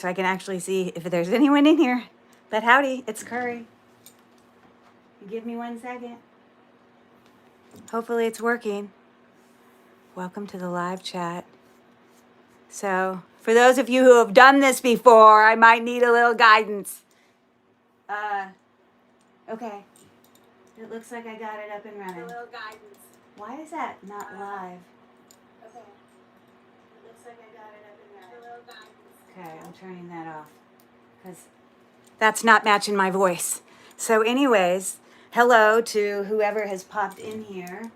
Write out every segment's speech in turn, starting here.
so I can actually see if there's anyone in here. But howdy, it's Curry. Give me 1 second. Hopefully it's working. Welcome to the live chat. So, for those of you who have done this before, I might need a little guidance. Okay. It looks like I got it up and running. A little guidance. Why is that not live? Okay. It looks like I got it up and running. A little guidance. Okay, I'm turning that off because that's not matching my voice. So anyways, hello to whoever has popped in here.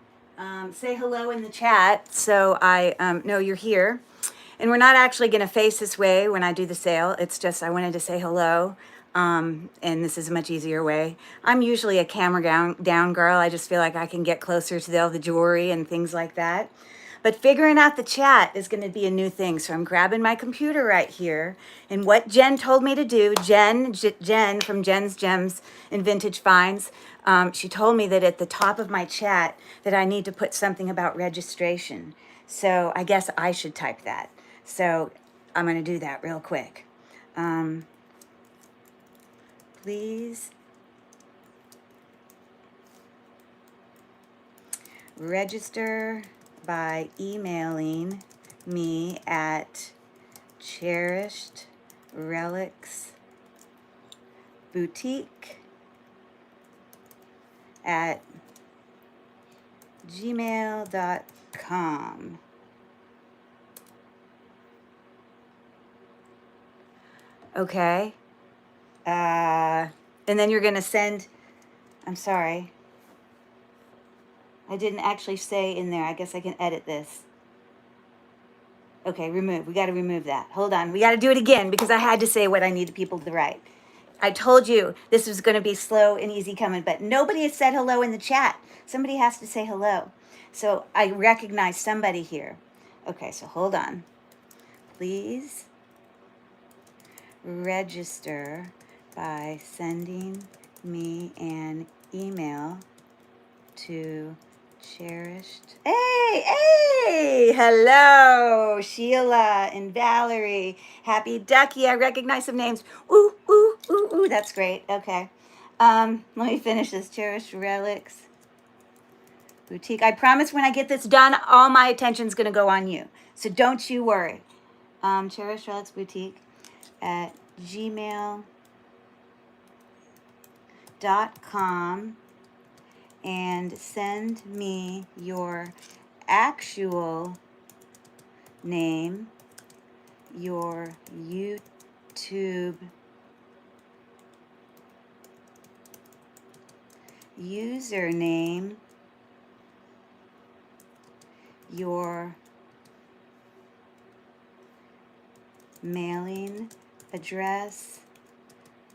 Say hello in the chat so I know you're here. And we're not actually going to face this way when I do the sale. It's just I wanted to say hello. And this is a much easier way. I'm usually a camera down girl. I just feel like I can get closer to all the jewelry and things like that. But figuring out the chat is going to be a new thing. So I'm grabbing my computer right here. And what Jen told me to do, Jen from Jen's Gems and Vintage Finds, she told me that at the top of my chat that I need to put something about registration. So I guess I should type that. So I'm going to do that real quick. Please register by emailing me at Cherished Relics Boutique at gmail.com. Okay. And then you're going to send, I'm sorry. I didn't actually say in there. I guess I can edit this. Okay, remove. We got to remove that. Hold on. We got to do it again because I had to say what I needed people to write. I told you this was going to be slow and easy coming, but nobody has said hello in the chat. Somebody has to say hello. So I recognize somebody here. Okay, so hold on. Please register by sending me an email to Cherished. Hey, hello, Sheila and Valerie. Happy Ducky. I recognize some names. Ooh, that's great. Okay. Let me finish this. Cherished Relics Boutique. I promise when I get this done, all my attention's going to go on you. So don't you worry. Cherished Relics Boutique at gmail.com and send me your actual name, your YouTube username, your mailing address,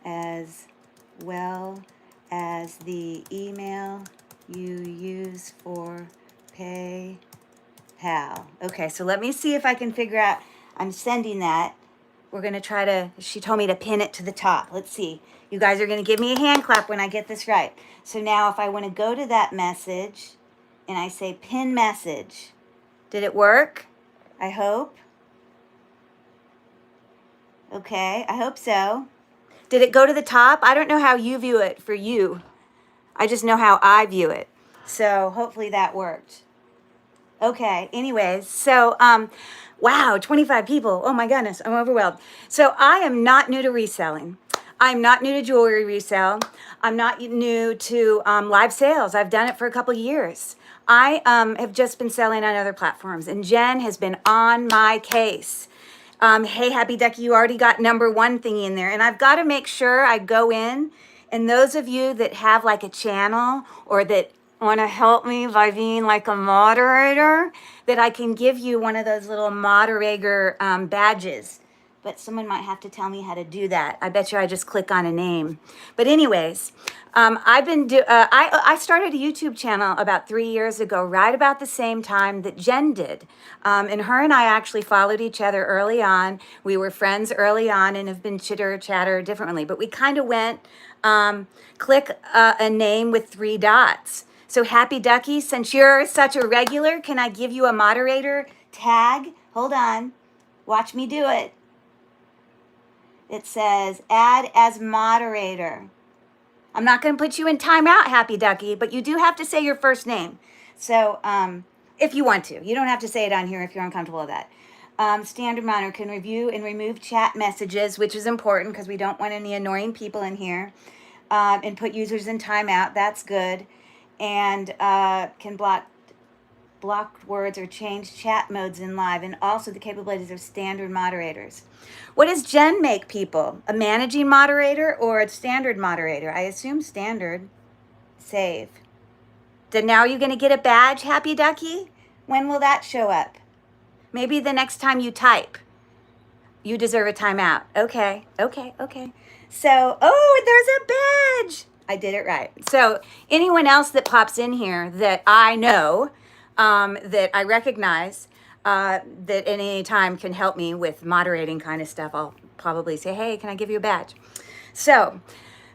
as well as the email you use for PayPal. Okay, so let me see if I can figure out. I'm sending that. We're going to try to, she told me to pin it to the top. Let's see. You guys are going to give me a hand clap when I get this right. So now if I want to go to that message and I say pin message, did it work? I hope. Okay, I hope so. Did it go to the top? I don't know how you view it for you. I just know how I view it. So hopefully that worked. Okay, anyways, so, wow, 25 people. Oh my goodness, I'm overwhelmed. So I am not new to reselling. I'm not new to jewelry resale. I'm not new to live sales. I've done it for a couple years. I have just been selling on other platforms, and Jen has been on my case. Hey, Happy Ducky, you already got #1 thingy in there. And I've got to make sure I go in. And those of you that have like a channel or that want to help me by being like a moderator, that I can give you one of those little moderator badges. But someone might have to tell me how to do that. I bet you I just click on a name. But anyways, I started a YouTube channel about 3 years ago, right about the same time that Jen did. And her and I actually followed each other early on. We were friends early on and have been chitter-chatter differently. But we kind of went, click a name with 3 dots. So Happy Ducky, since you're such a regular, can I give you a moderator tag? Hold on. Watch me do it. It says add as moderator. I'm not going to put you in timeout, Happy Ducky, but you do have to say your first name. So if you want to. You don't have to say it on here if you're uncomfortable with that. Standard monitor can review and remove chat messages, which is important because we don't want any annoying people in here. And put users in timeout. That's good. And can block words or change chat modes in live, and also the capabilities of standard moderators. What does Jen make people? A managing moderator or a standard moderator? I assume standard. Save. Then now you're going to get a badge, Happy Ducky? When will that show up? Maybe the next time you type. You deserve a timeout. Okay. So, oh, there's a badge. I did it right. So anyone else that pops in here that I know, that I recognize, that at any time can help me with moderating kind of stuff, I'll probably say, hey, can I give you a badge? So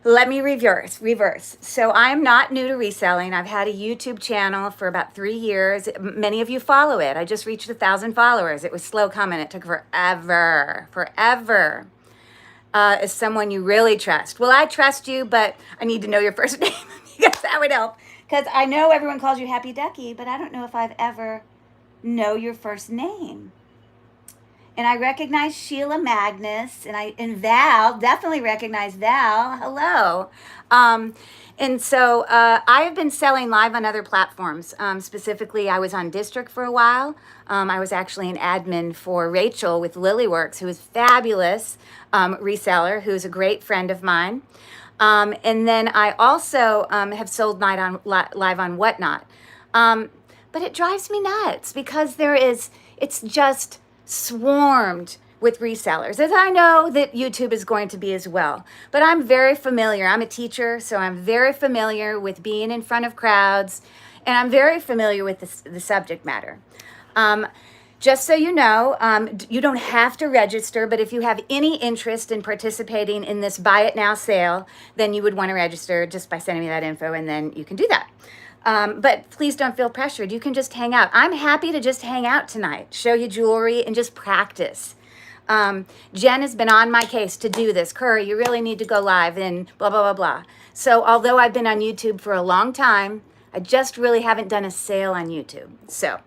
let me reverse. So I'm not new to reselling. I've had a YouTube channel for about 3 years. Many of you follow it. I just reached 1,000 followers. It was slow coming. It took forever. As someone you really trust. Well, I trust you, but I need to know your first name because that would help. Because I know everyone calls you Happy Ducky, but I don't know if I've ever know your first name. And I recognize Sheila Magnus, and Val, definitely recognize Val. Hello. And so I have been selling live on other platforms. Specifically, I was on District for a while. I was actually an admin for Rachel with Lilyworks, who is fabulous reseller, who's a great friend of mine. And then I also have sold live on Whatnot. But it drives me nuts because it's just swarmed with resellers, as I know that YouTube is going to be as well. But I'm very familiar. I'm a teacher, so I'm very familiar with being in front of crowds, and I'm very familiar with the subject matter. Just so you know, you don't have to register, but if you have any interest in participating in this Buy It Now sale, then you would want to register just by sending me that info, and then you can do that. But please don't feel pressured. You can just hang out. I'm happy to just hang out tonight, show you jewelry, and just practice. Jen has been on my case to do this. Curry, you really need to go live and blah, blah, blah, blah. So although I've been on YouTube for a long time, I just really haven't done a sale on YouTube. So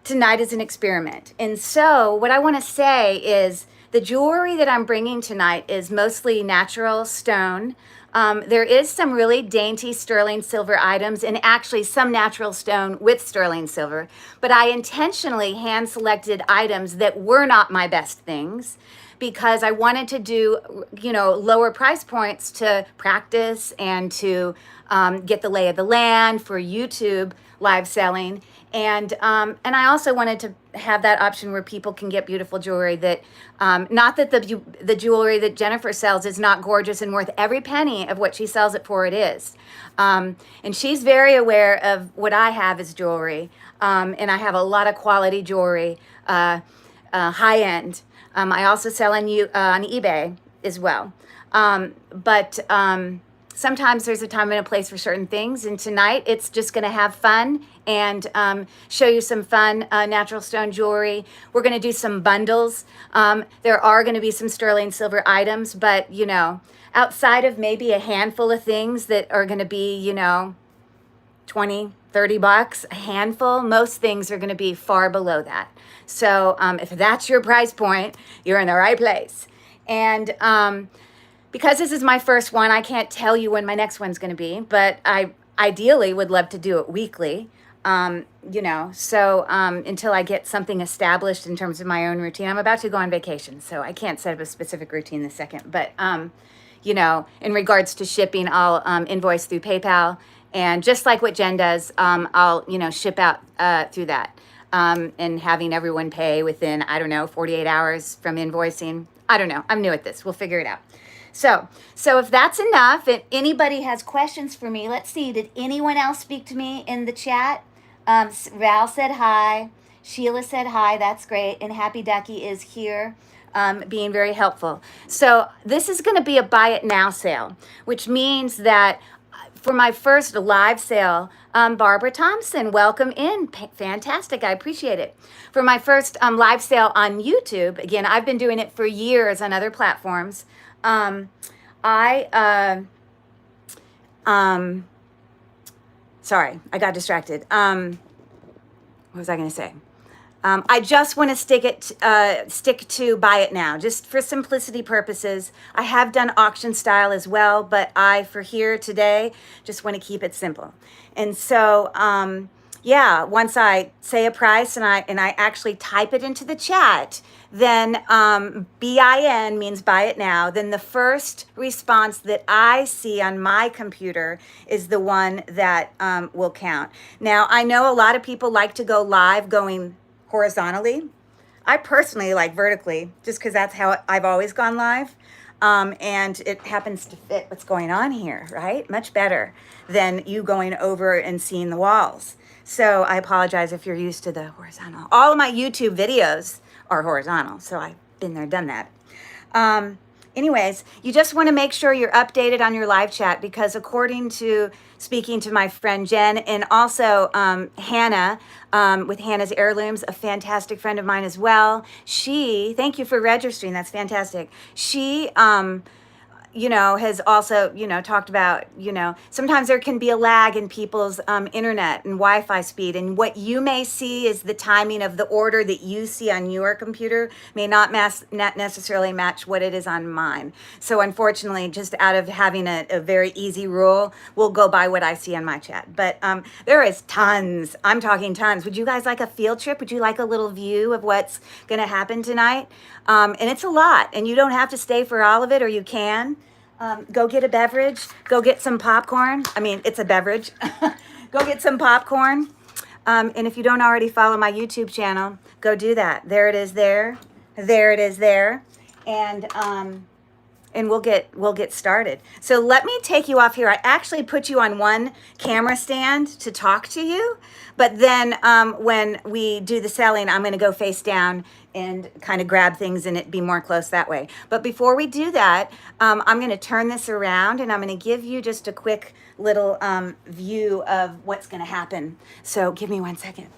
tonight is an experiment. And so what I want to say is the jewelry that I'm bringing tonight is mostly natural stone. There is some really dainty sterling silver items and actually some natural stone with sterling silver, but I intentionally hand selected items that were not my best things because I wanted to do, lower price points to practice and to get the lay of the land for YouTube live selling. And I also wanted to have that option where people can get beautiful jewelry that, not that the jewelry that Jennifer sells is not gorgeous and worth every penny of what she sells it for, it is. And she's very aware of what I have as jewelry. And I have a lot of quality jewelry, high end. I also sell on eBay as well. Sometimes there's a time and a place for certain things, and tonight it's just going to have fun and show you some fun natural stone jewelry. We're going to do some bundles. There are going to be some sterling silver items, but, outside of maybe a handful of things that are going to be, 20, 30 bucks, a handful, most things are going to be far below that. So if that's your price point, you're in the right place. And because this is my first one, I can't tell you when my next one's going to be, but I ideally would love to do it weekly, so until I get something established in terms of my own routine. I'm about to go on vacation, so I can't set up a specific routine this second, but, in regards to shipping, I'll invoice through PayPal, and just like what Jen does, I'll, ship out through that, and having everyone pay within, 48 hours from invoicing. I don't know. I'm new at this. We'll figure it out. So if that's enough, if anybody has questions for me, let's see, did anyone else speak to me in the chat? Val said hi. Sheila said hi. That's great. And Happy Ducky is here, being very helpful. So this is going to be a Buy It Now sale, which means that for my first live sale, Barbara Thompson, welcome in. Fantastic. I appreciate it. For my first live sale on YouTube, again, I've been doing it for years on other platforms. Sorry, I got distracted. What was I going to say? I just want to stick to buy it now, just for simplicity purposes. I have done auction style as well, but for here today, just want to keep it simple. And so, yeah, once I say a price and I actually type it into the chat, then BIN means buy it now. Then the first response that I see on my computer is the one that will count. Now, I know a lot of people like to go live going horizontally. I personally like vertically, just because that's how I've always gone live. And it happens to fit what's going on here, right? Much better than you going over and seeing the walls. So I apologize if you're used to the horizontal. All of my YouTube videos are horizontal, so I've been there, done that. Anyways, you just want to make sure you're updated on your live chat, because according to speaking to my friend Jen and also Hannah with Hannah's Heirlooms, a fantastic friend of mine as well. Thank you for registering. That's fantastic. She has also, talked about, sometimes there can be a lag in people's internet and Wi-Fi speed. And what you may see is the timing of the order that you see on your computer may not necessarily match what it is on mine. So unfortunately, just out of having a very easy rule, we'll go by what I see on my chat. But there is tons. I'm talking tons. Would you guys like a field trip? Would you like a little view of what's going to happen tonight? And it's a lot. And you don't have to stay for all of it, or you can. Go get a beverage. Go get some popcorn. I mean, it's a beverage. Go get some popcorn. And if you don't already follow my YouTube channel, go do that. There it is there. There it is there. And we'll get started. So let me take you off here. I actually put you on one camera stand to talk to you, but then when we do the selling, I'm going to go face down and kind of grab things and it be more close that way. But before we do that, I'm going to turn this around and I'm going to give you just a quick little view of what's going to happen. So give me 1 second.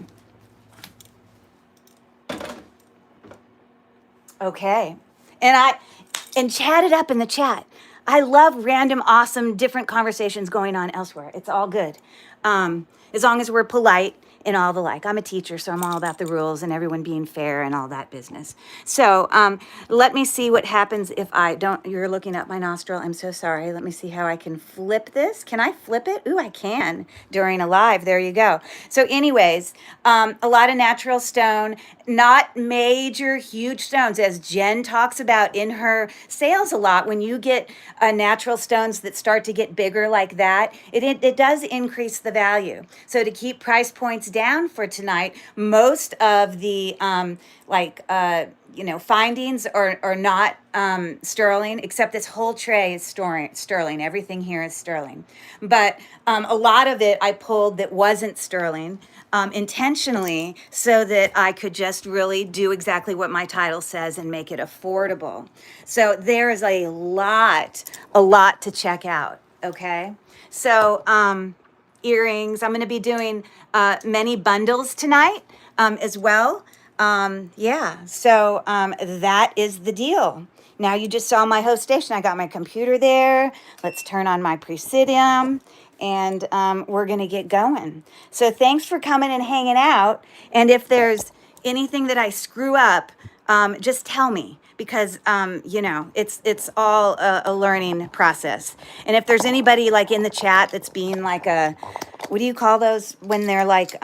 Okay. And chat it up in the chat. I love random, awesome, different conversations going on elsewhere. It's all good. As long as we're polite and all the like. I'm a teacher, so I'm all about the rules and everyone being fair and all that business. So let me see what happens if I don't. You're looking at my nostril. I'm so sorry. Let me see how I can flip this. Can I flip it? Ooh, I can during a live. There you go. So anyways, a lot of natural stone, not major, huge stones, as Jen talks about in her sales a lot. When you get natural stones that start to get bigger like that, it does increase the value. So to keep price points down for tonight, most of the findings are not sterling, except this whole tray is sterling. Everything here is sterling. But a lot of it I pulled that wasn't sterling intentionally so that I could just really do exactly what my title says and make it affordable. So there is a lot to check out, okay? So earrings, I'm going to be doing many bundles tonight as well. So that is the deal. Now you just saw my host station. I got my computer there. Let's turn on my Presidium and we're going to get going. So thanks for coming and hanging out. And if there's anything that I screw up, just tell me, because it's all a learning process. And if there's anybody like in the chat that's being like what do you call those when they're like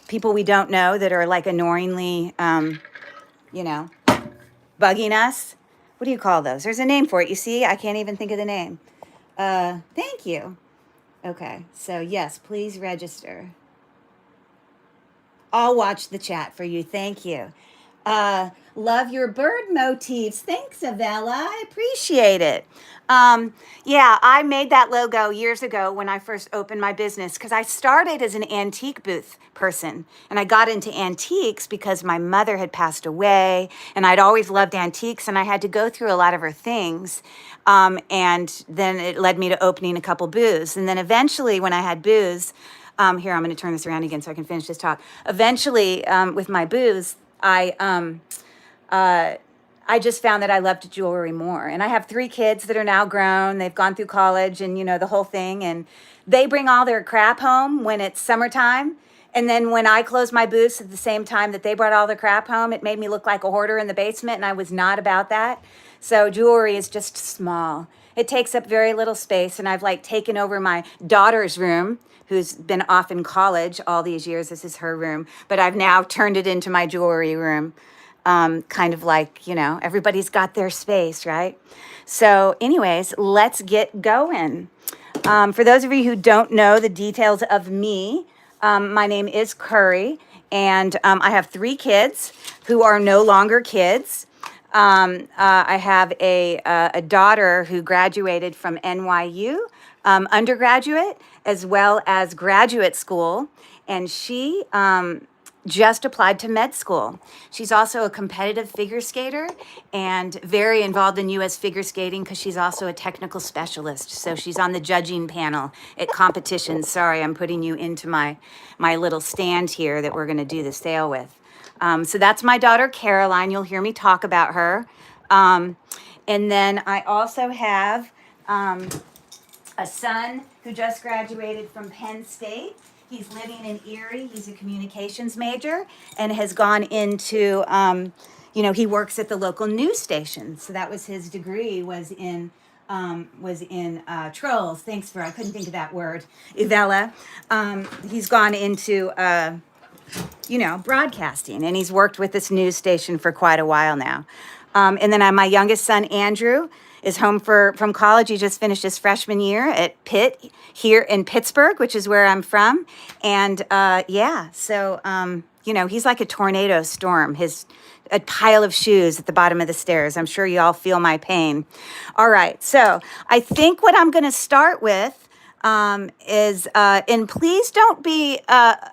people we don't know that are like annoyingly bugging us? What do you call those? There's a name for it. You see, I can't even think of the name. Thank you. Okay, so yes, please register. I'll watch the chat for you. Thank you. Love your bird motifs. Thanks, Avella. I appreciate it. Yeah, I made that logo years ago when I first opened my business because I started as an antique booth person. And I got into antiques because my mother had passed away and I'd always loved antiques and I had to go through a lot of her things. And then it led me to opening a couple booths. And then eventually when I had booths, here, I'm going to turn this around again so I can finish this talk. Eventually, with my booths, I just found that I loved jewelry more. And I have 3 kids that are now grown. They've gone through college and, you know, the whole thing. And they bring all their crap home when it's summertime. And then when I closed my booths at the same time that they brought all their crap home, it made me look like a hoarder in the basement. And I was not about that. So jewelry is just small. It takes up very little space. And I've like taken over my daughter's room, who's been off in college all these years. This is her room. But I've now turned it into my jewelry room. Kind of like, you know, everybody's got their space, right? So anyways, let's get going. For those of you who don't know the details of me, my name is Curry, and I have 3 kids who are no longer kids. I have a daughter who graduated from NYU, undergraduate, as well as graduate school, and she just applied to med school. She's also a competitive figure skater and very involved in U.S. figure skating because she's also a technical specialist. So she's on the judging panel at competitions. Sorry, I'm putting you into my little stand here that we're going to do the sale with. So that's my daughter, Caroline. You'll hear me talk about her. And then I also have a son who just graduated from Penn State. He's living in Erie. He's a communications major and has gone into, you know, he works at the local news station. So that was his degree, was in trolls. Thanks for, I couldn't think of that word, Ivella. He's gone into, you know, broadcasting, and he's worked with this news station for quite a while now. And then my youngest son, Andrew, is home from college. He just finished his freshman year at Pitt here in Pittsburgh, which is where I'm from. And yeah, so, you know, he's like a tornado storm. A pile of shoes at the bottom of the stairs. I'm sure you all feel my pain. All right, so I think what I'm going to start with is, and please don't be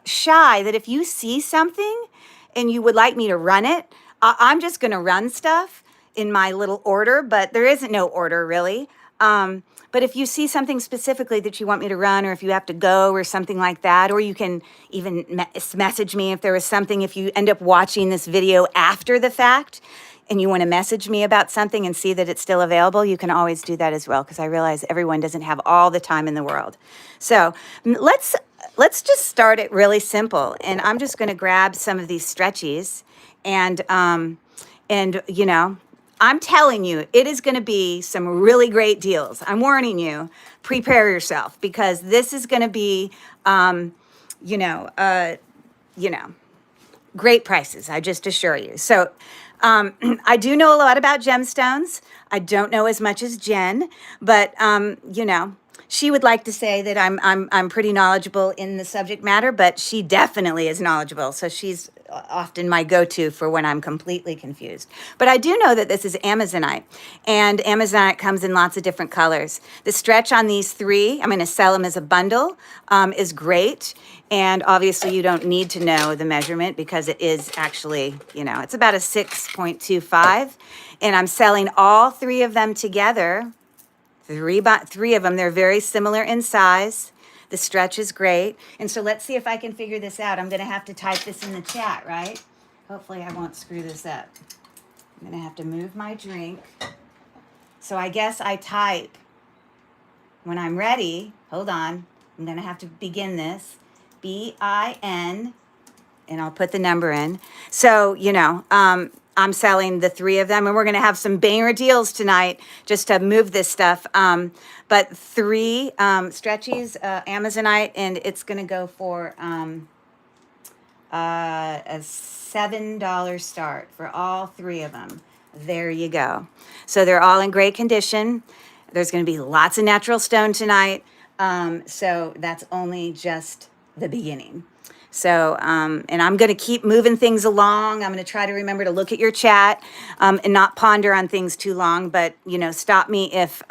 shy that if you see something and you would like me to run it, I'm just going to run stuff in my little order, but there isn't no order really. But if you see something specifically that you want me to run, or if you have to go or something like that, or you can even message me if there was something, if you end up watching this video after the fact and you want to message me about something and see that it's still available, you can always do that as well, because I realize everyone doesn't have all the time in the world. So let's just start it really simple. And I'm just going to grab some of these stretchies and you know, I'm telling you, it is going to be some really great deals. I'm warning you, prepare yourself, because this is going to be, you know, great prices. I just assure you. So, I do know a lot about gemstones. I don't know as much as Jen, but, you know, she would like to say that I'm pretty knowledgeable in the subject matter, but she definitely is knowledgeable. So she's often my go-to for when I'm completely confused. But I do know that this is Amazonite, and Amazonite comes in lots of different colors. The stretch on these 3, I'm going to sell them as a bundle, is great. And obviously you don't need to know the measurement because it is actually, you know, it's about a 6.25. And I'm selling all 3 of them together. 3 of them, they're very similar in size. The stretch is great. And so let's see if I can figure this out. I'm going to have to type this in the chat, right? Hopefully I won't screw this up. I'm going to have to move my drink. So I guess I type when I'm ready. Hold on. I'm going to have to begin this. BIN, and I'll put the number in. So, you know, I'm selling the 3 of them, and we're going to have some banger deals tonight just to move this stuff. But 3 stretchies, Amazonite, and it's going to go for a $7 start for all 3 of them. There you go. So they're all in great condition. There's going to be lots of natural stone tonight. So that's only just the beginning. So, and I'm going to keep moving things along. I'm going to try to remember to look at your chat and not ponder on things too long, but, you know, stop me if,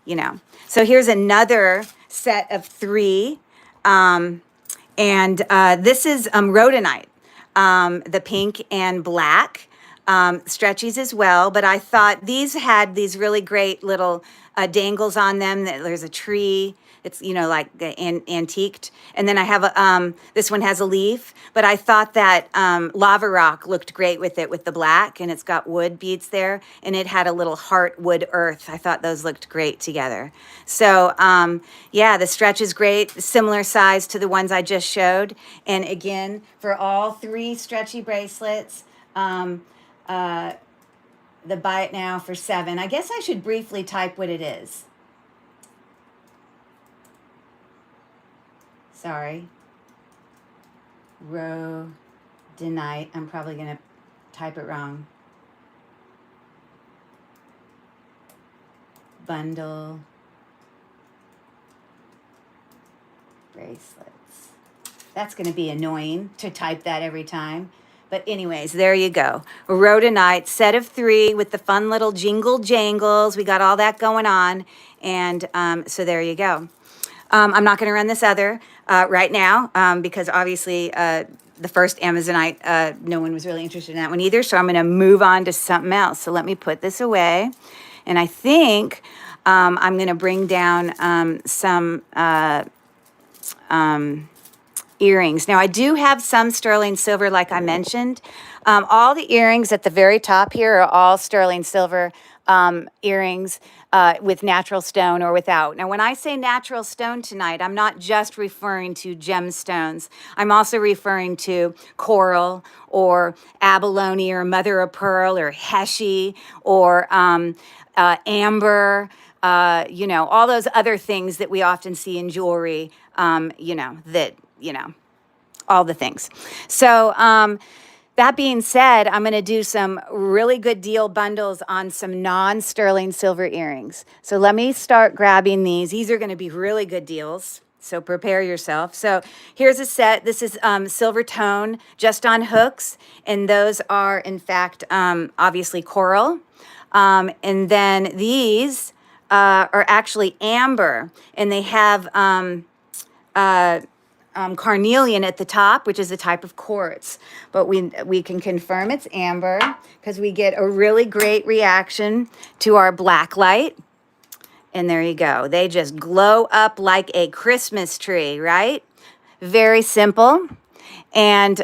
you know. So here's another set of 3. And this is rhodonite, the pink and black. Stretchies as well, but I thought these had these really great little dangles on them. There's a tree. It's, you know, like antiqued. And then I have a, this one has a leaf, but I thought that lava rock looked great with it, with the black, and it's got wood beads there, and it had a little heart wood earth. I thought those looked great together. So yeah, the stretch is great, similar size to the ones I just showed. And again, for all 3 stretchy bracelets, the buy it now for $7. I guess I should briefly type what it is. Sorry. Rhodonite. I'm probably going to type it wrong. Bundle bracelets. That's going to be annoying to type that every time. But anyways, there you go. Rhodonite, set of 3 with the fun little jingle jangles. We got all that going on. And so there you go. I'm not going to run this other right now because obviously the first Amazonite, no one was really interested in that one either. So I'm going to move on to something else. So let me put this away. And I think I'm going to bring down some earrings. Now, I do have some sterling silver, like I mentioned. All the earrings at the very top here are all sterling silver earrings with natural stone or without. Now, when I say natural stone tonight, I'm not just referring to gemstones. I'm also referring to coral or abalone or mother of pearl or heshy or amber, you know, all those other things that we often see in jewelry, you know, that, you know, all the things. So that being said, I'm going to do some really good deal bundles on some non-sterling silver earrings. So let me start grabbing these. These are going to be really good deals. So prepare yourself. So here's a set. This is silver tone, just on hooks. And those are, in fact, obviously coral. And then these are actually amber. And they have carnelian at the top, which is a type of quartz. But we can confirm it's amber because we get a really great reaction to our black light. And there you go. They just glow up like a Christmas tree, right? Very simple. And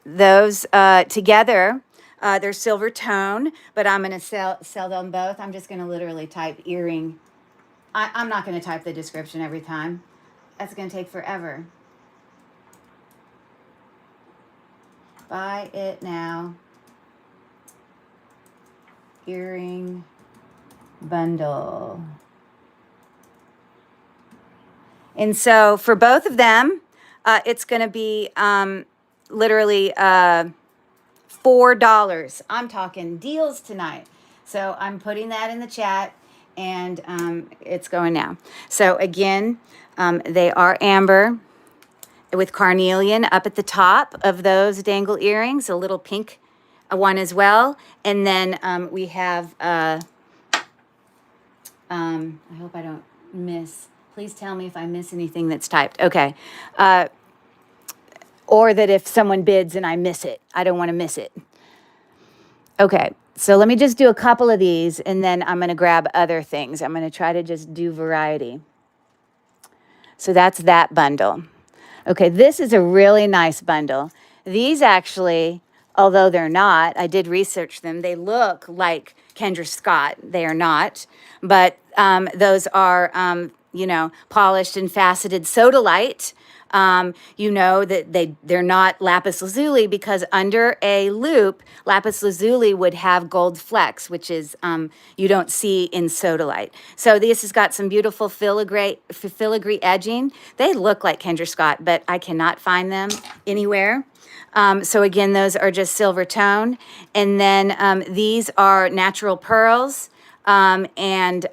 those together, they're silver tone, but I'm going to sell them both. I'm just going to literally type earring. I'm not going to type the description every time. That's going to take forever. Buy it now. Earring bundle. And so for both of them, it's going to be literally $4. I'm talking deals tonight. So I'm putting that in the chat, and it's going now. So again, they are amber with carnelian up at the top of those dangle earrings, a little pink one as well. And then we have, I hope I don't miss, please tell me if I miss anything that's typed. Okay. Or that if someone bids and I miss it, I don't want to miss it. Okay. So let me just do a couple of these, and then I'm going to grab other things. I'm going to try to just do variety. So that's that bundle. Okay, this is a really nice bundle. These actually, although they're not, I did research them, they look like Kendra Scott. They are not, but those are, you know, polished and faceted sodalite. You know that they're not lapis lazuli because under a loop, lapis lazuli would have gold flecks, which is you don't see in sodalite. So this has got some beautiful filigree edging. They look like Kendra Scott, but I cannot find them anywhere. So again, those are just silver tone. And then these are natural pearls. and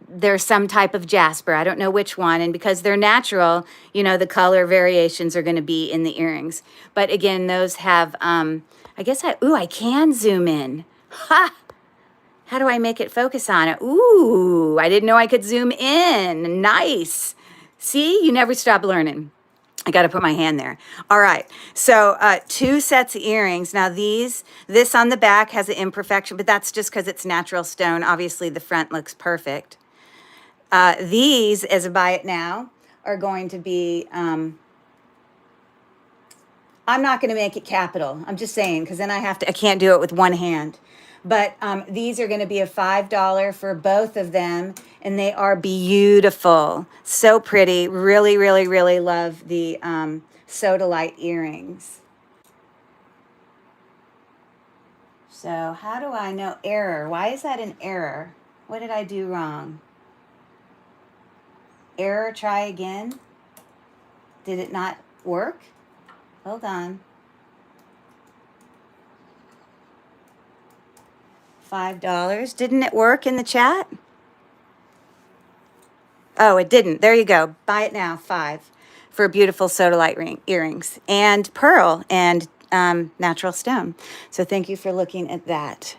there's some type of jasper. I don't know which one. And because they're natural, you know, the color variations are going to be in the earrings. But again, those have, I guess I can zoom in. Ha! How do I make it focus on it? Ooh, I didn't know I could zoom in. Nice. See, you never stop learning. I got to put my hand there. All right. So 2 sets of earrings. Now this on the back has an imperfection, but that's just because it's natural stone. Obviously, the front looks perfect. These, as a buy it now, are going to be, I'm not going to make it capital. I'm just saying, because then I can't do it with one hand. But these are going to be a $5 for both of them, and they are beautiful. So pretty. Really, really, really love the Sodalite earrings. So how do I know? Error. Why is that an error? What did I do wrong? Error, try again. Did it not work? Hold on. $5. Didn't it work in the chat? Oh, it didn't. There you go. Buy it now. 5 for beautiful sodalite earrings and pearl and natural stone. So thank you for looking at that.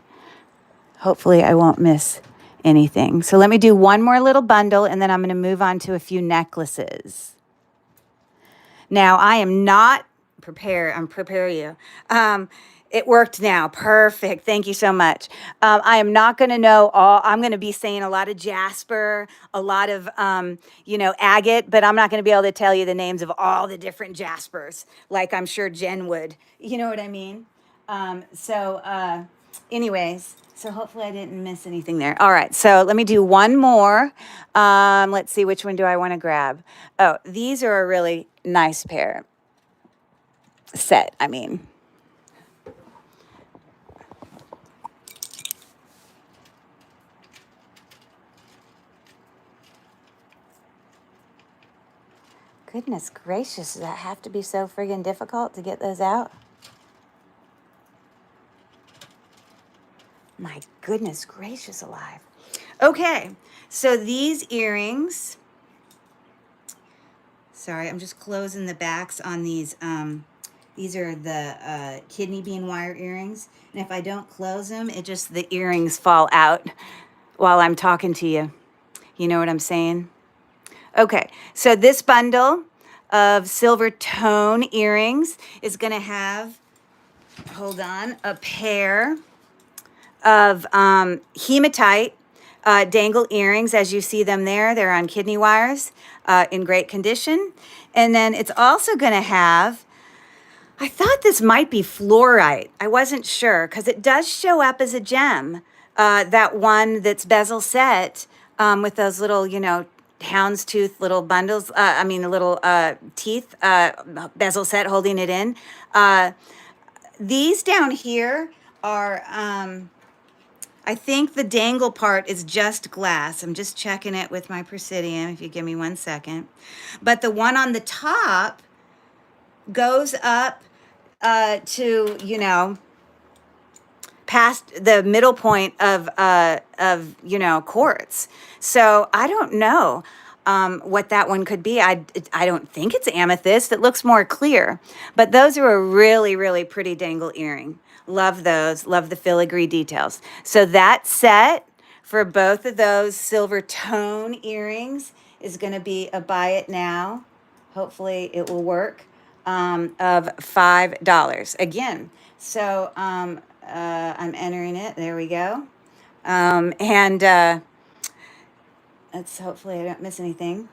Hopefully I won't miss anything. So let me do one more little bundle, and then I'm going to move on to a few necklaces. Now I am not prepared. I'm prepare you. It worked now. Perfect. Thank you so much. I am not going to know all. I'm going to be saying a lot of jasper, a lot of, you know, agate, but I'm not going to be able to tell you the names of all the different jaspers, like I'm sure Jen would. You know what I mean? Anyways, so hopefully I didn't miss anything there. All right. So let me do one more. Let's see, which one do I want to grab? Oh, these are a really nice set. I mean. Goodness gracious, does that have to be so friggin' difficult to get those out? My goodness gracious alive. Okay, so these earrings, sorry, I'm just closing the backs on these. These are the kidney bean wire earrings. And if I don't close them, the earrings fall out while I'm talking to you. You know what I'm saying? Okay, so this bundle of silver tone earrings is going to have, hold on, a pair of hematite dangle earrings, as you see them there. They're on kidney wires in great condition. And then it's also going to have, I thought this might be fluorite. I wasn't sure because it does show up as a gem. That one that's bezel set with those little, you know, houndstooth little bundles, little teeth, bezel set holding it in. These down here are, I think the dangle part is just glass. I'm just checking it with my Presidium, if you give me 1 second. But the one on the top goes up to, you know, past the middle point of you know, quartz. So I don't know what that one could be. I don't think it's amethyst. It looks more clear. But those are a really, really pretty dangle earring. Love those. Love the filigree details. So that set for both of those silver tone earrings is going to be a buy it now. Hopefully it will work. Of $5. Again, so I'm entering it. There we go. Let's hopefully I don't miss anything.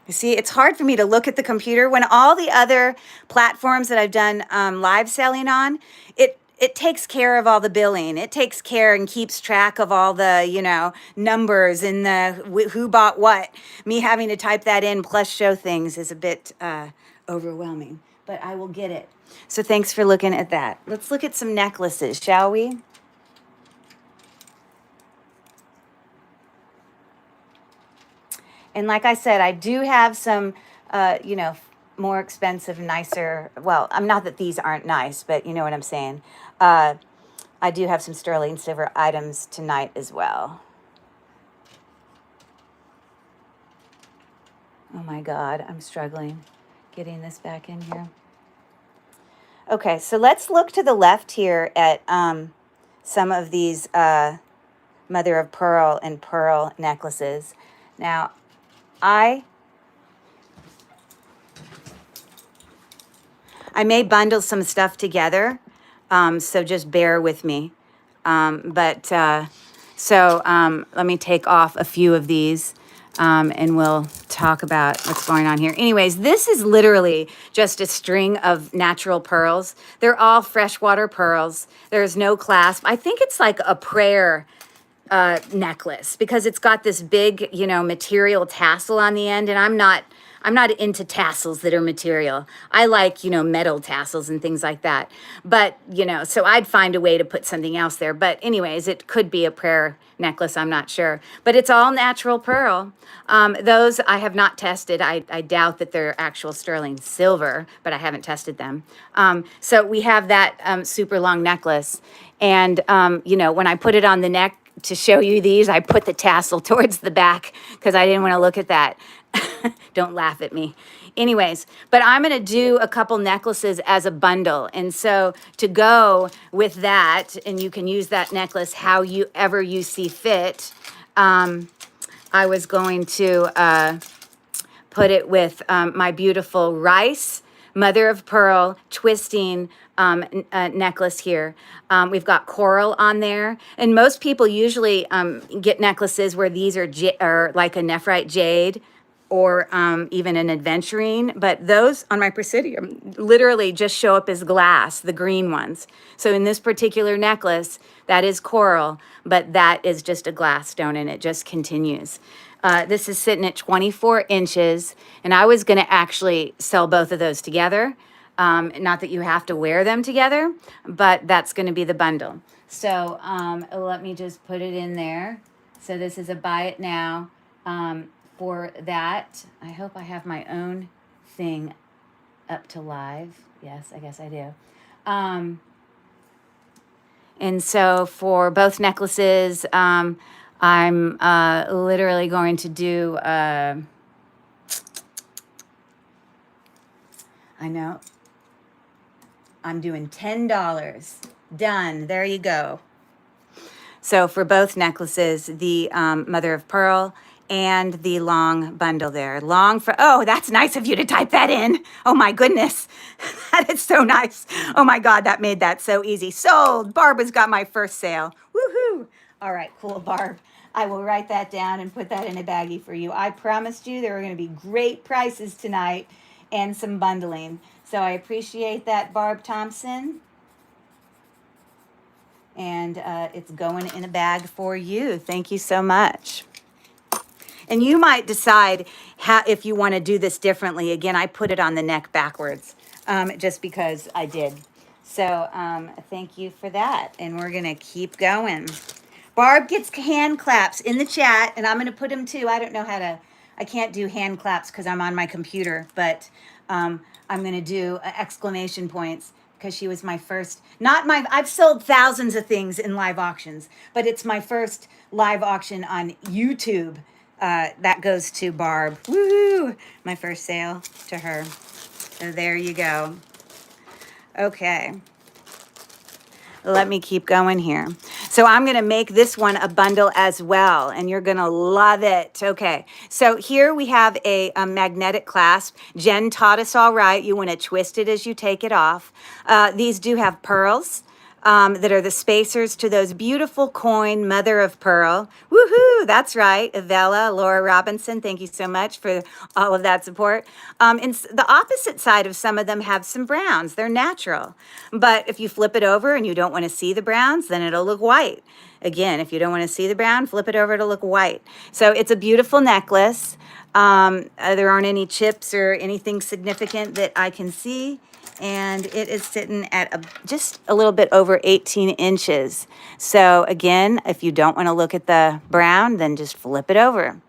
You see, it's hard for me to look at the computer when all the other platforms that I've done live selling on, it takes care of all the billing. It takes care and keeps track of all the, you know, numbers and the who bought what. Me having to type that in plus show things is a bit overwhelming, but I will get it. So thanks for looking at that. Let's look at some necklaces, shall we? And like I said, I do have some, you know, more expensive, nicer, well, I'm not that these aren't nice, but you know what I'm saying. I do have some sterling silver items tonight as well. Oh my God, I'm struggling getting this back in here. Okay, so let's look to the left here at some of these mother of pearl and pearl necklaces. Now, I may bundle some stuff together, so just bear with me. Let me take off a few of these, and we'll talk about what's going on here. Anyways, this is literally just a string of natural pearls. They're all freshwater pearls. There's no clasp. I think it's like a prayer necklace because it's got this big, material tassel on the end, and I'm not into tassels that are material. I like, metal tassels and things like that. But, so I'd find a way to put something else there. But anyways, it could be a prayer necklace. I'm not sure. But it's all natural pearl. Those I have not tested. I doubt that they're actual sterling silver, but I haven't tested them. So we have that super long necklace. And, when I put it on the neck to show you these, I put the tassel towards the back because I didn't want to look at that. Don't laugh at me. Anyways, but I'm going to do a couple necklaces as a bundle. And so to go with that, and you can use that necklace however you see fit, I was going to put it with my beautiful rice, mother of pearl, twisting necklace here. We've got coral on there. And most people usually get necklaces where these are like a nephrite jade, or even an aventurine, but those on my Presidium literally just show up as glass, the green ones. So in this particular necklace, that is coral, but that is just a glass stone, and it just continues. This is sitting at 24 inches, and I was going to actually sell both of those together. Not that you have to wear them together, but that's going to be the bundle. So let me just put it in there. So this is a buy it now. For that, I hope I have my own thing up to live. Yes, I guess I do. And so for both necklaces, I'm literally going to do, I know, I'm doing $10. Done. There you go. So for both necklaces, the mother of pearl and the long bundle there. Oh, that's nice of you to type that in. Oh my goodness. That is so nice. Oh my God, that made that so easy. Sold. Barb has got my first sale. Woohoo. All right, cool, Barb. I will write that down and put that in a baggie for you. I promised you there were going to be great prices tonight and some bundling. So I appreciate that, Barb Thompson. And it's going in a bag for you. Thank you so much. And you might decide if you want to do this differently. Again, I put it on the neck backwards just because I did. So thank you for that. And we're going to keep going. Barb gets hand claps in the chat, and I'm going to put them too. I don't know how to, I can't do hand claps because I'm on my computer, but I'm going to do exclamation points because she was my first, I've sold thousands of things in live auctions, but it's my first live auction on YouTube. That goes to Barb. Woohoo! My first sale to her. So there you go. Okay. Let me keep going here. So I'm going to make this one a bundle as well, and you're going to love it. Okay. So here we have a magnetic clasp. Jen taught us all right. You want to twist it as you take it off. These do have pearls. That are the spacers to those beautiful coin mother of pearl. Woohoo! That's right. Avella, Laura Robinson, thank you so much for all of that support. And the opposite side of some of them have some browns. They're natural. But if you flip it over and you don't want to see the browns, then it'll look white. Again, if you don't want to see the brown, flip it over, it'll look white. So it's a beautiful necklace. There aren't any chips or anything significant that I can see. And it is sitting at just a little bit over 18 inches. So again, if you don't want to look at the brown, then just flip it over.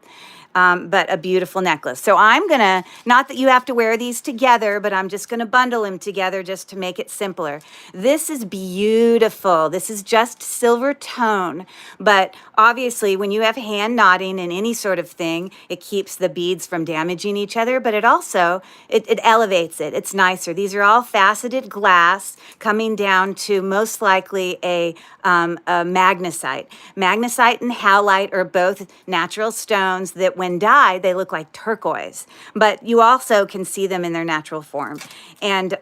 but a beautiful necklace. So I'm gonna, not that you have to wear these together, but I'm just gonna bundle them together just to make it simpler. This is beautiful. This is just silver tone, but obviously when you have hand knotting in any sort of thing, it keeps the beads from damaging each other, but it also, it elevates it. It's nicer. These are all faceted glass coming down to most likely a magnesite. Magnesite and howlite are both natural stones that when dyed, they look like turquoise, but you also can see them in their natural form. And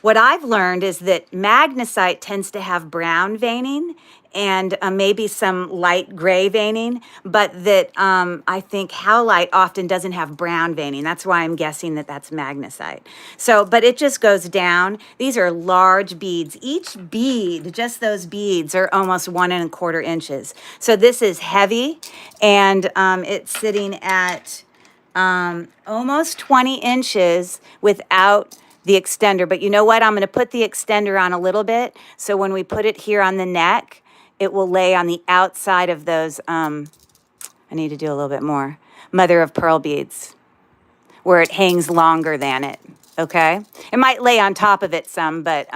what I've learned is that magnesite tends to have brown veining and maybe some light gray veining, but that I think howlite often doesn't have brown veining. That's why I'm guessing that that's magnesite. So, but it just goes down. These are large beads. Each bead, just those beads, are almost 1¼ inches. So this is heavy, and it's sitting at almost 20 inches without the extender. But you know what? I'm going to put the extender on a little bit, so when we put it here on the neck, it will lay on the outside of those, I need to do a little bit more, mother of pearl beads, where it hangs longer than it, okay? It might lay on top of it some, but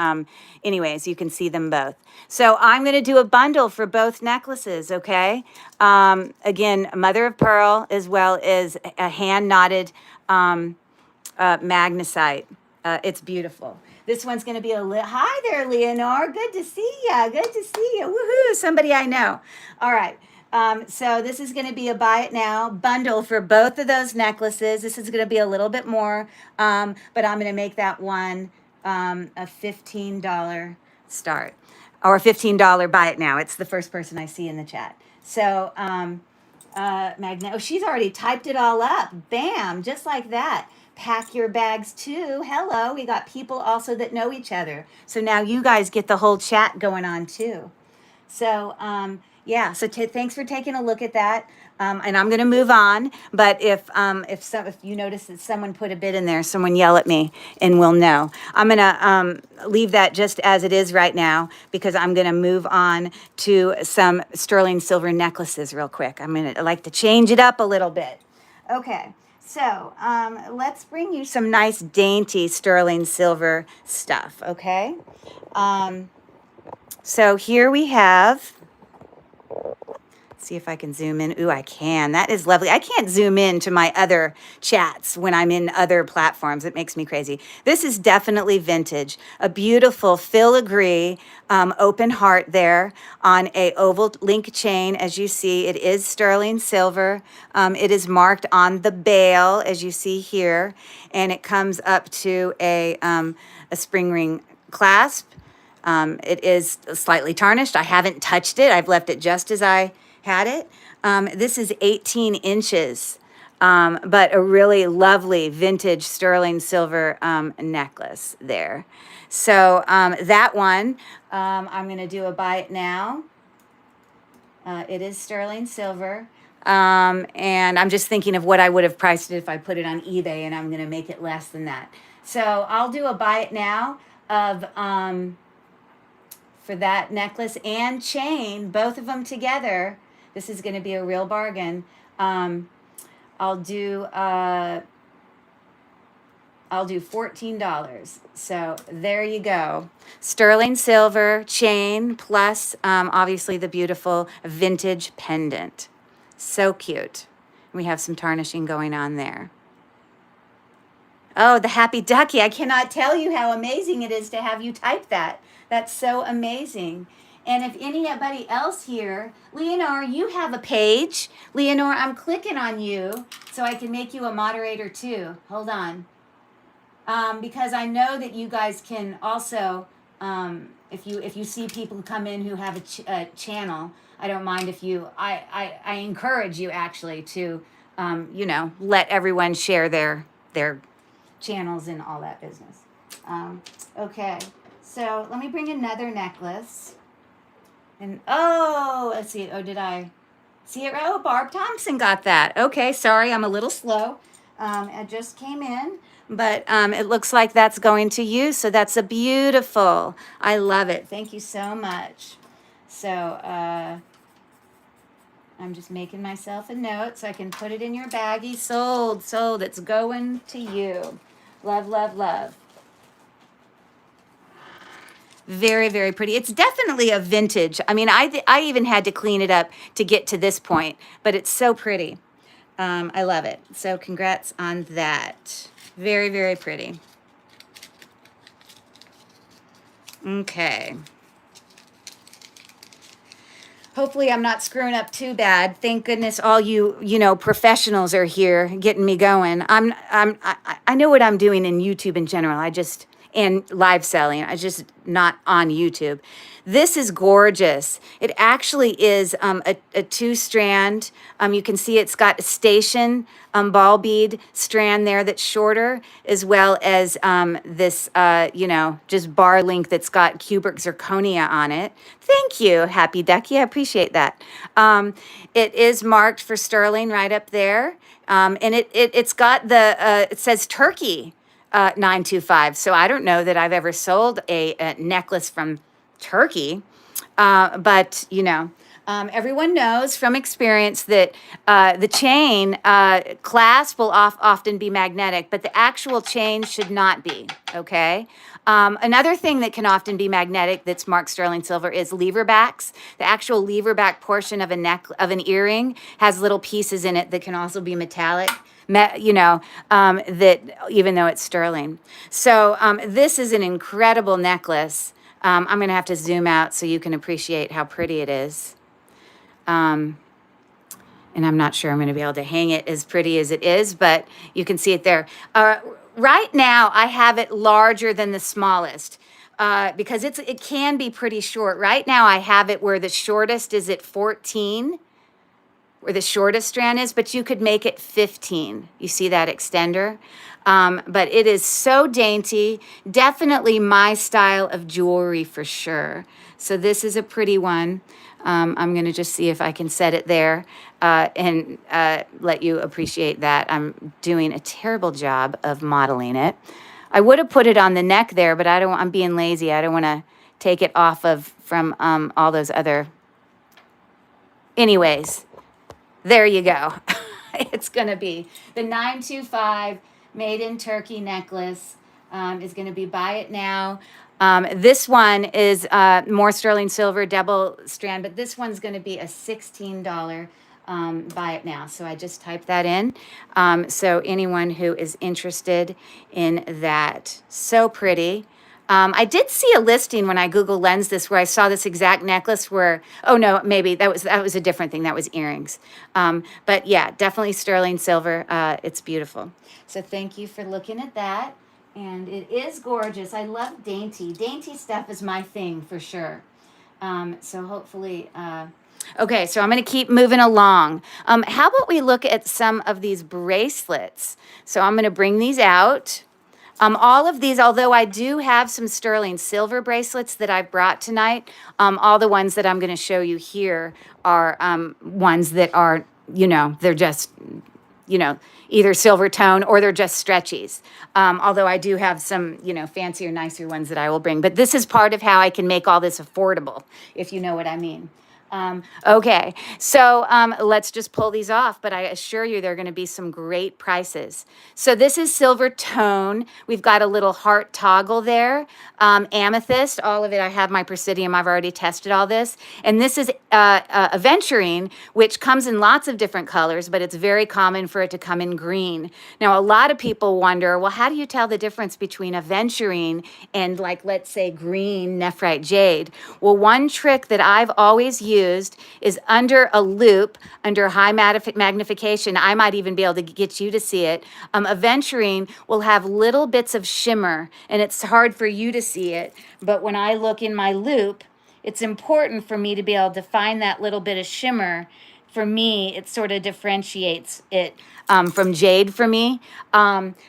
anyways, you can see them both. So I'm going to do a bundle for both necklaces, okay? Again, mother of pearl as well as a hand-knotted magnesite. It's beautiful. This one's going to be hi there, Leonore. Good to see ya. Good to see you. Woohoo, somebody I know. All right. So this is going to be a buy it now bundle for both of those necklaces. This is going to be a little bit more, but I'm going to make that one a $15 start, or a $15 buy it now. It's the first person I see in the chat. So Magna, oh, she's already typed it all up. Bam, just like that. Pack your bags too. Hello, we got people also that know each other. So now you guys get the whole chat going on too. So yeah, so thanks for taking a look at that. And I'm going to move on. But if you notice that someone put a bid in there, someone yell at me and we'll know. I'm going to leave that just as it is right now, because I'm going to move on to some sterling silver necklaces real quick. I'm going to like to change it up a little bit. Okay. So let's bring you some nice dainty sterling silver stuff, okay? So here we have, see if I can zoom in. Ooh, I can. That is lovely. I can't zoom in to my other chats when I'm in other platforms. It makes me crazy. This is definitely vintage. A beautiful filigree open heart there on a oval link chain. As you see, it is sterling silver. It is marked on the bail, as you see here, and it comes up to a spring ring clasp. It is slightly tarnished. I haven't touched it. I've left it just as I had it. This is 18 inches, but a really lovely vintage sterling silver necklace there. So that one, I'm going to do a buy it now. It is sterling silver. And I'm just thinking of what I would have priced it if I put it on eBay, and I'm going to make it less than that. So I'll do a buy it now of for that necklace and chain, both of them together. This is going to be a real bargain. I'll do $14. So there you go. Sterling silver chain plus obviously the beautiful vintage pendant. So cute. We have some tarnishing going on there. Oh, the happy ducky. I cannot tell you how amazing it is to have you type that. That's so amazing. And if anybody else here, Leonore, you have a page. Leonore, I'm clicking on you so I can make you a moderator too. Hold on. Because I know that you guys can also, if you see people come in who have a channel, I don't mind if you, I encourage you actually to, you know, let everyone share their channels and all that business. Okay, so let me bring another necklace. And oh, let's see. Oh, did I see it? Oh, Barb Thompson got that. Okay, sorry, I'm a little slow. It just came in, but it looks like that's going to you. So that's a beautiful. I love it. Thank you so much. So I'm just making myself a note so I can put it in your baggie. Sold, sold. It's going to you. Love, love, love. Very, very pretty. It's definitely a vintage. I mean, I even had to clean it up to get to this point, but it's so pretty. I love it. So congrats on that. Very, very pretty. Okay. Hopefully I'm not screwing up too bad. Thank goodness all you, professionals are here getting me going. I know what I'm doing in YouTube in general. And live selling. I just not on YouTube. This is gorgeous. It actually is a 2-strand. You can see it's got a station ball bead strand there that's shorter, as well as this, just bar link that's got cubic zirconia on it. Thank you, Happy Ducky. I appreciate that. It is marked for sterling right up there. And it's got it says Turkey. 925. So I don't know that I've ever sold a necklace from Turkey, but everyone knows from experience that the chain clasp will often be magnetic, but the actual chain should not be. Okay. Another thing that can often be magnetic that's marked sterling silver is lever backs. The actual lever back portion of an earring has little pieces in it that can also be metallic. That even though it's sterling. So this is an incredible necklace. I'm going to have to zoom out so you can appreciate how pretty it is. And I'm not sure I'm going to be able to hang it as pretty as it is, but you can see it there. Right now, I have it larger than the smallest because it can be pretty short. Right now, I have it where the shortest is at 14. Where the shortest strand is, but you could make it 15. You see that extender? But it is so dainty. Definitely my style of jewelry for sure. So this is a pretty one. I'm going to just see if I can set it there and let you appreciate that. I'm doing a terrible job of modeling it. I would have put it on the neck there, but I'm being lazy. I don't want to take it off from all those other. Anyways. There you go. It's going to be the 925 made in Turkey necklace is going to be buy it now. This one is more sterling silver, double strand, but this one's going to be a $16 buy it now. So I just typed that in. So anyone who is interested in that, so pretty. I did see a listing when I Google Lens this where I saw this exact necklace where, oh no, maybe that was a different thing. That was earrings. But yeah, definitely sterling silver. It's beautiful. So thank you for looking at that. And it is gorgeous. I love Dainty. Dainty stuff is my thing for sure. So hopefully, okay, so I'm going to keep moving along. How about we look at some of these bracelets? So I'm going to bring these out. All of these, although I do have some sterling silver bracelets that I've brought tonight, all the ones that I'm going to show you here are ones that are, they're just, either silver tone or they're just stretchies. Although I do have some, fancier, nicer ones that I will bring. But this is part of how I can make all this affordable, if you know what I mean. Okay, so let's just pull these off, but I assure you there are going to be some great prices. So this is silver tone. We've got a little heart toggle there. Amethyst, all of it. I have my Presidium. I've already tested all this. And this is aventurine, which comes in lots of different colors, but it's very common for it to come in green. Now, a lot of people wonder, well, how do you tell the difference between aventurine and, like, let's say green nephrite jade? Well, one trick that I've always used is under a loop, under high magnification. I might even be able to get you to see it. Aventurine will have little bits of shimmer, and it's hard for you to see it. But when I look in my loop, it's important for me to be able to find that little bit of shimmer. For me, it sort of differentiates it from jade for me,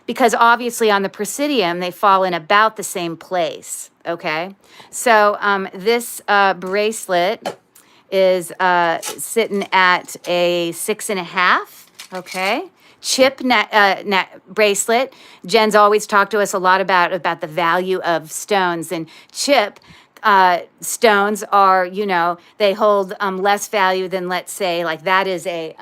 because obviously on the Presidium, they fall in about the same place, okay? So this bracelet is sitting at a 6.5, okay? Chip bracelet. Jen's always talked to us a lot about the value of stones, and chip stones are, you know, they hold less value than, let's say, like that is a,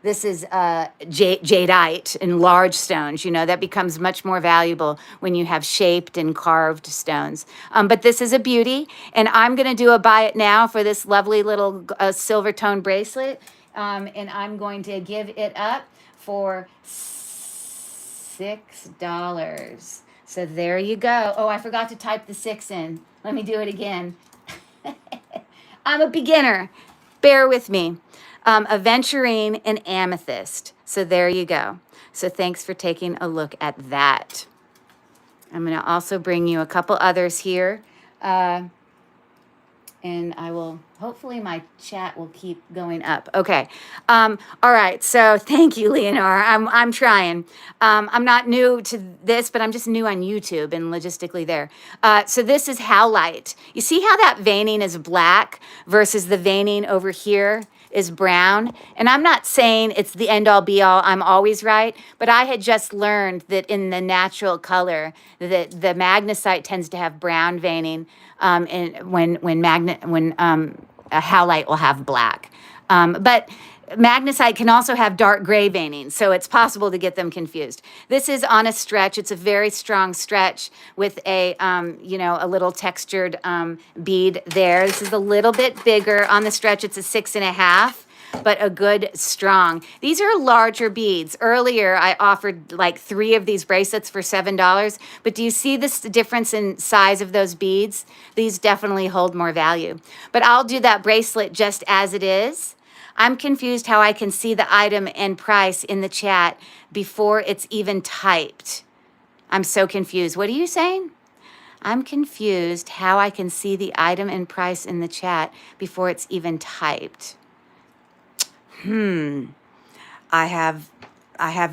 this is jadeite in large stones, you know, that becomes much more valuable when you have shaped and carved stones. But this is a beauty, and I'm going to do a buy it now for this lovely little silver tone bracelet, and I'm going to give it up for $6. So there you go. Oh, I forgot to type the 6 in. Let me do it again. I'm a beginner. Bear with me. Aventurine and amethyst. So there you go. So thanks for taking a look at that. I'm going to also bring you a couple others here. And I will, hopefully my chat will keep going up. Okay. All right. So thank you, Leonore. I'm trying. I'm not new to this, but I'm just new on YouTube and logistically there. So this is howlite. You see how that veining is black versus the veining over here is brown? And I'm not saying it's the end all be all, I'm always right, but I had just learned that in the natural color, that the magnesite tends to have brown veining, and when a howlite will have black. But magnesite can also have dark gray veining, so it's possible to get them confused. This is on a stretch. It's a very strong stretch with a, you know, a little textured bead there. This is a little bit bigger on the stretch. It's a 6.5, but a good strong. These are larger beads. Earlier, I offered like 3 of these bracelets for $7, but do you see this difference in size of those beads? These definitely hold more value. But I'll do that bracelet just as it is. I'm confused how I can see the item and price in the chat before it's even typed. I'm so confused. What are you saying? I'm confused how I can see the item and price in the chat before it's even typed. I have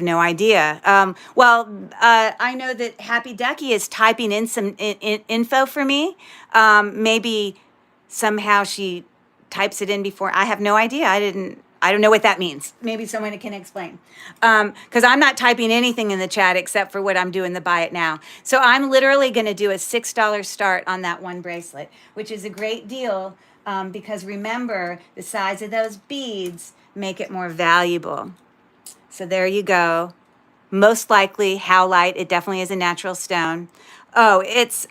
no idea. I know that Happy Ducky is typing in some info for me. Maybe somehow she types it in before. I have no idea. I don't know what that means. Maybe someone can explain. Because I'm not typing anything in the chat except for what I'm doing the buy it now. So I'm literally going to do a $6 start on that one bracelet, which is a great deal, because remember, the size of those beads make it more valuable. So there you go. Most likely howlite. It definitely is a natural stone. Oh, it's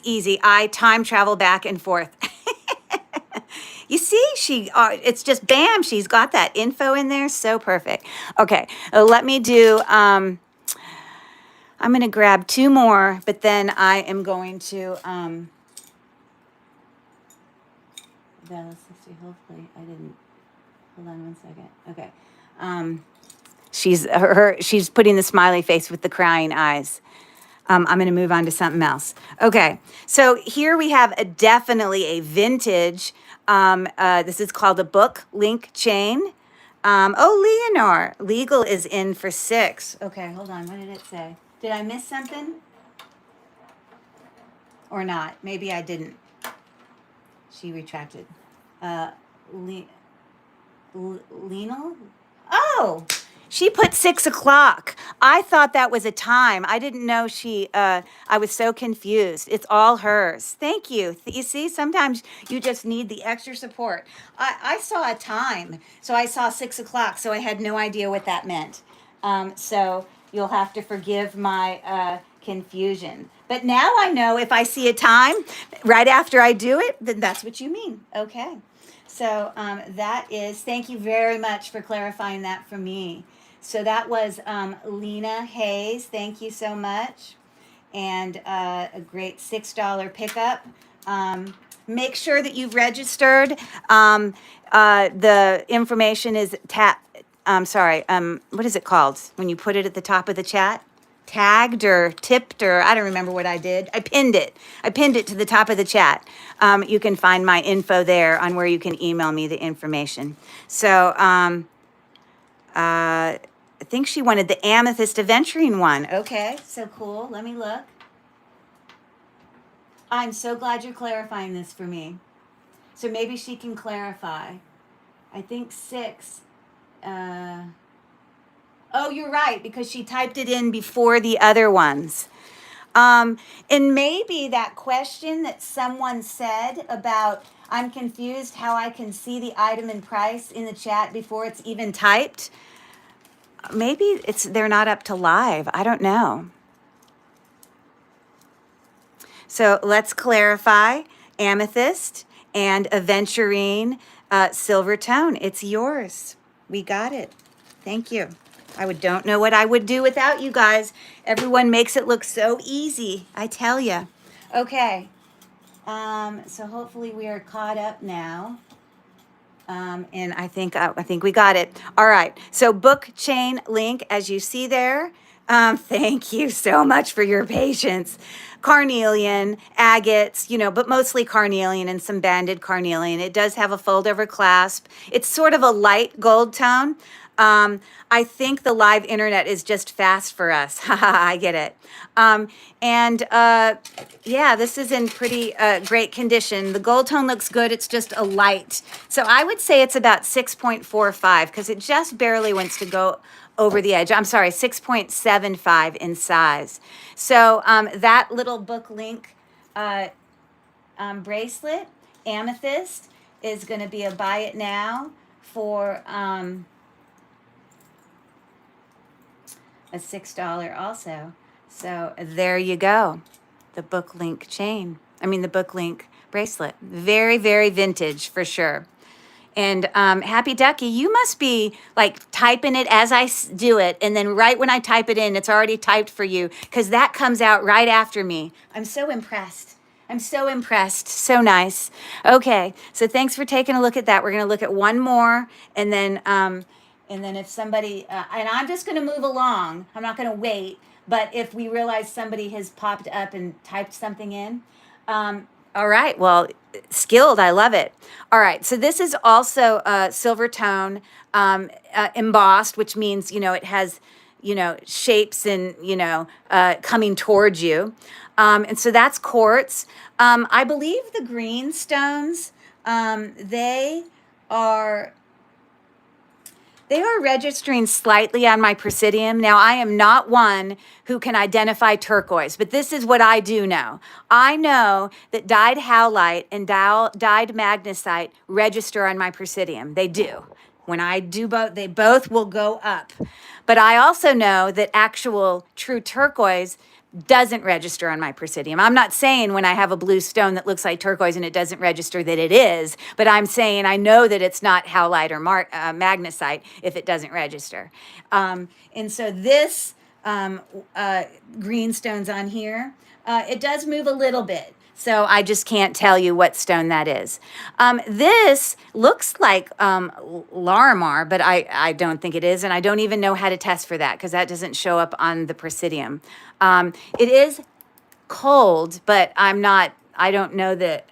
easy. I time travel back and forth. You see, it's just bam, she's got that info in there. So perfect. Okay, let me do, I'm going to grab 2 more, but then I am going to, hopefully I didn't, hold on one second. Okay. She's putting the smiley face with the crying eyes. I'm going to move on to something else. Okay, so here we have definitely a vintage. This is called a book link chain. Oh, Leonore, legal is in for 6. Okay, hold on. What did it say? Did I miss something? Or not? Maybe I didn't. She retracted. Lenal? Oh! She put 6 o'clock. I thought that was a time. I didn't know I was so confused. It's all hers. Thank you. You see, sometimes you just need the extra support. I saw a time. So I saw 6 o'clock. So I had no idea what that meant. So you'll have to forgive my confusion. But now I know if I see a time right after I do it, then that's what you mean. Okay. So that is, thank you very much for clarifying that for me. So that was Lena Hayes. Thank you so much. And a great $6 pickup. Make sure that you've registered. The information is what is it called when you put it at the top of the chat? Tagged or tipped, or I don't remember what I did. I pinned it to the top of the chat. You can find my info there on where you can email me the information. So I think she wanted the amethyst aventurine one. Okay, so cool. Let me look. I'm so glad you're clarifying this for me. So maybe she can clarify. I think 6. Oh, you're right, because she typed it in before the other ones. And maybe that question that someone said about, I'm confused how I can see the item and price in the chat before it's even typed. Maybe they're not up to live. I don't know. So let's clarify. Amethyst and aventurine silver tone. It's yours. We got it. Thank you. Don't know what I would do without you guys. Everyone makes it look so easy, I tell you. Okay. So hopefully we are caught up now. And I think we got it. All right. So book chain link, as you see there. Thank you so much for your patience. Carnelian, agates, but mostly carnelian and some banded carnelian. It does have a fold over clasp. It's sort of a light gold tone. I think the live internet is just fast for us. I get it. Yeah, this is in pretty great condition. The gold tone looks good. It's just a light. So I would say it's about 6.45 because it just barely wants to go over the edge. I'm sorry, 6.75 in size. So that little book link bracelet, amethyst, is going to be a buy it now for a $6 also. So there you go. The book link chain. The book link bracelet. Very, very vintage for sure. And Happy Ducky, you must be like typing it as I do it. And then right when I type it in, it's already typed for you because that comes out right after me. I'm so impressed. So nice. Okay. So thanks for taking a look at that. We're going to look at one more and then if somebody, and I'm just going to move along. I'm not going to wait. But if we realize somebody has popped up and typed something in, all right. Well, skilled. I love it. All right. So this is also silver tone embossed, which means, it has, shapes and, coming towards you. And so that's quartz. I believe the green stones, they are registering slightly on my Presidium. Now, I am not one who can identify turquoise, but this is what I do know. I know that dyed howlite and dyed magnesite register on my Presidium. They do. When I do both, they both will go up. But I also know that actual true turquoise doesn't register on my Presidium. I'm not saying when I have a blue stone that looks like turquoise and it doesn't register that it is, but I'm saying I know that it's not howlite or magnesite if it doesn't register. And so this green stone's on here. It does move a little bit. So I just can't tell you what stone that is. This looks like Larimar, but I don't think it is. And I don't even know how to test for that because that doesn't show up on the Presidium. It is cold, but I don't know that,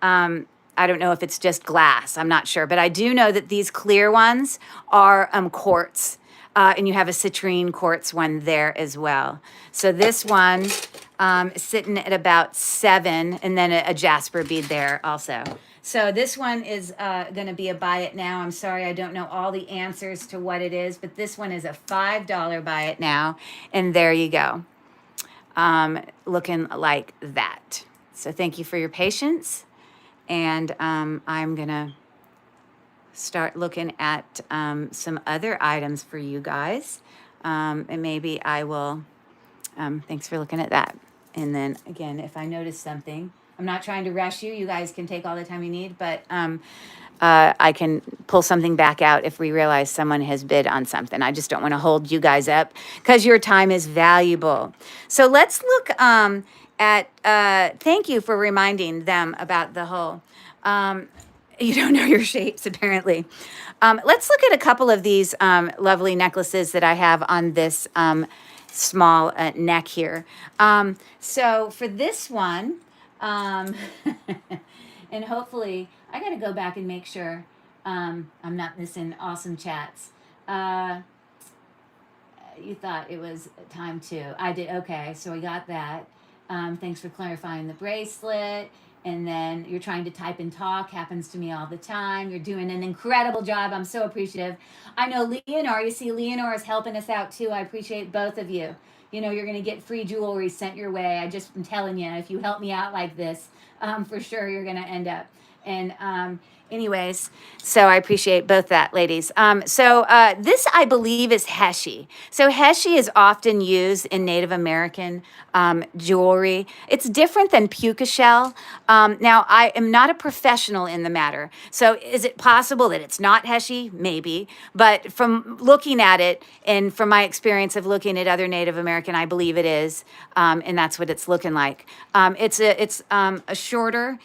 I don't know if it's just glass. I'm not sure. But I do know that these clear ones are quartz. And you have a citrine quartz one there as well. So this one is sitting at about 7, and then a jasper bead there also. So this one is going to be a buy it now. I'm sorry, I don't know all the answers to what it is, but this one is a $5 buy it now. And there you go. Looking like that. So thank you for your patience. And I'm going to start looking at some other items for you guys. And maybe I will, thanks for looking at that. And then again, if I notice something, I'm not trying to rush you. You guys can take all the time you need, but I can pull something back out if we realize someone has bid on something. I just don't want to hold you guys up because your time is valuable. So let's look at, thank you for reminding them about the whole, you don't know your shapes, apparently. Let's look at a couple of these lovely necklaces that I have on this small neck here. So for this one, and hopefully, I got to go back and make sure I'm not missing awesome chats. You thought it was time to. I did. Okay, so we got that. Thanks for clarifying the bracelet. And then you're trying to type and talk. Happens to me all the time. You're doing an incredible job. I'm so appreciative. I know Leonore. You see, Leonore is helping us out too. I appreciate both of you. you know, you're going to get free jewelry sent your way. I just am telling you, if you help me out like this, for sure you're going to end up. And anyways, so I appreciate both that, ladies. This, I believe, is Heshi. So Heshi is often used in Native American jewelry. It's different than puka shell. Now, I am not a professional in the matter. So is it possible that it's not Heshi? Maybe. But from looking at it and from my experience of looking at other Native American, I believe it is. And that's what it's looking like. It's a shorter,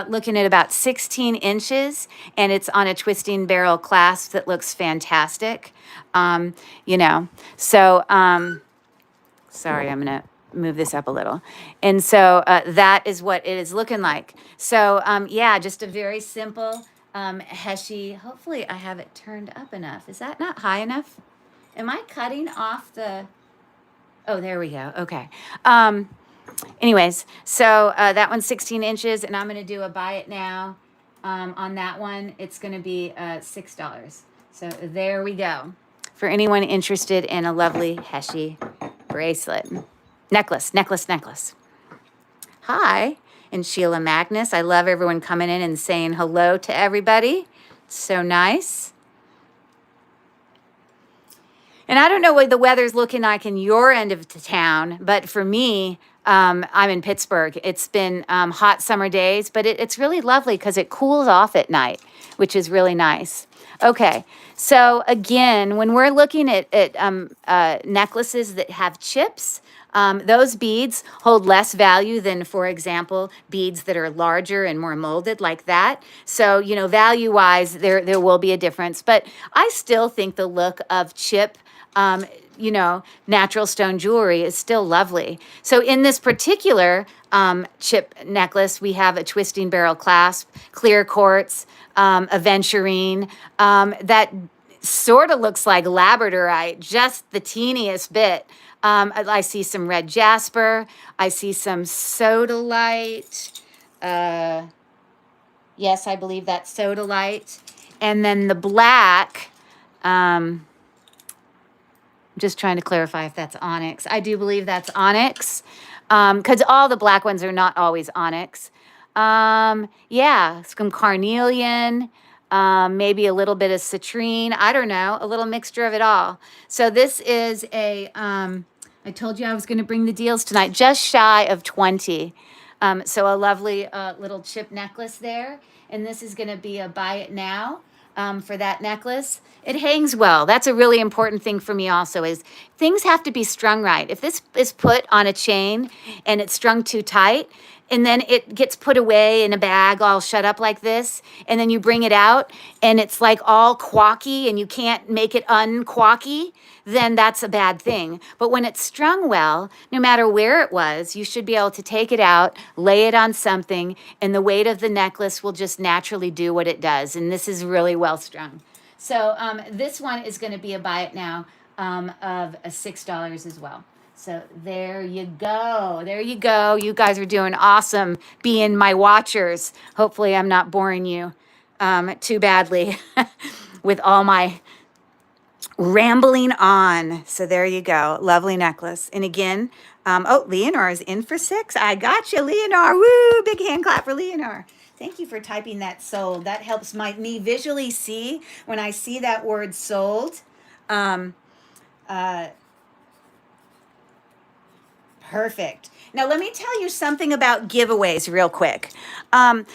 looking at about 16 inches, and it's on a twisting barrel clasp that looks fantastic. You know, so, sorry, I'm going to move this up a little. And so that is what it is looking like. So, yeah, just a very simple Heshi. Hopefully I have it turned up enough. Is that not high enough? Am I cutting off the... Oh, there we go. Okay. Anyways, so that one's 16 inches, and I'm going to do a buy it now. On that one, it's going to be $6. So there we go. For anyone interested in a lovely Heshi bracelet. Necklace. Hi. And Sheila Magnus. I love everyone coming in and saying hello to everybody. It's so nice. And I don't know what the weather's looking like in your end of the town, but for me, I'm in Pittsburgh. It's been hot summer days, but it's really lovely because it cools off at night, which is really nice. Okay, so again, when we're looking at necklaces that have chips, those beads hold less value than, for example, beads that are larger and more molded like that. So, you know, value-wise, there will be a difference. But I still think the look of chip, you know, natural stone jewelry is still lovely. So in this particular chip necklace, we have a twisting barrel clasp, clear quartz, aventurine, that sort of looks like labradorite, just the teeniest bit. I see some red jasper. I see some sodalite. Yes, I believe that's sodalite. And then the black, just trying to clarify if that's onyx. I do believe that's onyx, because all the black ones are not always onyx. Yeah, some carnelian, maybe a little bit of citrine. I don't know, a little mixture of it all. So this is a, I told you I was going to bring the deals tonight, just shy of 20. So a lovely little chip necklace there. And this is going to be a buy it now. For that necklace. It hangs well. That's a really important thing for me also, is things have to be strung right. If this is put on a chain and it's strung too tight, and then it gets put away in a bag all shut up like this, and then you bring it out and it's like all quacky and you can't make it unquacky, then that's a bad thing. But when it's strung well, no matter where it was, you should be able to take it out, lay it on something, and the weight of the necklace will just naturally do what it does. And this is really well strung. So this one is going to be a buy it now of $6 as well. So there you go. There you go. You guys are doing awesome being my watchers. Hopefully I'm not boring you too badly with all my rambling on. So there you go. Lovely necklace. And again, oh, Leonor is in for 6. I got you, Leonor. Woo! Big hand clap for Leonor. Thank you for typing that sold. That helps me visually see when I see that word sold. Perfect. Now, let me tell you something about giveaways real quick. And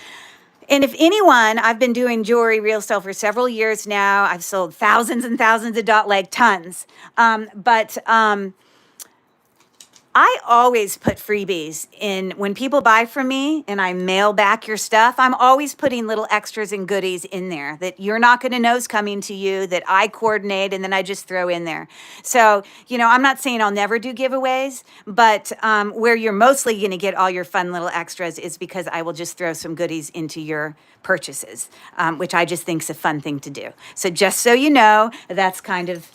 if anyone, I've been doing jewelry real sale for several years now. I've sold thousands and thousands of like tons. I always put freebies in when people buy from me and I mail back your stuff. I'm always putting little extras and goodies in there that you're not going to know is coming to you, that I coordinate and then I just throw in there. So, you know, I'm not saying I'll never do giveaways, but where you're mostly going to get all your fun little extras is because I will just throw some goodies into your purchases, which I just think is a fun thing to do. So just so you know, that's kind of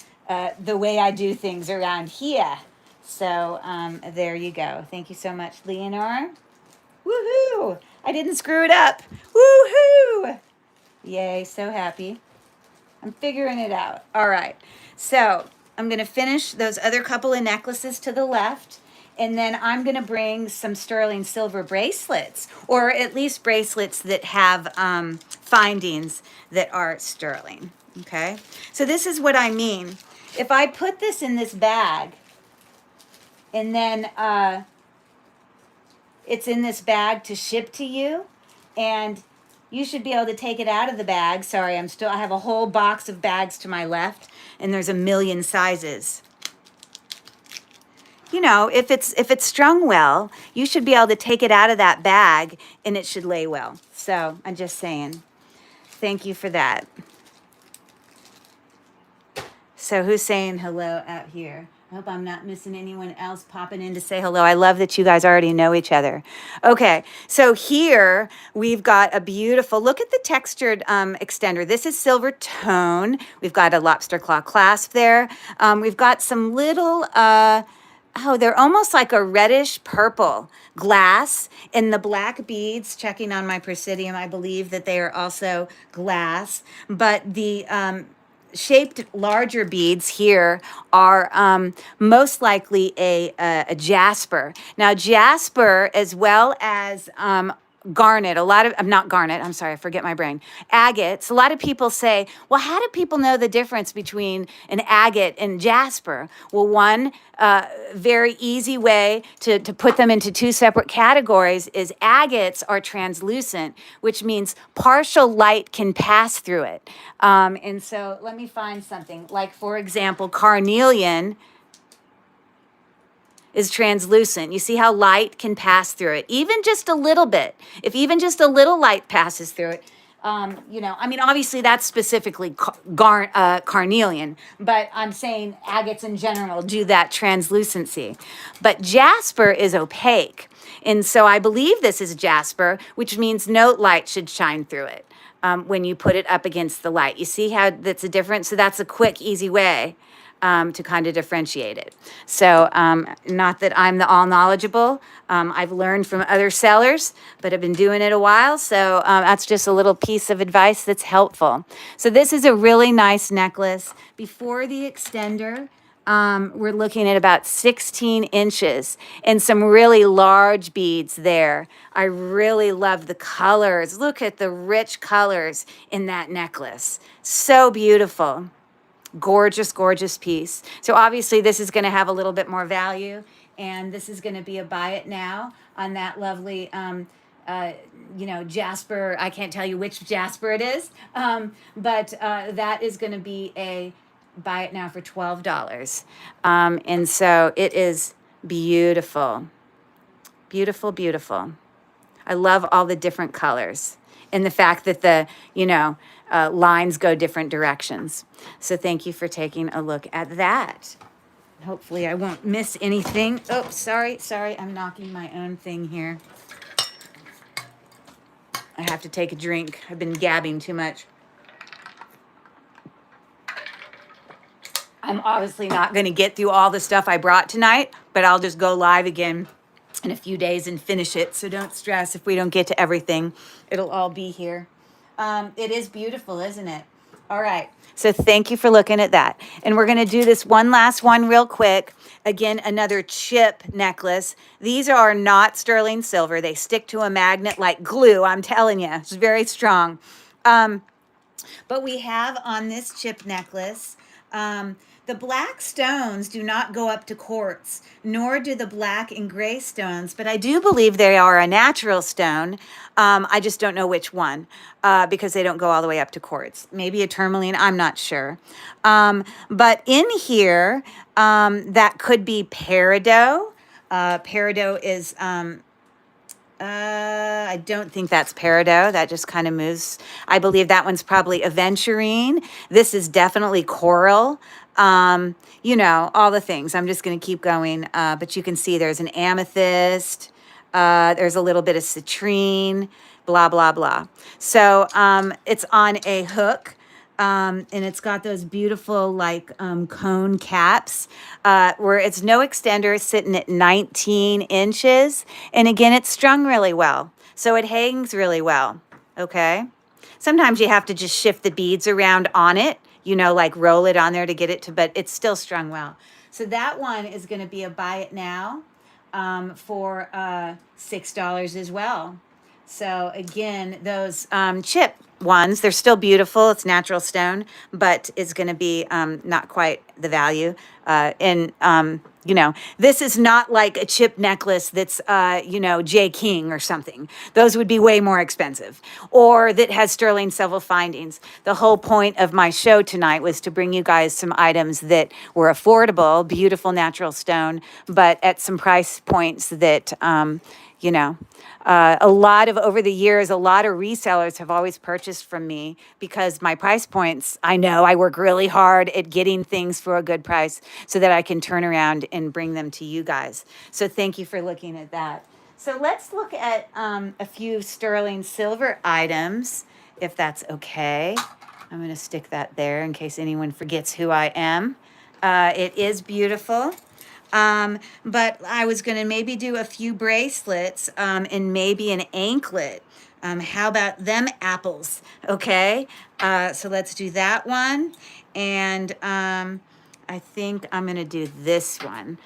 the way I do things around here. So there you go. Thank you so much, Leonor. Woohoo! I didn't screw it up. Woohoo! Yay, so happy. I'm figuring it out. All right. So I'm going to finish those other couple of necklaces to the left. And then I'm going to bring some sterling silver bracelets, or at least bracelets that have findings that are sterling. Okay. So this is what I mean. If I put this in this bag, and then it's in this bag to ship to you, and you should be able to take it out of the bag. Sorry, I have a whole box of bags to my left, and there's a million sizes. You know, if it's strung well, you should be able to take it out of that bag and it should lay well. So I'm just saying, thank you for that. So who's saying hello out here? I hope I'm not missing anyone else popping in to say hello. I love that you guys already know each other. Okay, so here we've got a beautiful, look at the textured extender. This is silver tone. We've got a lobster claw clasp there. We've got some little, oh, they're almost like a reddish purple glass in the black beads. Checking on my Presidium, I believe that they are also glass, but the shaped larger beads here are most likely a jasper. Now jasper, as well as garnet, not garnet, I'm sorry, I forget my brain. Agates, a lot of people say, well, how do people know the difference between an agate and jasper? Well, one very easy way to put them into two separate categories is agates are translucent, which means partial light can pass through it. And so let me find something. Like, for example, carnelian is translucent. You see how light can pass through it, even just a little bit. If even just a little light passes through it, you know, I mean, obviously that's specifically carnelian, but I'm saying agates in general do that translucency. But jasper is opaque. And so I believe this is jasper, which means no light should shine through it when you put it up against the light. You see how that's a difference? So that's a quick, easy way to kind of differentiate it. So not that I'm the all knowledgeable. I've learned from other sellers, but I've been doing it a while. So that's just a little piece of advice that's helpful. So this is a really nice necklace. Before the extender, we're looking at about 16 inches and some really large beads there. I really love the colors. Look at the rich colors in that necklace. So beautiful. Gorgeous, gorgeous piece. So obviously this is going to have a little bit more value, and this is going to be a buy it now on that lovely, you know, jasper. I can't tell you which jasper it is, but that is going to be a buy it now for $12. And so it is beautiful, beautiful, beautiful. I love all the different colors and the fact that the, you know, lines go different directions. So thank you for taking a look at that. Hopefully I won't miss anything. Oh, sorry, I'm knocking my own thing here. I have to take a drink. I've been gabbing too much. I'm obviously not going to get through all the stuff I brought tonight, but I'll just go live again in a few days and finish it. So don't stress if we don't get to everything. It'll all be here. It is beautiful, isn't it? All right. So thank you for looking at that. And we're going to do this one last one real quick. Again, another chip necklace. These are not sterling silver. They stick to a magnet like glue. I'm telling you, it's very strong. But we have on this chip necklace, the black stones do not go up to quartz, nor do the black and gray stones, but I do believe they are a natural stone. I just don't know which one because they don't go all the way up to quartz. Maybe a tourmaline, I'm not sure. But in here, that could be peridot. Peridot is... I don't think that's peridot. That just kind of moves. I believe that one's probably aventurine. This is definitely coral. You know, all the things. I'm just going to keep going. But you can see there's an amethyst. There's a little bit of citrine, blah, blah, blah. So it's on a hook. And it's got those beautiful like cone caps where it's no extender, sitting at 19 inches. And again, it's strung really well. So it hangs really well. Okay. Sometimes you have to just shift the beads around on it. you know, like roll it on there to get it to, but it's still strung well. So that one is going to be a buy it now for $6 as well. So again, those chip ones, they're still beautiful. It's natural stone, but it's going to be not quite the value. You know, this is not like a chip necklace that's, you know, J. King or something. Those would be way more expensive. Or that has sterling silver findings. The whole point of my show tonight was to bring you guys some items that were affordable, beautiful natural stone, but at some price points that, you know, a lot of, over the years, a lot of resellers have always purchased from me because my price points, I know I work really hard at getting things for a good price so that I can turn around and bring them to you guys. So thank you for looking at that. So let's look at a few sterling silver items, if that's okay. I'm going to stick that there in case anyone forgets who I am. It is beautiful. But I was going to maybe do a few bracelets and maybe an anklet. How about them apples? Okay. So let's do that one. And I think I'm going to do this one.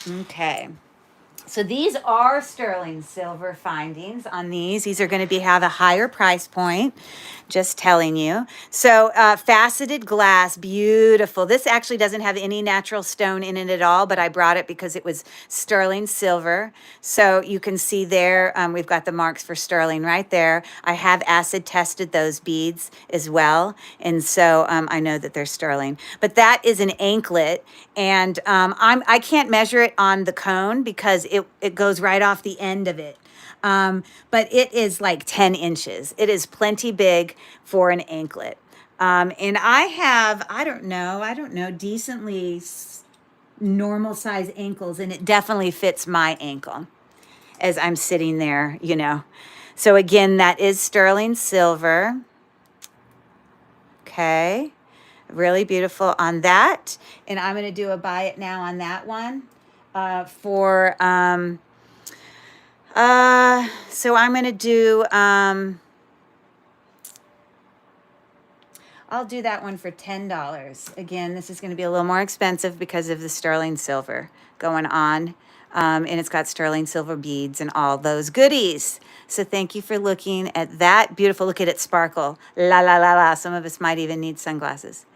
Okay. So these are sterling silver findings on these. These are going to have a higher price point, just telling you. So faceted glass, beautiful. This actually doesn't have any natural stone in it at all, but I brought it because it was sterling silver. So you can see there, we've got the marks for sterling right there. I have acid tested those beads as well, and so I know that they're sterling. But that is an anklet, and I can't measure it on the cone because it goes right off the end of it. But it is like 10 inches. It is plenty big for an anklet. And I have, I don't know, decently normal size ankles, and it definitely fits my ankle as I'm sitting there, you know. So again, that is sterling silver. Okay. Really beautiful on that. And I'm going to do a buy it now on that one for, so I'm going to do, I'll do that one for $10. Again, this is going to be a little more expensive because of the sterling silver going on. And it's got sterling silver beads and all those goodies. So thank you for looking at that. Beautiful. Look at it sparkle. La, la, la, la. Some of us might even need sunglasses.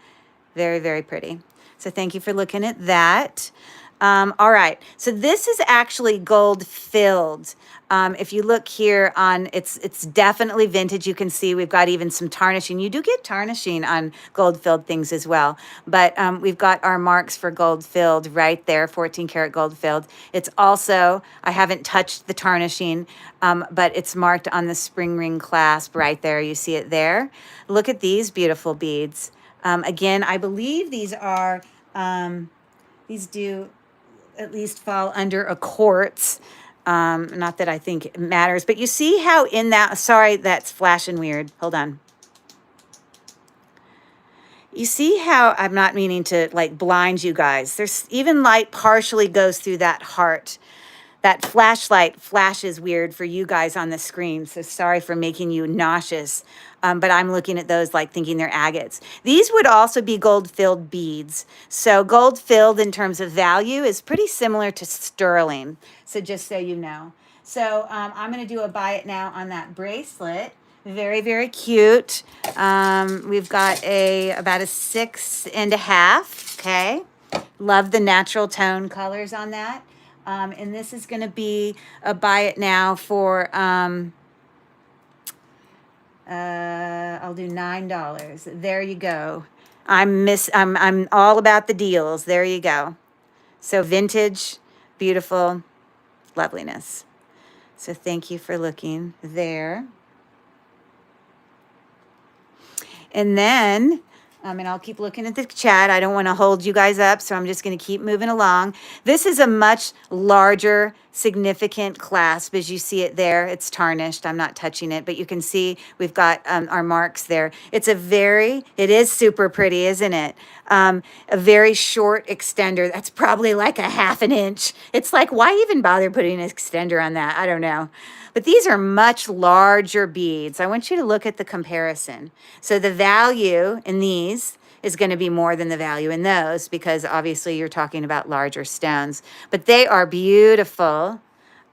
Very, very pretty. So thank you for looking at that. All right. So this is actually gold filled. If you look here on, it's definitely vintage. You can see we've got even some tarnishing. You do get tarnishing on gold filled things as well. But we've got our marks for gold filled right there, 14 karat gold filled. It's also, I haven't touched the tarnishing, but it's marked on the spring ring clasp right there. You see it there. Look at these beautiful beads. Again, I believe these are, these do at least fall under a quartz. Not that I think it matters, but you see how in that, sorry, that's flashing weird. Hold on. You see how I'm not meaning to like blind you guys. There's even light partially goes through that heart. That flashlight flashes weird for you guys on the screen, so sorry for making you nauseous. But I'm looking at those like thinking they're agates. These would also be gold-filled beads. So gold-filled in terms of value is pretty similar to sterling, so just so you know. So I'm going to do a buy it now on that bracelet. Very, very cute. We've got about a 6.5, okay? Love the natural tone colors on that. And this is going to be a buy it now for, I'll do $9. There you go. I'm all about the deals. There you go. So vintage, beautiful, loveliness. So thank you for looking there. And then, and I'll keep looking at the chat. I don't want to hold you guys up, so I'm just going to keep moving along. This is a much larger, significant clasp. As you see it there, it's tarnished. I'm not touching it, but you can see we've got our marks there. It is super pretty, isn't it? A very short extender. That's probably like a 1/2 inch. It's like, why even bother putting an extender on that? I don't know. But these are much larger beads. I want you to look at the comparison. So the value in these is going to be more than the value in those, because obviously you're talking about larger stones. But they are beautiful.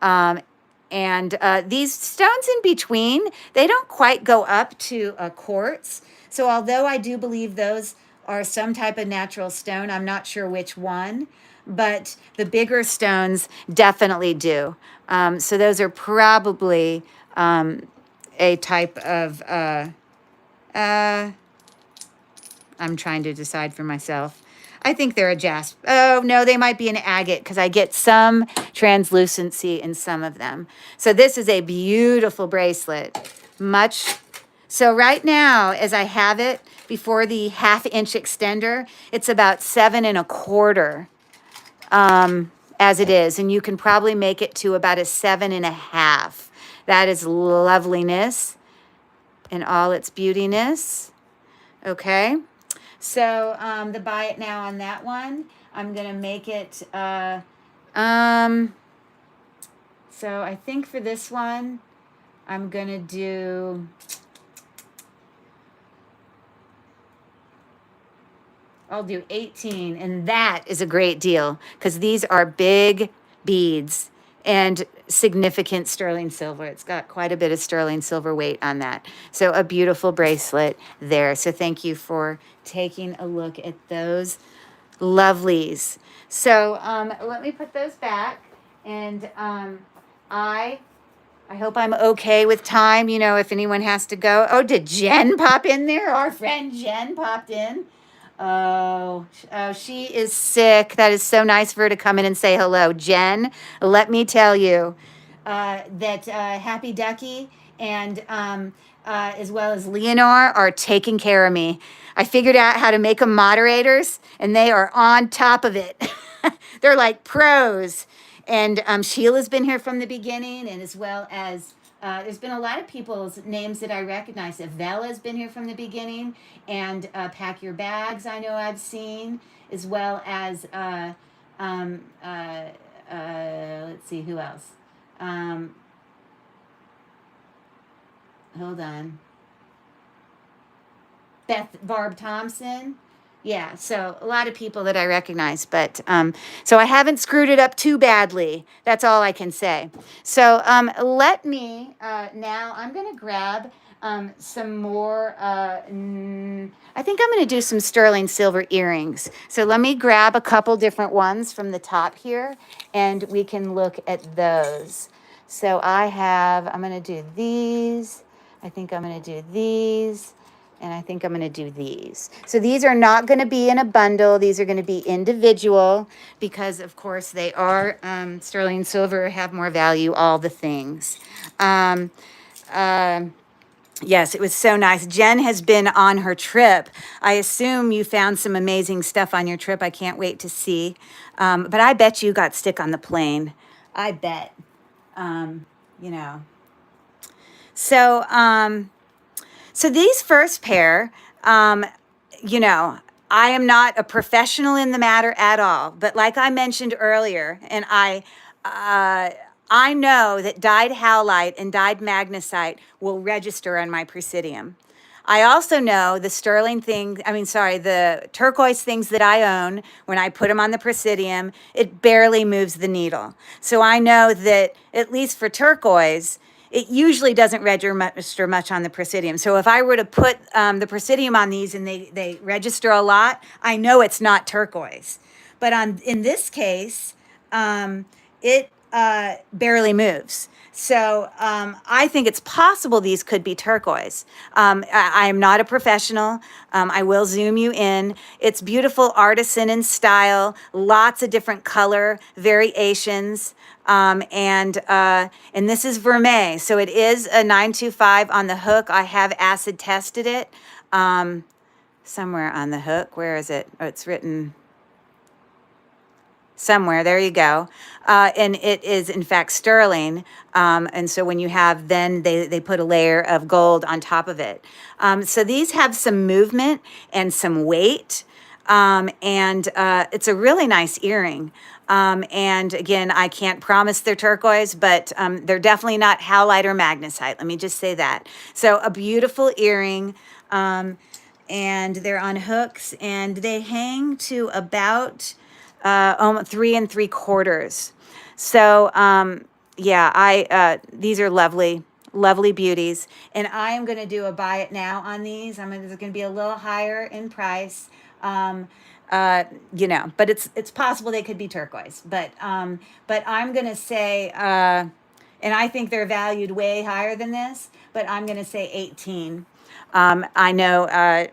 And these stones in between, they don't quite go up to quartz. So although I do believe those are some type of natural stone, I'm not sure which one, but the bigger stones definitely do. So those are probably a type of, I'm trying to decide for myself. I think they're a jasper. Oh, no, they might be an agate, because I get some translucency in some of them. So this is a beautiful bracelet. So right now, as I have it before the 1/2 inch extender, it's about 7 1/4 as it is. And you can probably make it to about a 7 1/2. That is loveliness in all its beautiness. Okay. So the buy it now on that one, I'm going to make it, so I think for this one, I'm going to do, I'll do 18, and that is a great deal, because these are big beads and significant sterling silver. It's got quite a bit of sterling silver weight on that. So a beautiful bracelet there. So thank you for taking a look at those lovelies. So let me put those back, and I hope I'm okay with time, you know, if anyone has to go. Oh, did Jen pop in there? Our friend Jen popped in. Oh, she is sick. That is so nice for her to come in and say hello. Jen, let me tell you that Happy Ducky and as well as Leonore are taking care of me. I figured out how to make them moderators, and they are on top of it. They're like pros. And Sheila's been here from the beginning, and as well as there's been a lot of people's names that I recognize. Avella's been here from the beginning, and Pack Your Bags, I know I've seen, as well as, let's see, who else? Hold on. Barb Thompson. Yeah, so a lot of people that I recognize, but so I haven't screwed it up too badly. That's all I can say. So let me, now I'm going to grab some more, I think I'm going to do some sterling silver earrings. So let me grab a couple different ones from the top here, and we can look at those. So I'm going to do these. I think I'm going to do these. And I think I'm going to do these. So these are not going to be in a bundle. These are going to be individual, because, of course, they are sterling silver, have more value, all the things. Yes, it was so nice. Jen has been on her trip. I assume you found some amazing stuff on your trip. I can't wait to see. But I bet you got sick on the plane. I bet. You know. So, so these first pair, you know, I am not a professional in the matter at all. But like I mentioned earlier, and I know that dyed howlite and dyed magnesite will register on my Presidium. I also know the the turquoise things that I own, when I put them on the Presidium, it barely moves the needle. So I know that, at least for turquoise, it usually doesn't register much on the Presidium. So if I were to put the Presidium on these and they register a lot, I know it's not turquoise. But in this case, it barely moves. So I think it's possible these could be turquoise. I am not a professional. I will zoom you in. It's beautiful artisan in style, lots of different color variations. And this is vermeil. So it is a 925 on the hook. I have acid tested it somewhere on the hook. Where is it? Oh, it's written somewhere. There you go. And it is, in fact, sterling. And so when you have, then they put a layer of gold on top of it. So these have some movement and some weight. And it's a really nice earring. And again, I can't promise they're turquoise, but they're definitely not howlite or magnesite. Let me just say that. So a beautiful earring. and they're on hooks, and they hang to about 3 3/4. So yeah, these are lovely, lovely beauties, and I am going to do a buy it now on these. It's going to be a little higher in price. Um, you know, but it's possible they could be turquoise, but I'm going to say, and I think they're valued way higher than this, but I'm going to say 18. I know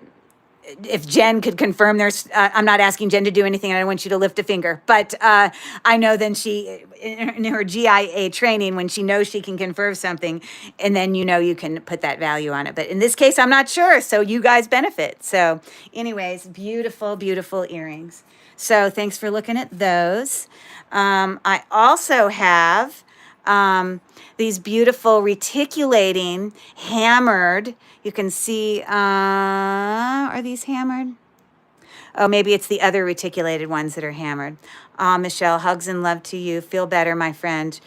if Jen could confirm there's, I'm not asking Jen to do anything. I don't want you to lift a finger, but I know then she, in her GIA training, when she knows she can confirm something, and then you know you can put that value on it. But in this case, I'm not sure. So you guys benefit. So anyways, beautiful, beautiful earrings. So thanks for looking at those. I also have these beautiful reticulating hammered. You can see, are these hammered? Oh, maybe it's the other reticulated ones that are hammered. Michelle, hugs and love to you. Feel better, my friend.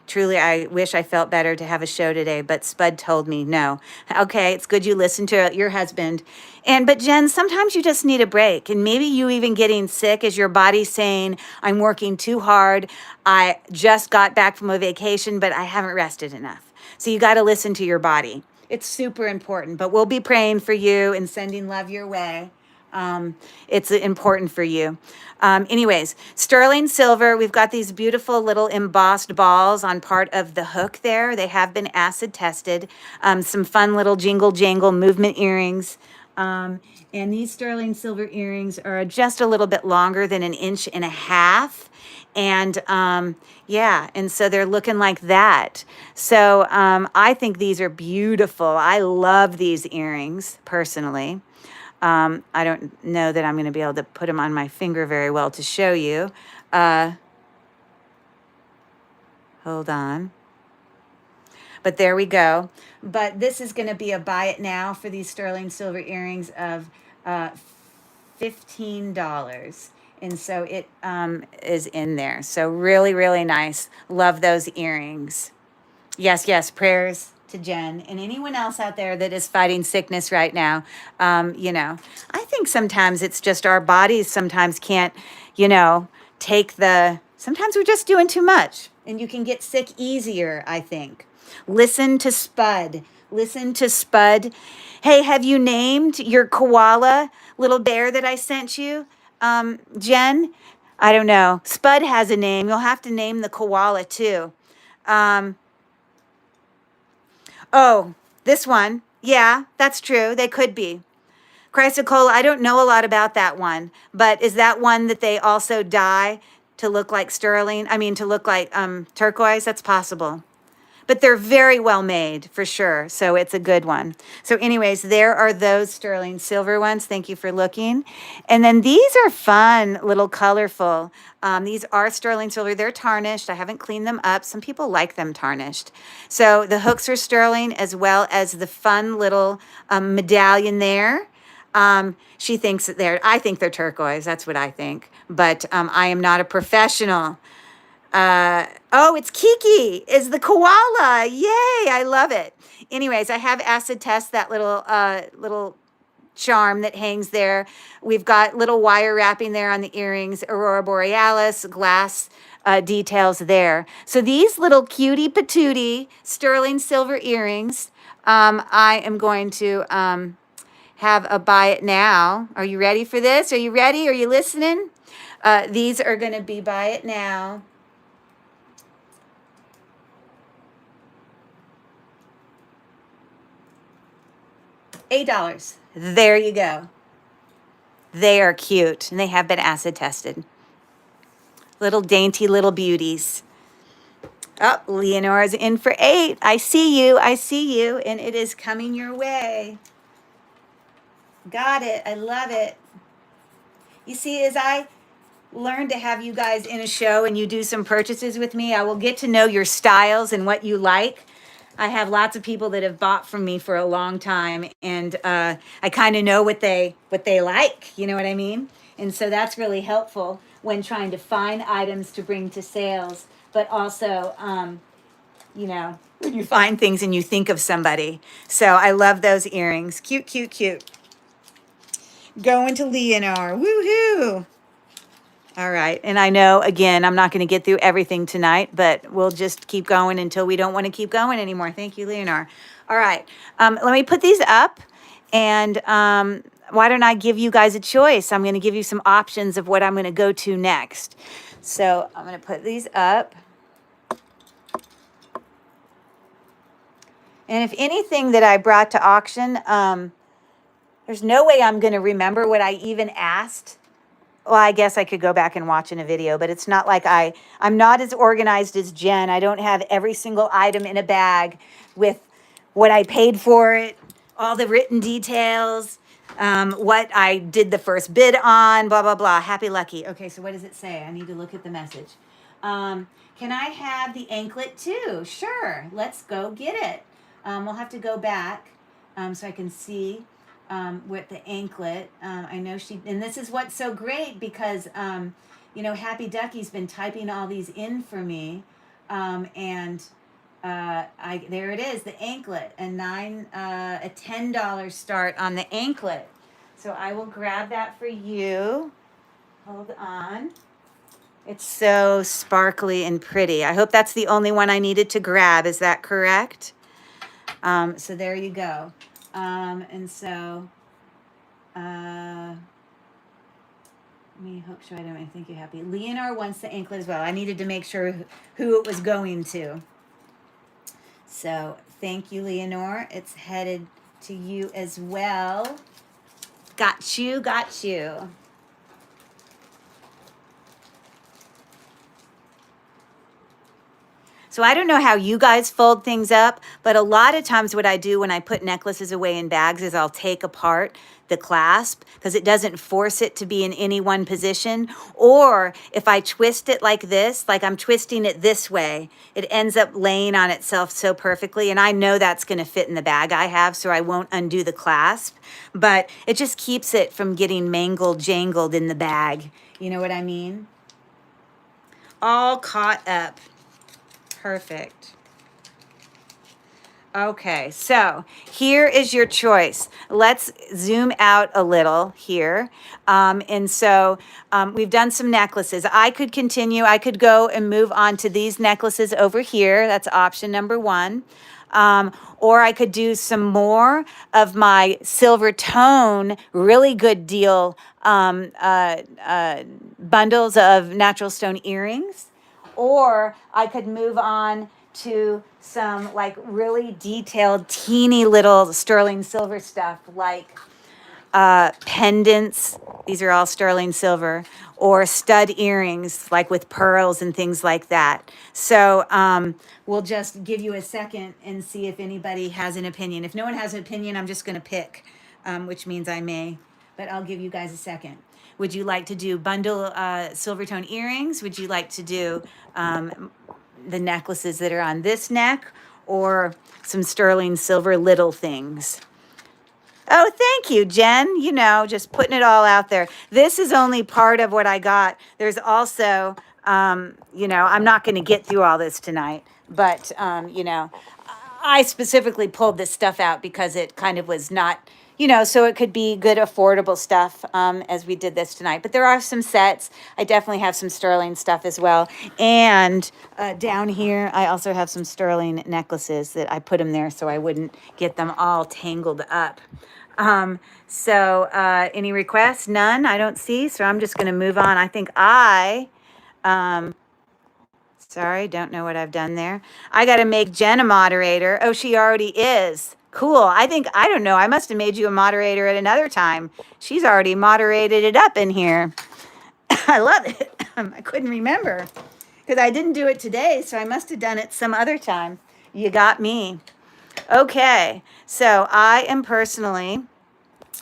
Truly, I wish I felt better to have a show today, but Spud told me no. Okay, it's good you listened to your husband. But Jen, sometimes you just need a break, and maybe you even getting sick is your body saying, I'm working too hard. I just got back from a vacation, but I haven't rested enough. So you got to listen to your body. It's super important, but we'll be praying for you and sending love your way. It's important for you. Anyways, sterling silver, we've got these beautiful little embossed balls on part of the hook there. They have been acid tested. Some fun little jingle jangle movement earrings. And these sterling silver earrings are just a little bit longer than 1.5 inches. And yeah, and so they're looking like that. So I think these are beautiful. I love these earrings personally. I don't know that I'm going to be able to put them on my finger very well to show you. Hold on. But there we go. But this is going to be a buy it now for these sterling silver earrings of $15. And so it is in there. So really, really nice. Love those earrings. Yes, yes, prayers to Jen and anyone else out there that is fighting sickness right now. You know, I think sometimes it's just our bodies sometimes can't, you know, sometimes we're just doing too much, and you can get sick easier, I think. Listen to Spud. Listen to Spud. Hey, have you named your koala little bear that I sent you? Jen? I don't know. Spud has a name. You'll have to name the koala too. Oh, this one. Yeah, that's true. They could be. Chrysocolla, I don't know a lot about that one, but is that one that they also dye to look like sterling? I mean, to look like turquoise? That's possible. But they're very well made for sure. So it's a good one. So anyways, there are those sterling silver ones. Thank you for looking. And then these are fun, little colorful. These are sterling silver. They're tarnished. I haven't cleaned them up. Some people like them tarnished. So the hooks are sterling, as well as the fun little medallion there. She thinks that I think they're turquoise. That's what I think. But I am not a professional. Oh, it's Kiki, is the koala. Yay, I love it. Anyways, I have acid test that little charm that hangs there. We've got little wire wrapping there on the earrings, Aurora Borealis, glass details there. So these little cutie patootie sterling silver earrings, I am going to have a buy it now. Are you ready for this? Are you ready? Are you listening? These are going to be buy it now. $8. There you go. They are cute, and they have been acid tested. Little dainty little beauties. Oh, Leonora's in for 8. I see you. I see you, and it is coming your way. Got it. I love it. You see, as I learn to have you guys in a show and you do some purchases with me, I will get to know your styles and what you like. I have lots of people that have bought from me for a long time, and I kind of know what they like. You know what I mean? And so that's really helpful when trying to find items to bring to sales, but also, you know, when you find things and you think of somebody. So I love those earrings. Cute, cute, cute. Going to Leonor. Woohoo! All right. And I know, again, I'm not going to get through everything tonight, but we'll just keep going until we don't want to keep going anymore. Thank you, Leonor. All right. Let me put these up. And why don't I give you guys a choice? I'm going to give you some options of what I'm going to go to next. So I'm going to put these up. And if anything that I brought to auction, there's no way I'm going to remember what I even asked. Well, I guess I could go back and watch in a video, but it's not like I'm not as organized as Jen. I don't have every single item in a bag with what I paid for it, all the written details, what I did the first bid on, blah, blah, blah. Happy Lucky. Okay, so what does it say? I need to look at the message. Can I have the anklet too? Sure, let's go get it. We'll have to go back so I can see with the anklet. I know and this is what's so great because, you know, Happy Ducky's been typing all these in for me. There it is, the anklet, a $10 start on the anklet. So I will grab that for you. Hold on. It's so sparkly and pretty. I hope that's the only one I needed to grab. Is that correct? So there you go. And so, let me hope sure I don't think you're happy. Leonor wants the anklet as well. I needed to make sure who it was going to. So thank you, Leonor. It's headed to you as well. Got you, got you. So I don't know how you guys fold things up, but a lot of times what I do when I put necklaces away in bags is I'll take apart the clasp because it doesn't force it to be in any one position. Or if I twist it like this, like I'm twisting it this way, it ends up laying on itself so perfectly. And I know that's going to fit in the bag I have, so I won't undo the clasp. But it just keeps it from getting mangled, jangled in the bag. You know what I mean? All caught up. Perfect. Okay, so here is your choice. Let's zoom out a little here. We've done some necklaces. I could continue. I could go and move on to these necklaces over here. That's option number one. Or I could do some more of my silver tone, really good deal bundles of natural stone earrings. Or I could move on to some like really detailed, teeny little sterling silver stuff like pendants. These are all sterling silver. Or stud earrings like with pearls and things like that. So we'll just give you a second and see if anybody has an opinion. If no one has an opinion, I'm just going to pick, which means I may. But I'll give you guys a second. Would you like to do bundle silver tone earrings? Would you like to do the necklaces that are on this neck or some sterling silver little things? Oh, thank you, Jen. You know, just putting it all out there. This is only part of what I got. There's also, you know, I'm not going to get through all this tonight, but, you know, I specifically pulled this stuff out because it kind of was not, you know, so it could be good, affordable stuff as we did this tonight. But there are some sets. I definitely have some sterling stuff as well. And down here, I also have some sterling necklaces that I put them there so I wouldn't get them all tangled up. Any requests? None, I don't see. So I'm just going to move on. I think sorry, don't know what I've done there. I got to make Jen a moderator. Oh, she already is. Cool. I don't know. I must have made you a moderator at another time. She's already moderated it up in here. I love it. I couldn't remember because I didn't do it today. So I must have done it some other time. You got me. Okay. So I am personally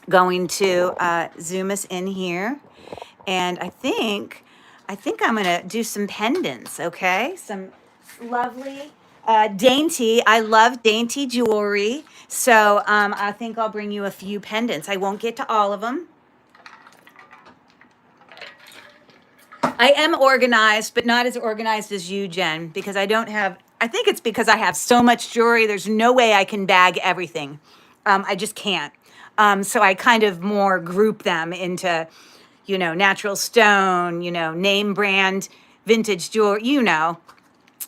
going to zoom us in here. And I think I'm going to do some pendants, okay? Some lovely Dainty. I love Dainty jewelry. So I think I'll bring you a few pendants. I won't get to all of them. I am organized, but not as organized as you, Jen, because I think it's because I have so much jewelry. There's no way I can bag everything. I just can't. So I kind of more group them into, you know, natural stone, you know, name brand, vintage jewelry, you know,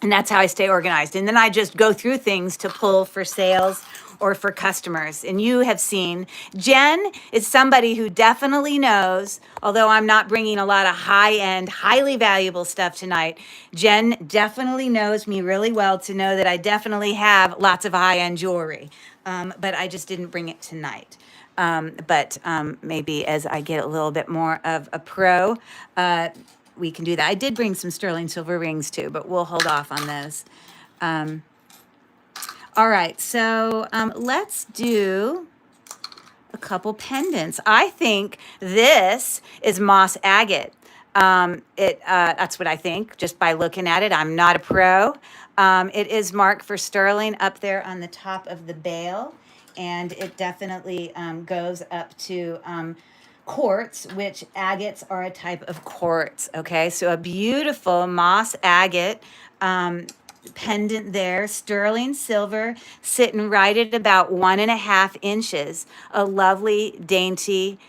and that's how I stay organized. And then I just go through things to pull for sales or for customers. And you have seen, Jen is somebody who definitely knows, although I'm not bringing a lot of high end, highly valuable stuff tonight, Jen definitely knows me really well to know that I definitely have lots of high end jewelry. But I just didn't bring it tonight. But maybe as I get a little bit more of a pro, we can do that. I did bring some sterling silver rings too, but we'll hold off on those. All right, so let's do a couple pendants. I think this is moss agate. That's what I think just by looking at it. I'm not a pro. It is marked for sterling up there on the top of the bale, and it definitely goes up to quartz, which agates are a type of quartz. Okay, so a beautiful moss agate pendant there, sterling silver, sitting right at about 1.5 inches. A lovely, dainty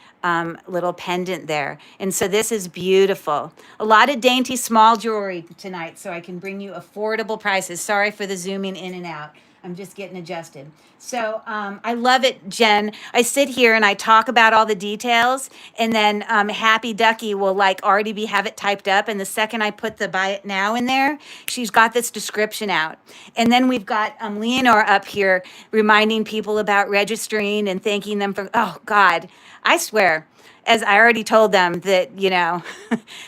little pendant there. And so this is beautiful. A lot of dainty small jewelry tonight, so I can bring you affordable prices. Sorry for the zooming in and out. I'm just getting adjusted. So I love it, Jen. I sit here and I talk about all the details, and then Happy Ducky will like already have it typed up. And the second I put the buy it now in there, she's got this description out. And then we've got Leonore up here reminding people about registering and thanking them for, oh God, I swear, as I already told them that, you know,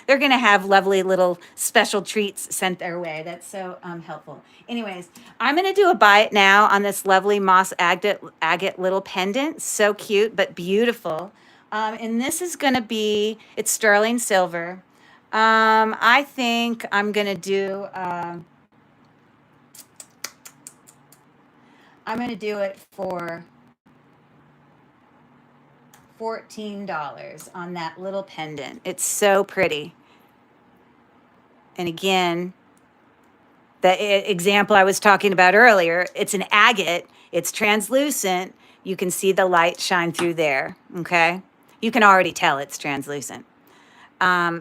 they're going to have lovely little special treats sent their way. That's so helpful. Anyways, I'm going to do a buy it now on this lovely moss agate little pendant. So cute, but beautiful. And this is going to be, it's sterling silver. I think I'm going to do, it for $14 on that little pendant. It's so pretty. And again, the example I was talking about earlier, it's an agate, it's translucent. You can see the light shine through there, okay? You can already tell it's translucent. It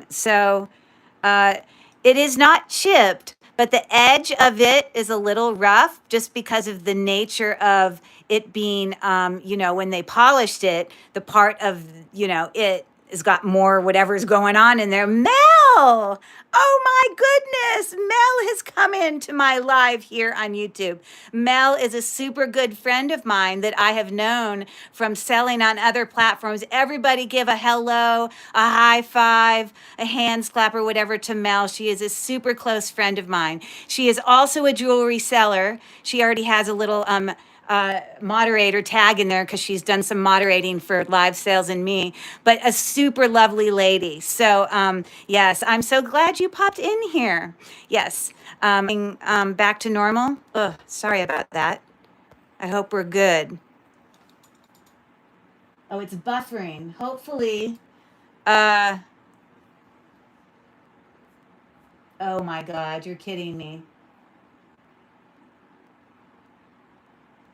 is not chipped, but the edge of it is a little rough just because of the nature of it being, you know, when they polished it, the part of, you know, it has got more whatever's going on in there. Mel! Oh my goodness! Mel has come into my live here on YouTube. Mel is a super good friend of mine that I have known from selling on other platforms. Everybody give a hello, a high five, a hands clap, or whatever to Mel. She is a super close friend of mine. She is also a jewelry seller. She already has a little moderator tag in there because she's done some moderating for live sales and me, but a super lovely lady. So yes, I'm so glad you popped in here. Yes, back to normal. Ugh, sorry about that. I hope we're good. Oh, it's buffering. Hopefully, oh my God, you're kidding me.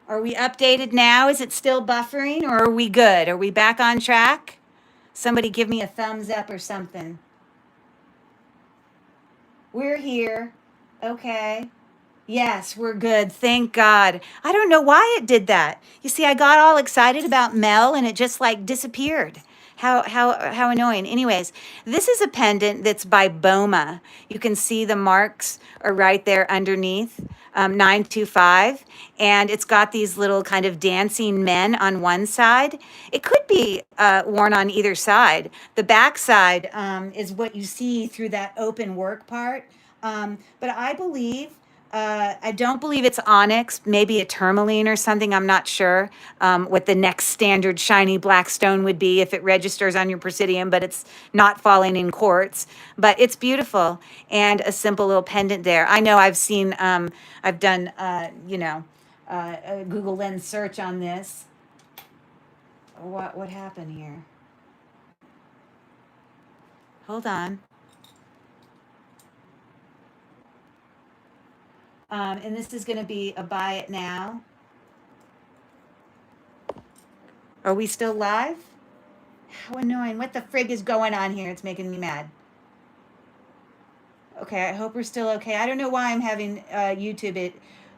Are we updated now? Is it still buffering, or are we good? Are we back on track? Somebody give me a thumbs up or something. We're here. Okay. Yes, we're good. Thank God. I don't know why it did that. You see, I got all excited about Mel and it just like disappeared. How annoying. Anyways, this is a pendant that's by Boma. You can see the marks are right there underneath, 925. And it's got these little kind of dancing men on one side. It could be worn on either side. The back side is what you see through that open work part. But I don't believe it's onyx, maybe a tourmaline or something. I'm not sure what the next standard shiny black stone would be if it registers on your Presidium, but it's not falling in quartz. But it's beautiful and a simple little pendant there. I know I've seen, I've done, a Google Lens search on this. What happened here? Hold on. And this is going to be a buy it now. Are we still live? How annoying. What the frig is going on here? It's making me mad. Okay, I hope we're still okay. I don't know why I'm having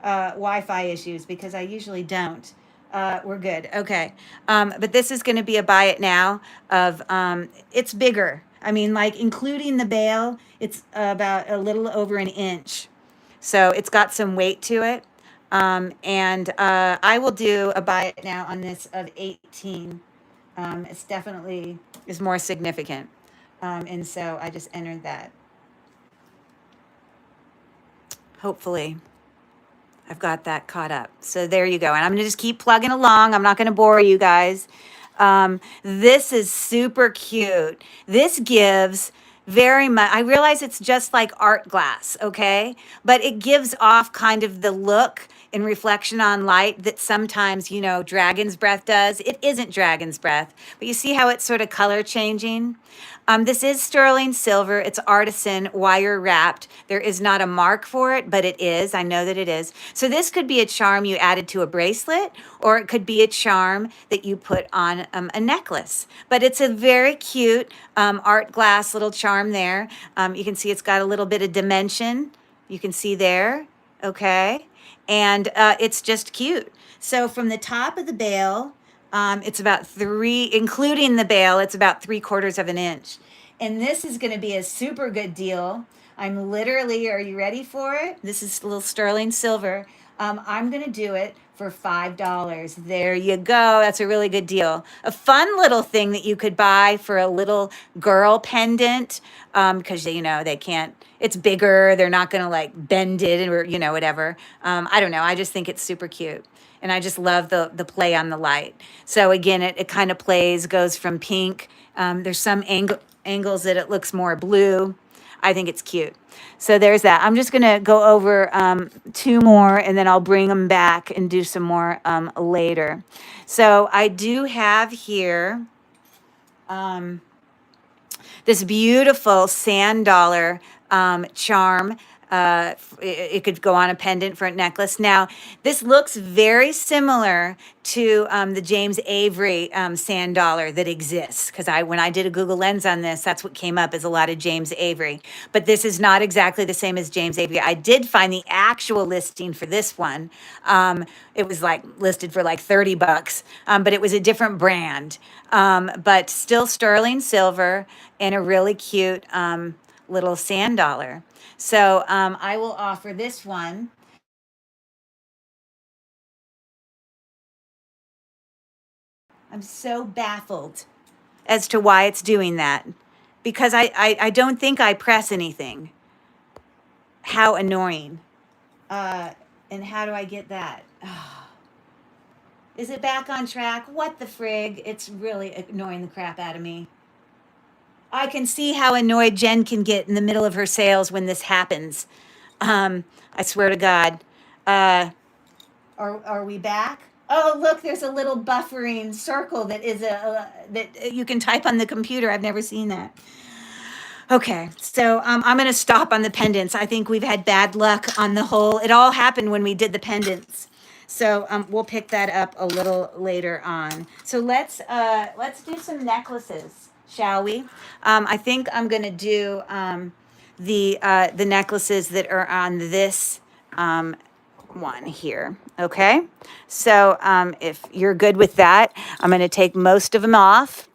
Wi-Fi issues because I usually don't. We're good. Okay. But this is going to be a buy it now of, it's bigger. I mean, like including the bale, it's about a little over an inch. So it's got some weight to it. And I will do a buy it now on this of 18. It's definitely is more significant. And so I just entered that. Hopefully I've got that caught up. So there you go. And I'm going to just keep plugging along. I'm not going to bore you guys. This is super cute. This gives very much, I realize it's just like art glass, okay? But it gives off kind of the look and reflection on light that sometimes, you know, dragon's breath does. It isn't dragon's breath, but you see how it's sort of color changing? This is sterling silver. It's artisan wire wrapped. There is not a mark for it, but it is. I know that it is. So this could be a charm you added to a bracelet, or it could be a charm that you put on a necklace. But it's a very cute art glass little charm there. You can see it's got a little bit of dimension. You can see there, okay? And it's just cute. So from the top of the bale, it's about including the bale, it's about 3/4 of an inch. And this is going to be a super good deal. I'm literally, are you ready for it? This is a little sterling silver. I'm going to do it for $5. There you go. That's a really good deal. A fun little thing that you could buy for a little girl pendant, because you know they can't. It's bigger. They're not going to like bend it or you know whatever. I don't know. I just think it's super cute. And I just love the play on the light. So again, it kind of plays, goes from pink. There's some angles that it looks more blue. I think it's cute. So there's that. I'm just going to go over 2 more, and then I'll bring them back and do some more later. So I do have here this beautiful sand dollar charm. It could go on a pendant for a necklace. Now, this looks very similar to the James Avery sand dollar that exists. Because when I did a Google Lens on this, that's what came up is a lot of James Avery. But this is not exactly the same as James Avery. I did find the actual listing for this one. It was like listed for like $30, but it was a different brand. But still sterling silver and a really cute little sand dollar. So I will offer this one. I'm so baffled as to why it's doing that because I don't think I press anything. How annoying. And how do I get that? Is it back on track? What the frig? It's really annoying the crap out of me. I can see how annoyed Jen can get in the middle of her sales when this happens. I swear to God. Are we back? Oh, look, there's a little buffering circle that is that you can type on the computer. I've never seen that. Okay, so I'm going to stop on the pendants. I think we've had bad luck on the whole. It all happened when we did the pendants. So we'll pick that up a little later on. So let's do some necklaces, shall we? I think I'm going to do the necklaces that are on this one here. Okay, so if you're good with that, I'm going to take most of them off.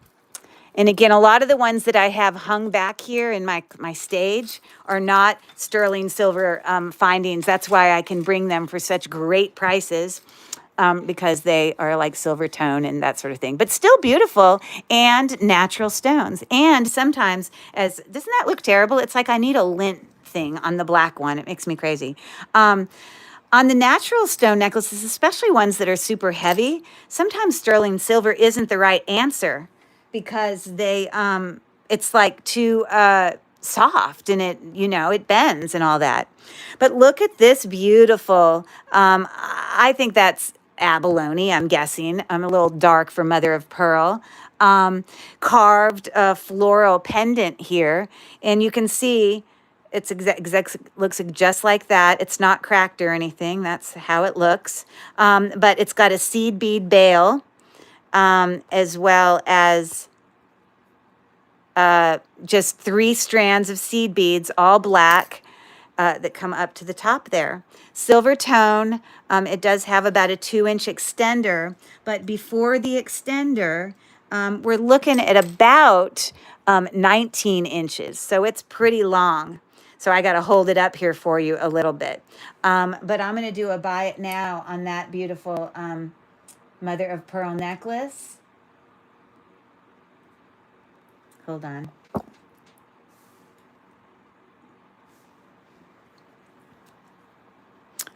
And again, a lot of the ones that I have hung back here in my stage are not sterling silver findings. That's why I can bring them for such great prices because they are like silver tone and that sort of thing. But still beautiful and natural stones. And sometimes, doesn't that look terrible? It's like I need a lint thing on the black one. It makes me crazy. On the natural stone necklaces, especially ones that are super heavy, sometimes sterling silver isn't the right answer because it's like too soft and it bends and all that. But look at this beautiful, I think that's abalone, I'm guessing. I'm a little dark for mother of pearl. Carved floral pendant here. And you can see it's looks just like that. It's not cracked or anything. That's how it looks. But it's got a seed bead bail. as well as just 3 strands of seed beads, all black, that come up to the top there. Silver tone, it does have about a 2-inch extender, but before the extender, we're looking at about 19 inches. So it's pretty long. So I got to hold it up here for you a little bit. But I'm going to do a buy it now on that beautiful mother of pearl necklace. Hold on.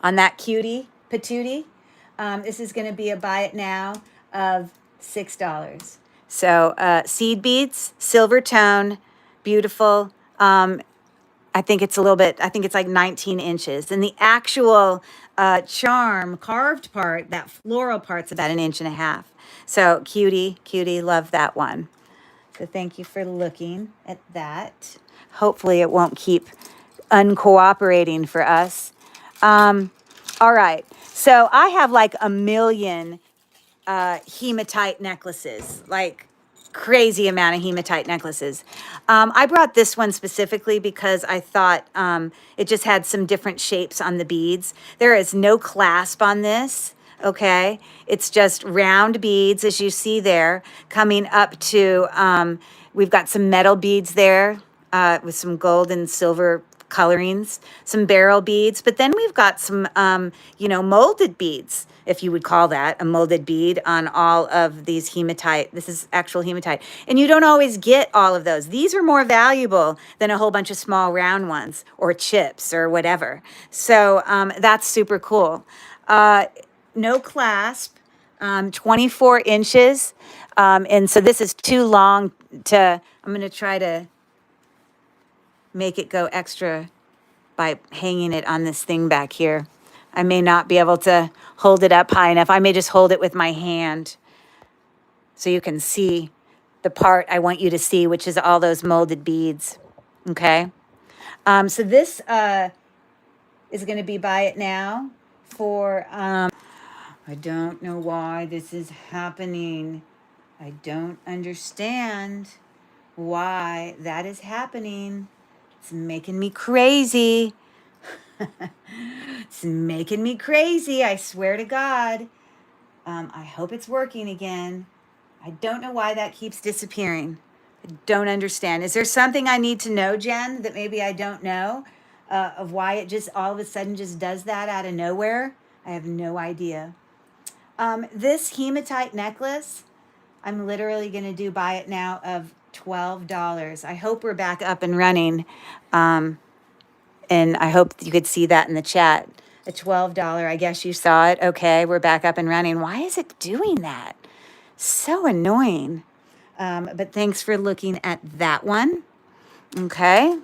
On that cutie patootie, this is going to be a buy it now of $6. So seed beads, silver tone, beautiful. I think it's a little bit, I think it's like 19 inches. And the actual charm carved part, that floral part's about 1.5 inches. So cutie, cutie, love that one. So thank you for looking at that. Hopefully it won't keep uncooperating for us. All right. So I have like 1 million hematite necklaces, like crazy amount of hematite necklaces. I brought this one specifically because I thought it just had some different shapes on the beads. There is no clasp on this. Okay, it's just round beads, as you see there, coming up to, we've got some metal beads there with some gold and silver colorings, some beryl beads, but then we've got some, molded beads, if you would call that a molded bead, on all of these hematite. This is actual hematite. And you don't always get all of those. These are more valuable than a whole bunch of small round ones or chips or whatever. So that's super cool. No clasp, 24 inches. And so this is too long to, I'm going to try to make it go extra by hanging it on this thing back here. I may not be able to hold it up high enough. I may just hold it with my hand so you can see the part I want you to see, which is all those molded beads. Okay. So this is going to be buy it now for, I don't know why this is happening. I don't understand why that is happening. It's making me crazy. It's making me crazy. I swear to God. I hope it's working again. I don't know why that keeps disappearing. I don't understand. Is there something I need to know, Jen, that maybe I don't know, of why it just all of a sudden just does that out of nowhere? I have no idea. This hematite necklace, I'm literally going to do buy it now of $12. I hope we're back up and running. And I hope you could see that in the chat. A $12, I guess you saw it. Okay, we're back up and running. Why is it doing that? So annoying. But thanks for looking at that one. Okay.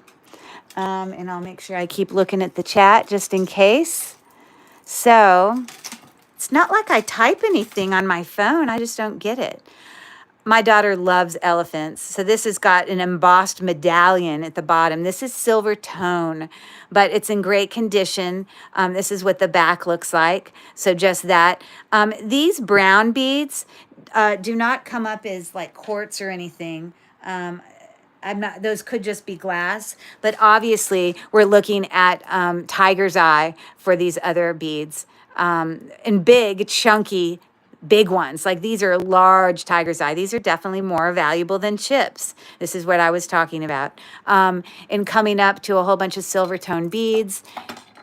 And I'll make sure I keep looking at the chat just in case. So it's not like I type anything on my phone. I just don't get it. My daughter loves elephants. So this has got an embossed medallion at the bottom. This is silver tone, but it's in great condition. This is what the back looks like. So just that. These brown beads do not come up as like quartz or anything. Those could just be glass, but obviously we're looking at tiger's eye for these other beads. And big, chunky, big ones. Like these are large tiger's eye. These are definitely more valuable than chips. This is what I was talking about. And coming up to a whole bunch of silver tone beads.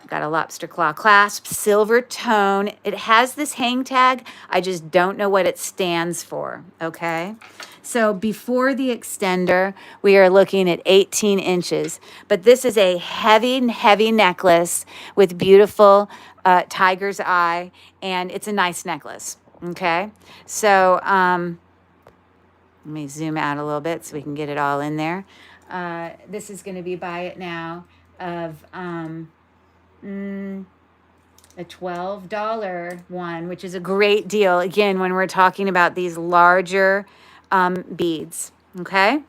Got a lobster claw clasp, silver tone. It has this hang tag. I just don't know what it stands for. Okay. So before the extender, we are looking at 18 inches. But this is a heavy, heavy necklace with beautiful tiger's eye. And it's a nice necklace. Okay. So let me zoom out a little bit so we can get it all in there. This is going to be buy it now of a $12 one, which is a great deal. Again, when we're talking about these larger beads. Okay.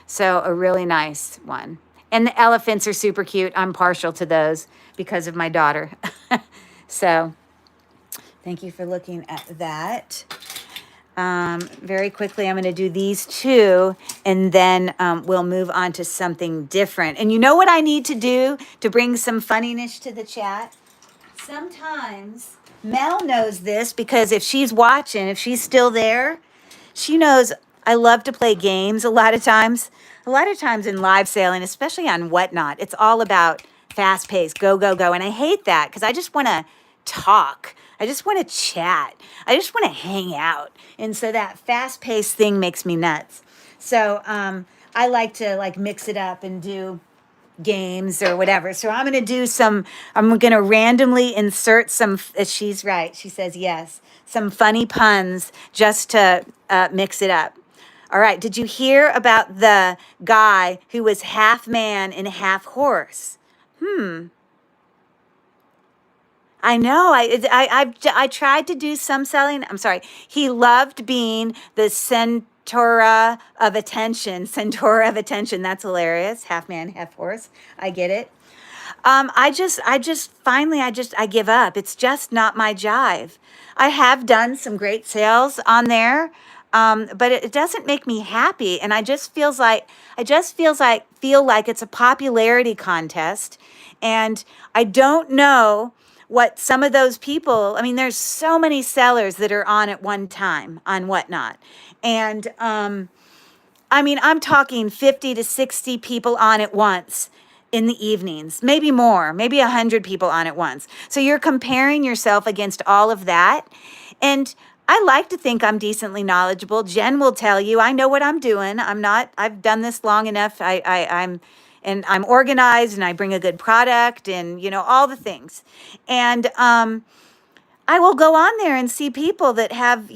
So a really nice one. And the elephants are super cute. I'm partial to those because of my daughter. So thank you for looking at that. Very quickly, I'm going to do these two, and then we'll move on to something different. And you know what I need to do to bring some funniness to the chat? Sometimes Mel knows this because if she's watching, if she's still there, she knows I love to play games a lot of times. A lot of times in live sailing, especially on Whatnot, it's all about fast paced, go, go, go. And I hate that because I just want to talk. I just want to chat. I just want to hang out. And so that fast paced thing makes me nuts. So I like to like mix it up and do games or whatever. So I'm going to do some, I'm going to randomly insert some, she's right. She says yes. Some funny puns just to mix it up. All right. Did you hear about the guy who was half man and half horse? I know. I tried to do some selling. I'm sorry. He loved being the centaur of attention. Centaur of attention. That's hilarious. Half man, half horse. I get it. I give up. It's just not my jive. I have done some great sales on there, but it doesn't make me happy. And feel like it's a popularity contest. And I don't know what some of those people, I mean, there's so many sellers that are on at one time on Whatnot. And, I mean, I'm talking 50 to 60 people on at once in the evenings, maybe more, maybe 100 people on at once. So you're comparing yourself against all of that. And I like to think I'm decently knowledgeable. Jen will tell you, I know what I'm doing. I've done this long enough. I'm organized and I bring a good product and, you know, all the things. And, I will go on there and see people that have,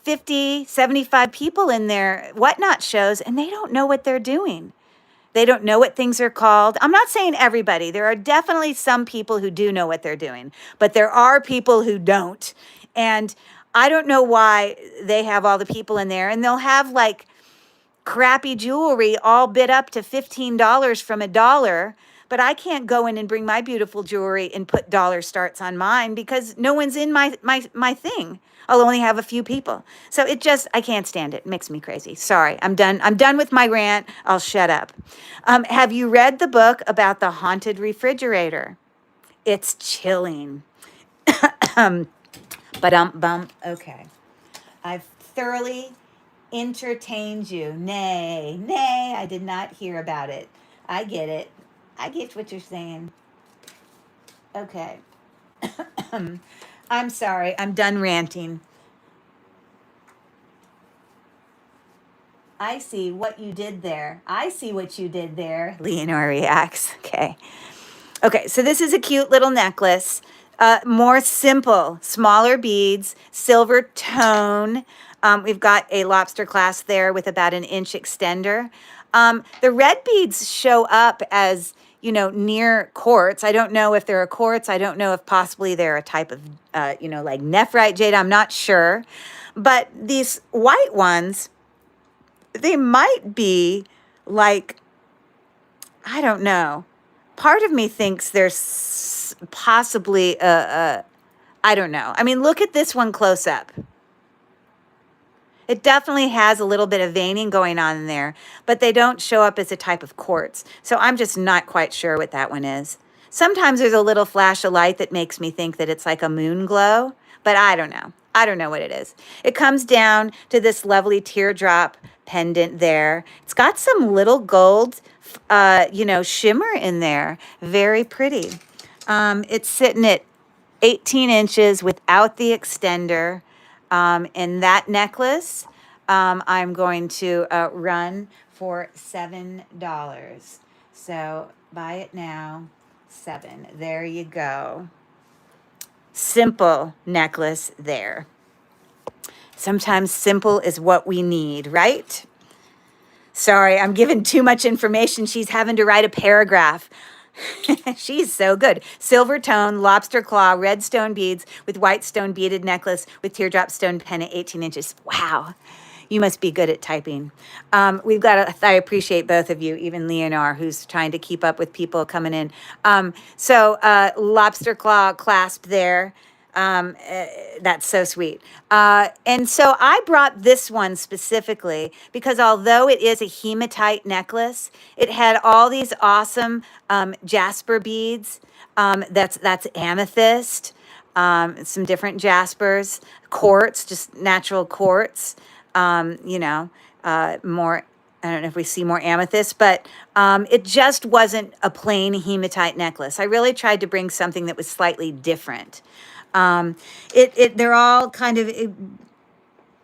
50, 75 people in their Whatnot shows, and they don't know what they're doing. They don't know what things are called. I'm not saying everybody. There are definitely some people who do know what they're doing, but there are people who don't. And I don't know why they have all the people in there, and they'll have like crappy jewelry all bid up to $15 from $1. But I can't go in and bring my beautiful jewelry and put dollar starts on mine because no one's in my thing. I'll only have a few people. So I can't stand it. It makes me crazy. Sorry, I'm done. I'm done with my rant. I'll shut up. Have you read the book about the haunted refrigerator? It's chilling. Okay. I've thoroughly entertained you. Nay, I did not hear about it. I get it. I get what you're saying. Okay. I'm sorry. I'm done ranting. I see what you did there. Leonore reacts. Okay. Okay, so this is a cute little necklace. More simple, smaller beads, silver tone. We've got a lobster clasp there with about an inch extender. The red beads show up as, near quartz. I don't know if they're a quartz. I don't know if possibly they're a type of, like nephrite jade. I'm not sure. But these white ones, they might be like, I don't know. Part of me thinks there's possibly I don't know. I mean, look at this one close up. It definitely has a little bit of veining going on in there, but they don't show up as a type of quartz. So I'm just not quite sure what that one is. Sometimes there's a little flash of light that makes me think that it's like a moon glow, but I don't know. I don't know what it is. It comes down to this lovely teardrop pendant there. It's got some little gold, shimmer in there. Very pretty. It's sitting at 18 inches without the extender. And that necklace, I'm going to run for $7. So buy it now, $7. There you go. Simple necklace there. Sometimes simple is what we need, right? Sorry, I'm giving too much information. She's having to write a paragraph. She's so good. Silver tone, lobster claw, red stone beads with white stone beaded necklace with teardrop stone pendant, 18 inches. Wow. You must be good at typing. I appreciate both of you, even Leonore, who's trying to keep up with people coming in. Lobster claw clasp there. That's so sweet. And so I brought this one specifically because although it is a hematite necklace, it had all these awesome jasper beads. That's amethyst, some different jaspers, quartz, just natural quartz. You know, more. I don't know if we see more amethyst, but it just wasn't a plain hematite necklace. I really tried to bring something that was slightly different. They're all kind of, you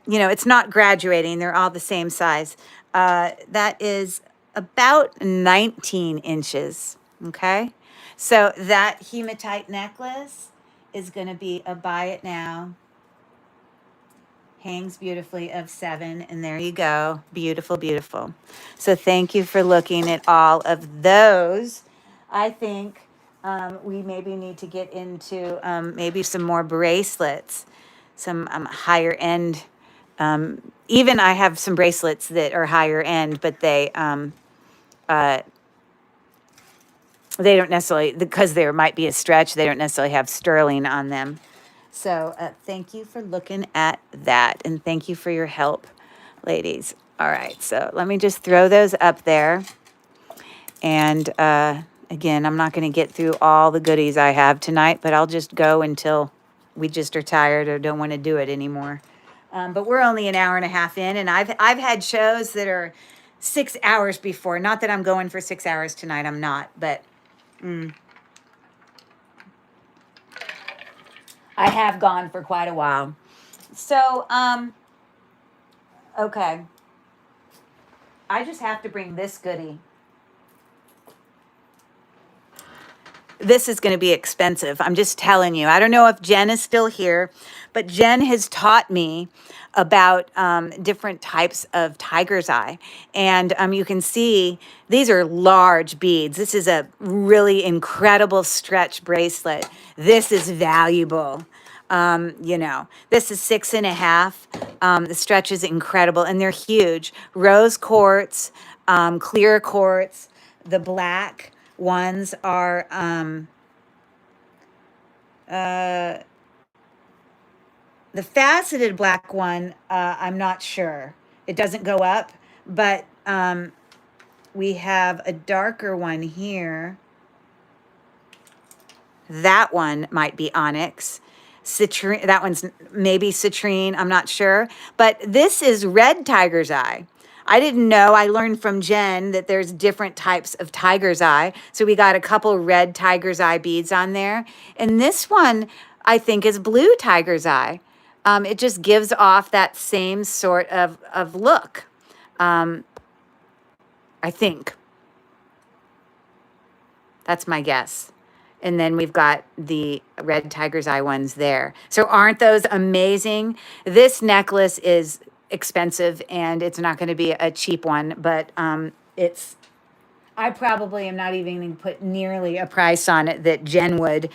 know, it's not graduating. They're all the same size. That is about 19 inches. Okay. So that hematite necklace is going to be a buy it now. Hangs beautifully of 7. And there you go. Beautiful, beautiful. So thank you for looking at all of those. I think we maybe need to get into maybe some more bracelets, some higher end. Even I have some bracelets that are higher end, but they don't necessarily, because there might be a stretch, they don't necessarily have sterling on them. So thank you for looking at that, and thank you for your help, ladies. All right, so let me just throw those up there. And again, I'm not going to get through all the goodies I have tonight, but I'll just go until we just are tired or don't want to do it anymore. But we're only an hour and a half in, and I've had shows that are 6 hours before. Not that I'm going for 6 hours tonight. I'm not, but I have gone for quite a while. So, okay. I just have to bring this goodie. This is going to be expensive. I'm just telling you. I don't know if Jen is still here, but Jen has taught me about different types of tiger's eye. And you can see these are large beads. This is a really incredible stretch bracelet. This is valuable. You know, this is 6.5. The stretch is incredible and they're huge. Rose quartz, clear quartz, the black ones are the faceted black one, I'm not sure. It doesn't go up, but we have a darker one here. That one might be onyx. Citrine, that one's maybe citrine, I'm not sure. But this is red tiger's eye. I didn't know. I learned from Jen that there's different types of tiger's eye. So we got a couple red tiger's eye beads on there. And this one, I think, is blue tiger's eye. It just gives off that same sort of look, I think. That's my guess. And then we've got the red tiger's eye ones there. So aren't those amazing? This necklace is expensive and it's not going to be a cheap one, but I probably am not even going to put nearly a price on it that Jen would,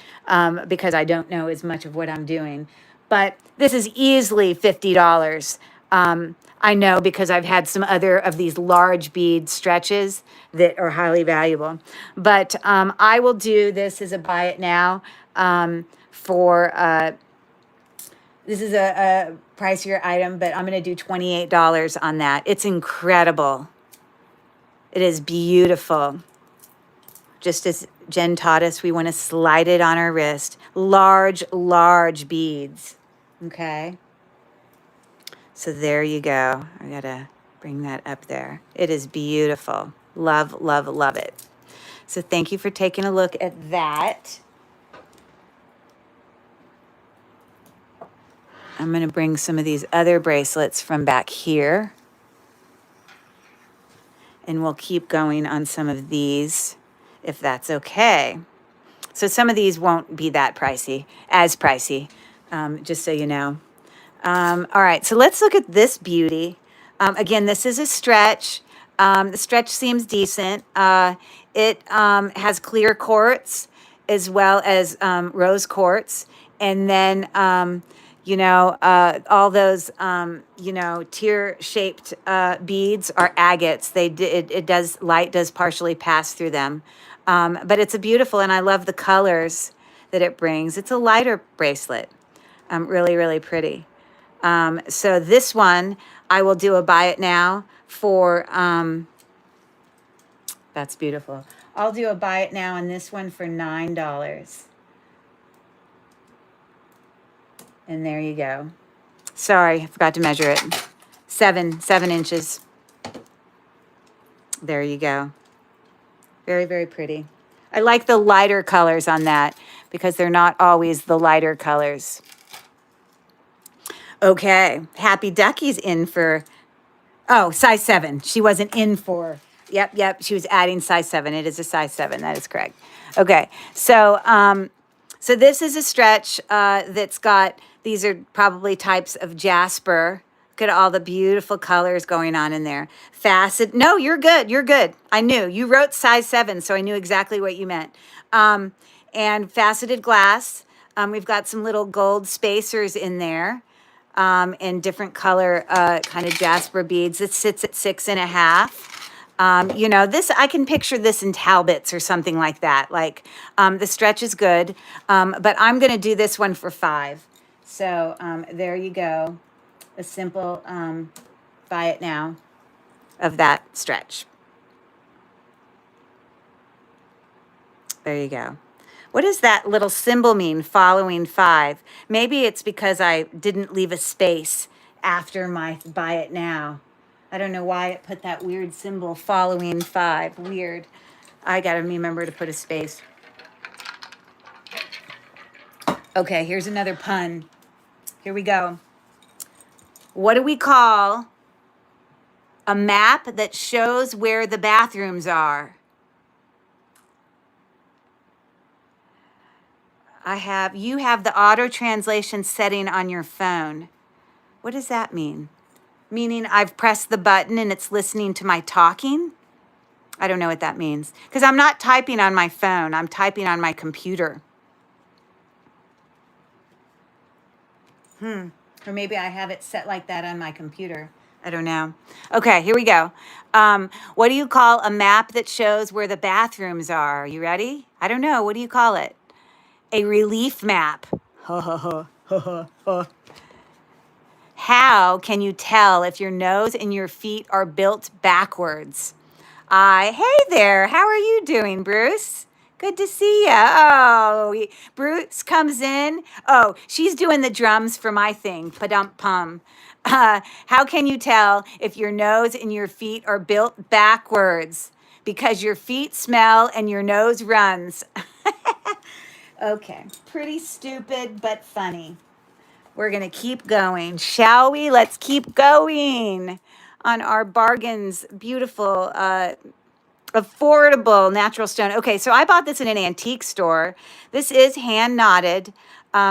because I don't know as much of what I'm doing. But this is easily $50. I know because I've had some other of these large bead stretches that are highly valuable. But I will do this as a buy it now for, this is a pricier item, but I'm going to do $28 on that. It's incredible. It is beautiful. Just as Jen taught us, we want to slide it on our wrist. Large, large beads. Okay. So there you go. I got to bring that up there. It is beautiful. Love, love, love it. So thank you for taking a look at that. I'm going to bring some of these other bracelets from back here. And we'll keep going on some of these, if that's okay. So some of these won't be that pricey, just so you know. All right, so let's look at this beauty. Again, this is a stretch. The stretch seems decent. It has clear quartz as well as rose quartz. And then, all those, tear-shaped beads are agates. Light does partially pass through them. But it's a beautiful, and I love the colors that it brings. It's a lighter bracelet. Really, really pretty. So this one, I will do a buy it now for, that's beautiful. I'll do a buy it now on this one for $9. And there you go. Sorry, I forgot to measure it. 7 inches. There you go. Very, very pretty. I like the lighter colors on that because they're not always the lighter colors. Okay, Happy Ducky's in for, oh, size 7. She wasn't in for, yep, she was adding size 7. It is a size 7, that is correct. Okay, so so this is a stretch that's got, these are probably types of jasper. Look at all the beautiful colors going on in there. Facet, no, you're good, you're good. I knew, you wrote size 7, so I knew exactly what you meant. And faceted glass. We've got some little gold spacers in there. And different color kind of jasper beads. It sits at 6.5. You know, this, I can picture this in Talbots or something like that. Like, the stretch is good, but I'm going to do this one for $5. So there you go. A simple buy it now of that stretch. There you go. What does that little symbol mean, following 5? Maybe it's because I didn't leave a space after my buy it now. I don't know why it put that weird symbol, following 5. Weird. I got to remember to put a space. Okay, here's another pun. Here we go. What do we call a map that shows where the bathrooms are? You have the auto translation setting on your phone. What does that mean? Meaning I've pressed the button and it's listening to my talking? I don't know what that means. Because I'm not typing on my phone. I'm typing on my computer. Or maybe I have it set like that on my computer. I don't know. Okay, here we go. What do you call a map that shows where the bathrooms are? You ready? I don't know. What do you call it? A relief map. How can you tell if your nose and your feet are built backwards? Hey there. How are you doing, Bruce? Good to see you. Oh, Bruce comes in. Oh, she's doing the drums for my thing. Pa-dum-pum. How can you tell if your nose and your feet are built backwards? Because your feet smell and your nose runs. Okay, pretty stupid, but funny. We're going to keep going, shall we? Let's keep going on our bargains. Beautiful, affordable natural stone. Okay, so I bought this in an antique store. This is hand knotted.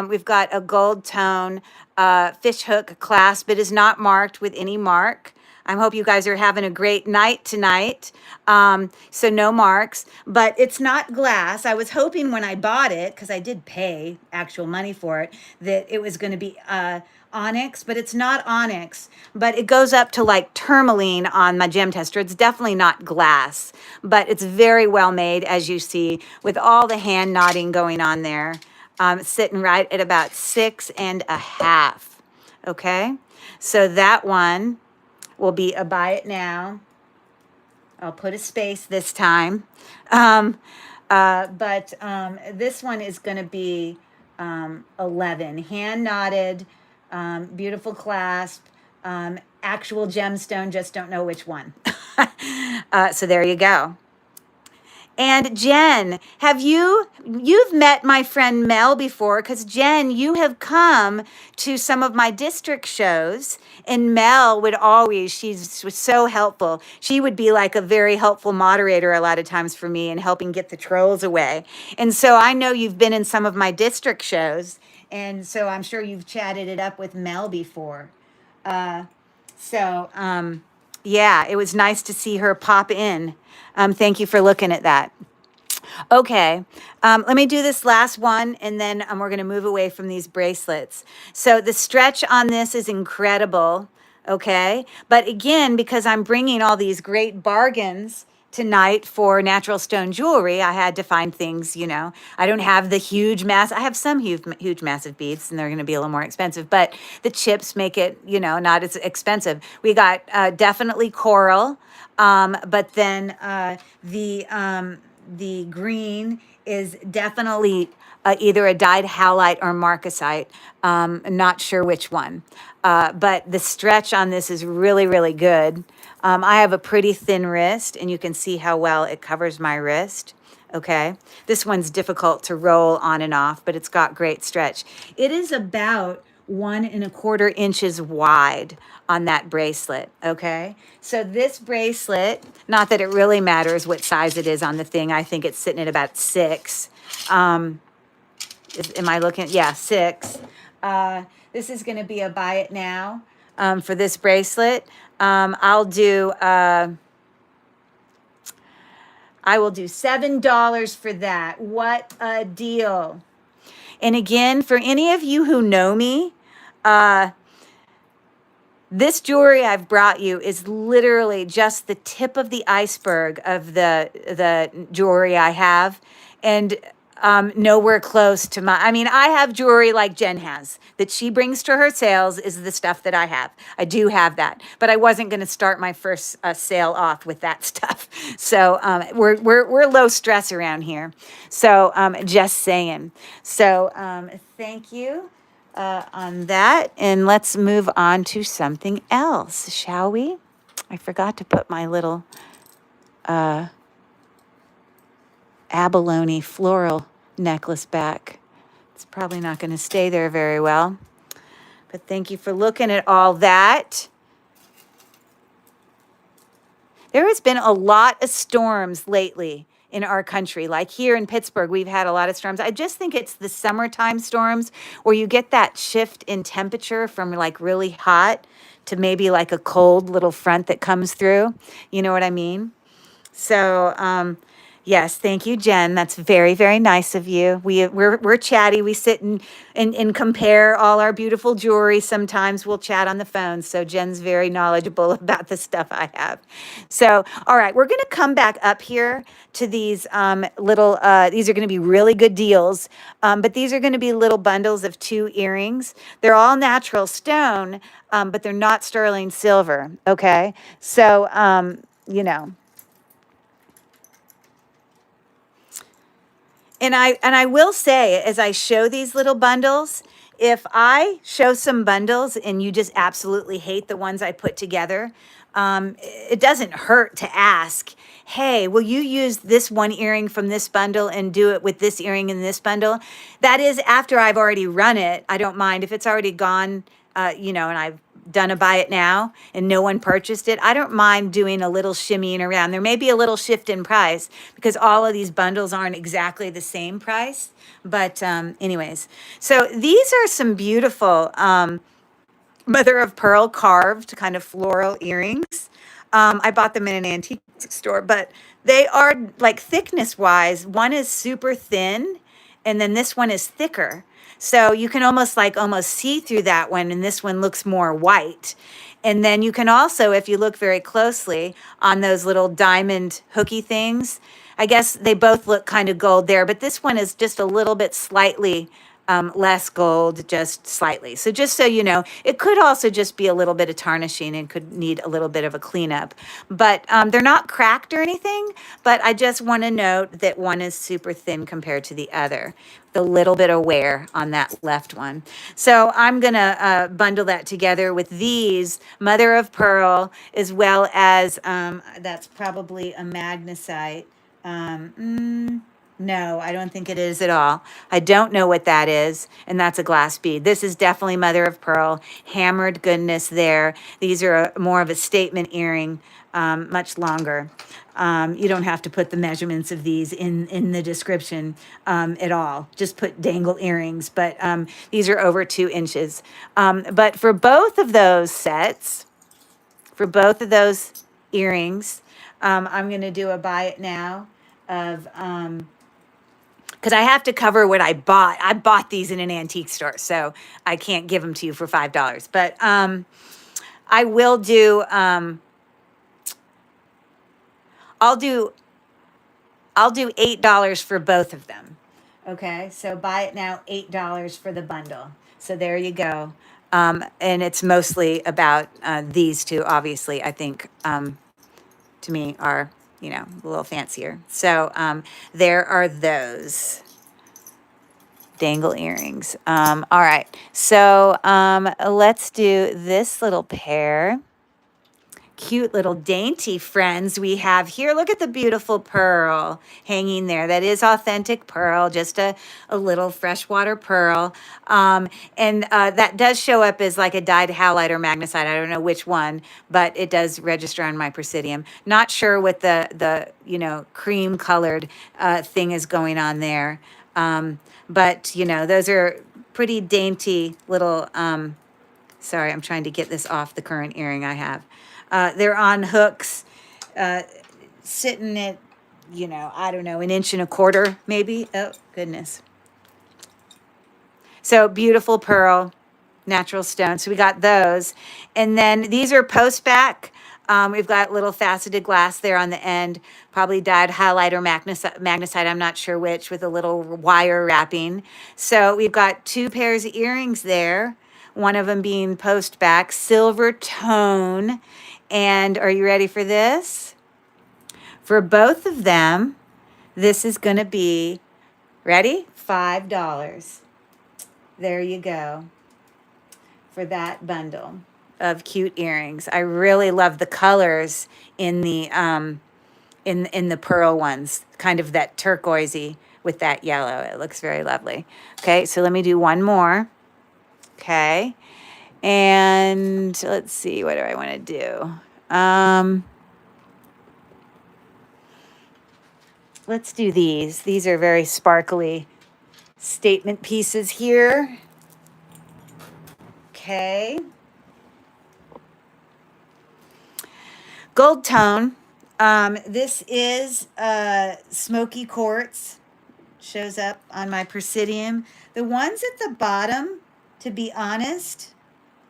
We've got a gold tone fish hook clasp. It is not marked with any mark. I hope you guys are having a great night tonight. So no marks, but it's not glass. I was hoping when I bought it, because I did pay actual money for it, that it was going to be onyx, but it's not onyx. But it goes up to like tourmaline on my gem tester. It's definitely not glass, but it's very well made, as you see, with all the hand knotting going on there. Sitting right at about 6.5. Okay, so that one will be a buy it now. I'll put a space this time. But this one is going to be 11. Hand knotted, beautiful clasp, actual gemstone, just don't know which one. So there you go. And Jen, you've met my friend Mel before, because Jen, you have come to some of my district shows, and Mel would always, she was so helpful. She would be like a very helpful moderator a lot of times for me in helping get the trolls away. And so I know you've been in some of my district shows, and so I'm sure you've chatted it up with Mel before. Yeah, it was nice to see her pop in. Thank you for looking at that. Okay, let me do this last one, and then we're going to move away from these bracelets. So the stretch on this is incredible, okay? But again, because I'm bringing all these great bargains tonight for natural stone jewelry, I had to find things, you know, I don't have the huge mass. I have some huge massive beads and they're going to be a little more expensive, but the chips make it, you know, not as expensive. We got definitely coral, but then the green is definitely either a dyed halite or marcasite. Not sure which one. But the stretch on this is really, really good. I have a pretty thin wrist, and you can see how well it covers my wrist. Okay. This one's difficult to roll on and off, but it's got great stretch. It is about 1¼ inches wide on that bracelet. Okay. So this bracelet, not that it really matters what size it is on the thing. I think it's sitting at about 6. Am I looking? Yeah, 6. This is going to be a buy it now for this bracelet. I will do $7 for that. What a deal. And again, for any of you who know me, this jewelry I've brought you is literally just the tip of the iceberg of the jewelry I have. And nowhere close to my, I mean, I have jewelry like Jen has that she brings to her sales is the stuff that I have. I do have that, but I wasn't going to start my first sale off with that stuff. So we're low stress around here. So just saying. So thank you on that. And let's move on to something else, shall we? I forgot to put my little abalone floral necklace back. It's probably not going to stay there very well. But thank you for looking at all that. There has been a lot of storms lately in our country. Like here in Pittsburgh, we've had a lot of storms. I just think it's the summertime storms where you get that shift in temperature from like really hot to maybe like a cold little front that comes through. You know what I mean? So, yes, thank you, Jen. That's very, very nice of you. We're chatty. We sit and compare all our beautiful jewelry. Sometimes we'll chat on the phone. So Jen's very knowledgeable about the stuff I have. So, all right, we're going to come back up here to these these are going to be really good deals. But these are going to be little bundles of 2 earrings. They're all natural stone, but they're not sterling silver. Okay. So, you know. And I will say, as I show these little bundles, if I show some bundles and you just absolutely hate the ones I put together, it doesn't hurt to ask, hey, will you use this one earring from this bundle and do it with this earring in this bundle? That is after I've already run it. I don't mind if it's already gone, you know, and I've done a buy it now and no one purchased it. I don't mind doing a little shimmying around. There may be a little shift in price because all of these bundles aren't exactly the same price. But anyways, so these are some beautiful mother of pearl carved kind of floral earrings. I bought them in an antique store, but they are like thickness wise. One is super thin and then this one is thicker. So you can almost see through that one, and this one looks more white. And then you can also, if you look very closely on those little diamond hooky things, I guess they both look kind of gold there, but this one is just a little bit slightly less gold, just slightly. So just so you know, it could also just be a little bit of tarnishing and could need a little bit of a cleanup. But they're not cracked or anything, but I just want to note that one is super thin compared to the other. The little bit of wear on that left one. So I'm going to bundle that together with these mother of pearl, as well as that's probably a magnesite. No, I don't think it is at all. I don't know what that is, and that's a glass bead. This is definitely mother of pearl, hammered goodness there. These are more of a statement earring, much longer. You don't have to put the measurements of these in the description at all. Just put dangle earrings, but these are over 2 inches. But for both of those sets, for both of those earrings, I'm going to do a buy it now of... because I have to cover what I bought. I bought these in an antique store, so I can't give them to you for $5. But I will do, I'll do $8 for both of them. Okay, so buy it now, $8 for the bundle. So there you go. And it's mostly about these two, obviously, I think, to me, are, you know, a little fancier. So there are those dangle earrings. All right, so let's do this little pair. Cute little dainty friends we have here. Look at the beautiful pearl hanging there. That is authentic pearl, just a little freshwater pearl. And that does show up as like a dyed howlite or magnesite. I don't know which one, but it does register on my Presidium. Not sure what the you know, cream colored thing is going on there. But, you know, those are pretty dainty little, sorry, I'm trying to get this off the current earring I have. They're on hooks, sitting at, you know, I don't know, 1.25 inches, maybe. Oh, goodness. So beautiful pearl, natural stone. So we got those. And then these are post back. We've got little faceted glass there on the end, probably dyed highlight or magnesite, I'm not sure which, with a little wire wrapping. So we've got 2 pairs of earrings there, one of them being post back, silver tone. And are you ready for this? For both of them, this is going to be, ready? $5. There you go for that bundle of cute earrings. I really love the colors in the in the pearl ones, kind of that turquoisey with that yellow. It looks very lovely. Okay, so let me do one more. Okay. And let's see, what do I want to do? Let's do these. These are very sparkly statement pieces here. Okay. Gold tone. This is smoky quartz. Shows up on my Presidium. The ones at the bottom, to be honest,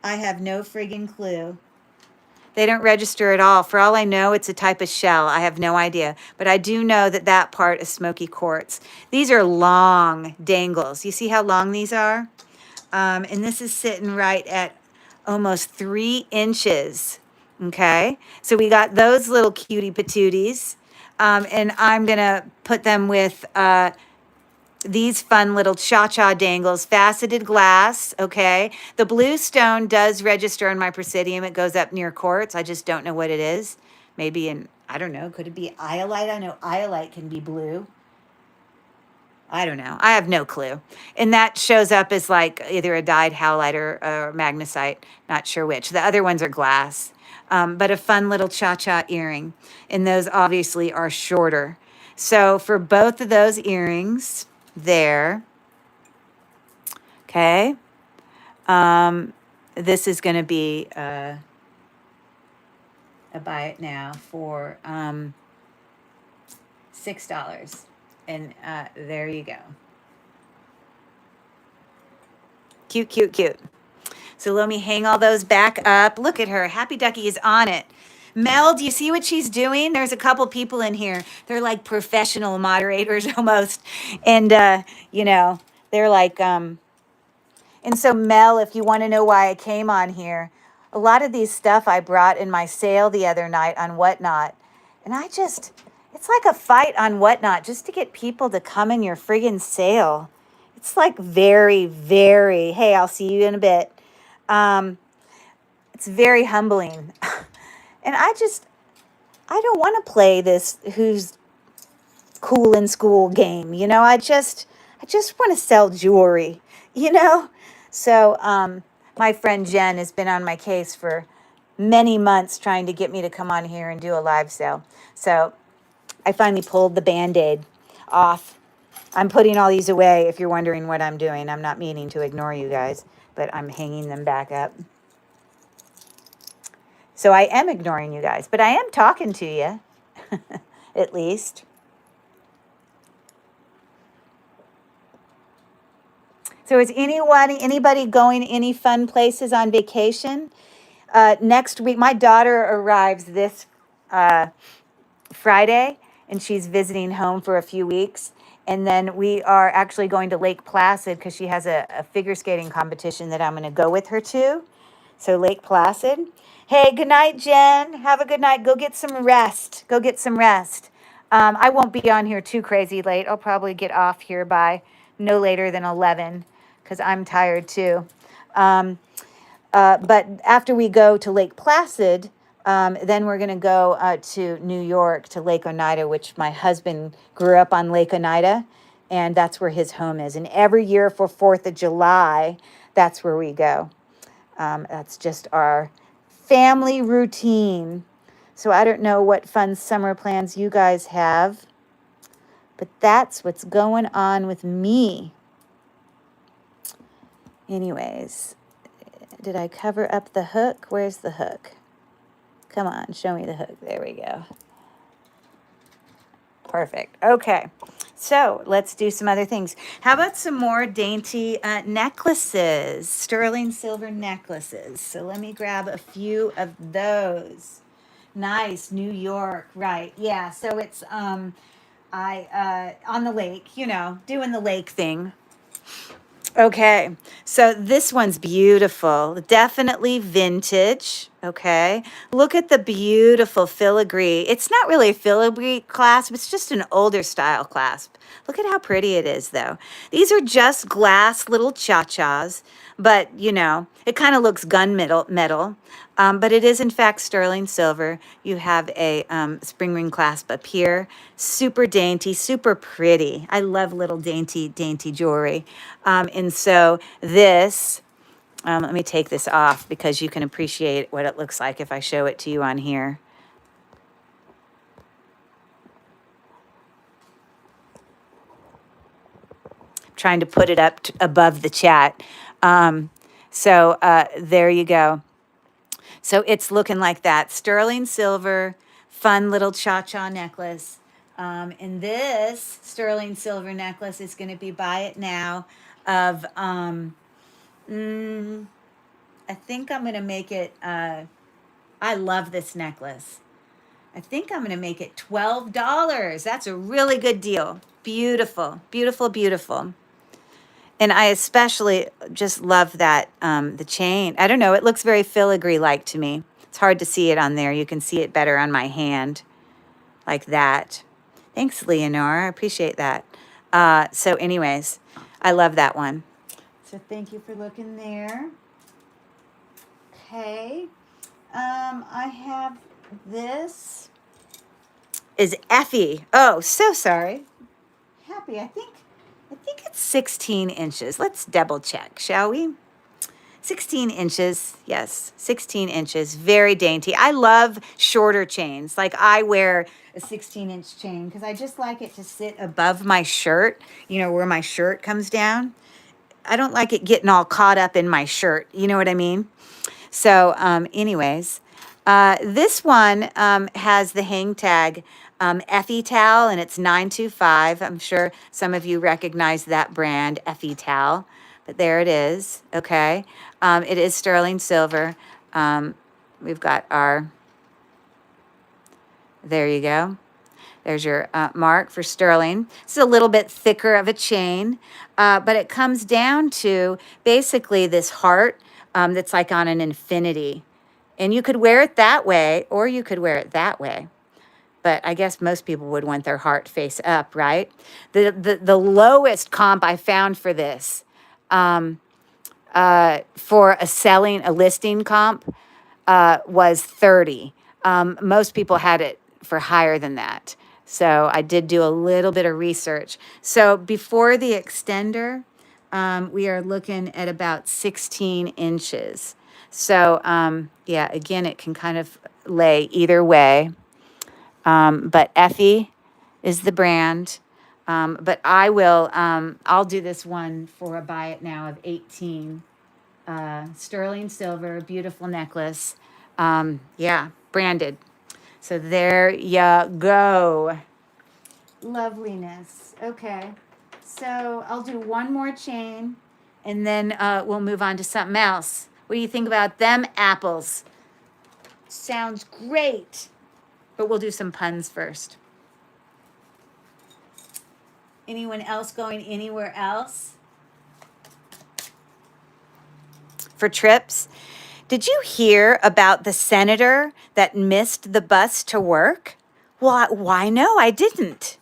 I have no friggin' clue. They don't register at all. For all I know, it's a type of shell. I have no idea. But I do know that that part is smoky quartz. These are long dangles. You see how long these are? And this is sitting right at almost 3 inches. Okay? So we got those little cutie patooties. And I'm going to put them with these fun little cha-cha dangles, faceted glass, okay? The blue stone does register on my Presidium. It goes up near quartz. I just don't know what it is. Maybe I don't know, could it be iolite? I know iolite can be blue. I don't know. I have no clue. And that shows up as like either a dyed howlite or magnesite. Not sure which. The other ones are glass. But a fun little cha-cha earring. And those obviously are shorter. So for both of those earrings there, okay, this is going to be a buy it now for $6. And there you go. Cute, cute, cute. So let me hang all those back up. Look at her. Happy Ducky is on it. Mel, do you see what she's doing? There's a couple people in here. They're like professional moderators almost. And, you know, they're like, and so Mel, if you want to know why I came on here, a lot of these stuff I brought in my sale the other night on Whatnot. And it's like a fight on Whatnot just to get people to come in your friggin' sale. It's like very, very, hey, I'll see you in a bit. It's very humbling. And I don't want to play this who's cool in school game. You know, I just want to sell jewelry, you know? So, my friend Jen has been on my case for many months trying to get me to come on here and do a live sale. So I finally pulled the Band-Aid off. I'm putting all these away if you're wondering what I'm doing. I'm not meaning to ignore you guys, but I'm hanging them back up. So I am ignoring you guys, but I am talking to you, at least. So is anybody going any fun places on vacation? Next week, my daughter arrives this Friday, and she's visiting home for a few weeks. And then we are actually going to Lake Placid because she has a figure skating competition that I'm going to go with her to. So Lake Placid. Hey, good night, Jen. Have a good night. Go get some rest. Go get some rest. I won't be on here too crazy late. I'll probably get off here by no later than 11 because I'm tired too. But after we go to Lake Placid, then we're going to go to New York to Lake Oneida, which my husband grew up on Lake Oneida, and that's where his home is. And every year for 4th of July, that's where we go. That's just our family routine. So I don't know what fun summer plans you guys have, but that's what's going on with me. Anyways, did I cover up the hook? Where's the hook? Come on, show me the hook. There we go. Perfect. Okay, so let's do some other things. How about some more dainty necklaces, sterling silver necklaces? So let me grab a few of those. Nice, New York, right? Yeah. So it's on the lake, you know, doing the lake thing. Okay, so this one's beautiful. Definitely vintage. Okay, look at the beautiful filigree. It's not really a filigree clasp, it's just an older style clasp. Look at how pretty it is, though. These are just glass little cha-chas, but you know, it kind of looks gunmetal. But it is in fact sterling silver. You have a spring ring clasp up here. Super dainty, super pretty. I love little dainty jewelry. And so this, let me take this off because you can appreciate what it looks like if I show it to you on here. Trying to put it up above the chat. So there you go. So it's looking like that. Sterling silver, fun little cha-cha necklace. And this sterling silver necklace is going to be buy it now of, I think I'm going to make it, I love this necklace. I think I'm going to make it $12. That's a really good deal. Beautiful, beautiful, beautiful. And I especially just love that, the chain. I don't know, it looks very filigree-like to me. It's hard to see it on there. You can see it better on my hand, like that. Thanks, Leonora. I appreciate that. So anyways, I love that one. So thank you for looking there. Okay. I have this. Is Effie. Oh, so sorry. Happy, I think it's 16 inches. Let's double check, shall we? 16 inches. Yes, 16 inches. Very dainty. I love shorter chains. Like I wear a 16-inch chain because I just like it to sit above my shirt, you know, where my shirt comes down. I don't like it getting all caught up in my shirt. You know what I mean? So anyways, this one has the hang tag Effie Towel, and it's 925. I'm sure some of you recognize that brand, Effie Towel, but there it is. Okay, it is sterling silver. We've got our, there you go. There's your mark for sterling. It's a little bit thicker of a chain, but it comes down to basically this heart that's like on an infinity. And you could wear it that way, or you could wear it that way. But I guess most people would want their heart face up, right? The lowest comp I found for this, for a listing comp, was 30. Most people had it for higher than that. So I did do a little bit of research. So before the extender, we are looking at about 16 inches. So yeah, again, it can kind of lay either way. But Effie is the brand. But I will, I'll do this one for a buy it now of 18. Sterling silver, beautiful necklace. Yeah, branded. So there you go. Loveliness. Okay. So I'll do one more chain and then we'll move on to something else. What do you think about them apples? Sounds great. But we'll do some puns first. Anyone else going anywhere else for trips? Did you hear about the senator that missed the bus to work? Well, why no, I didn't.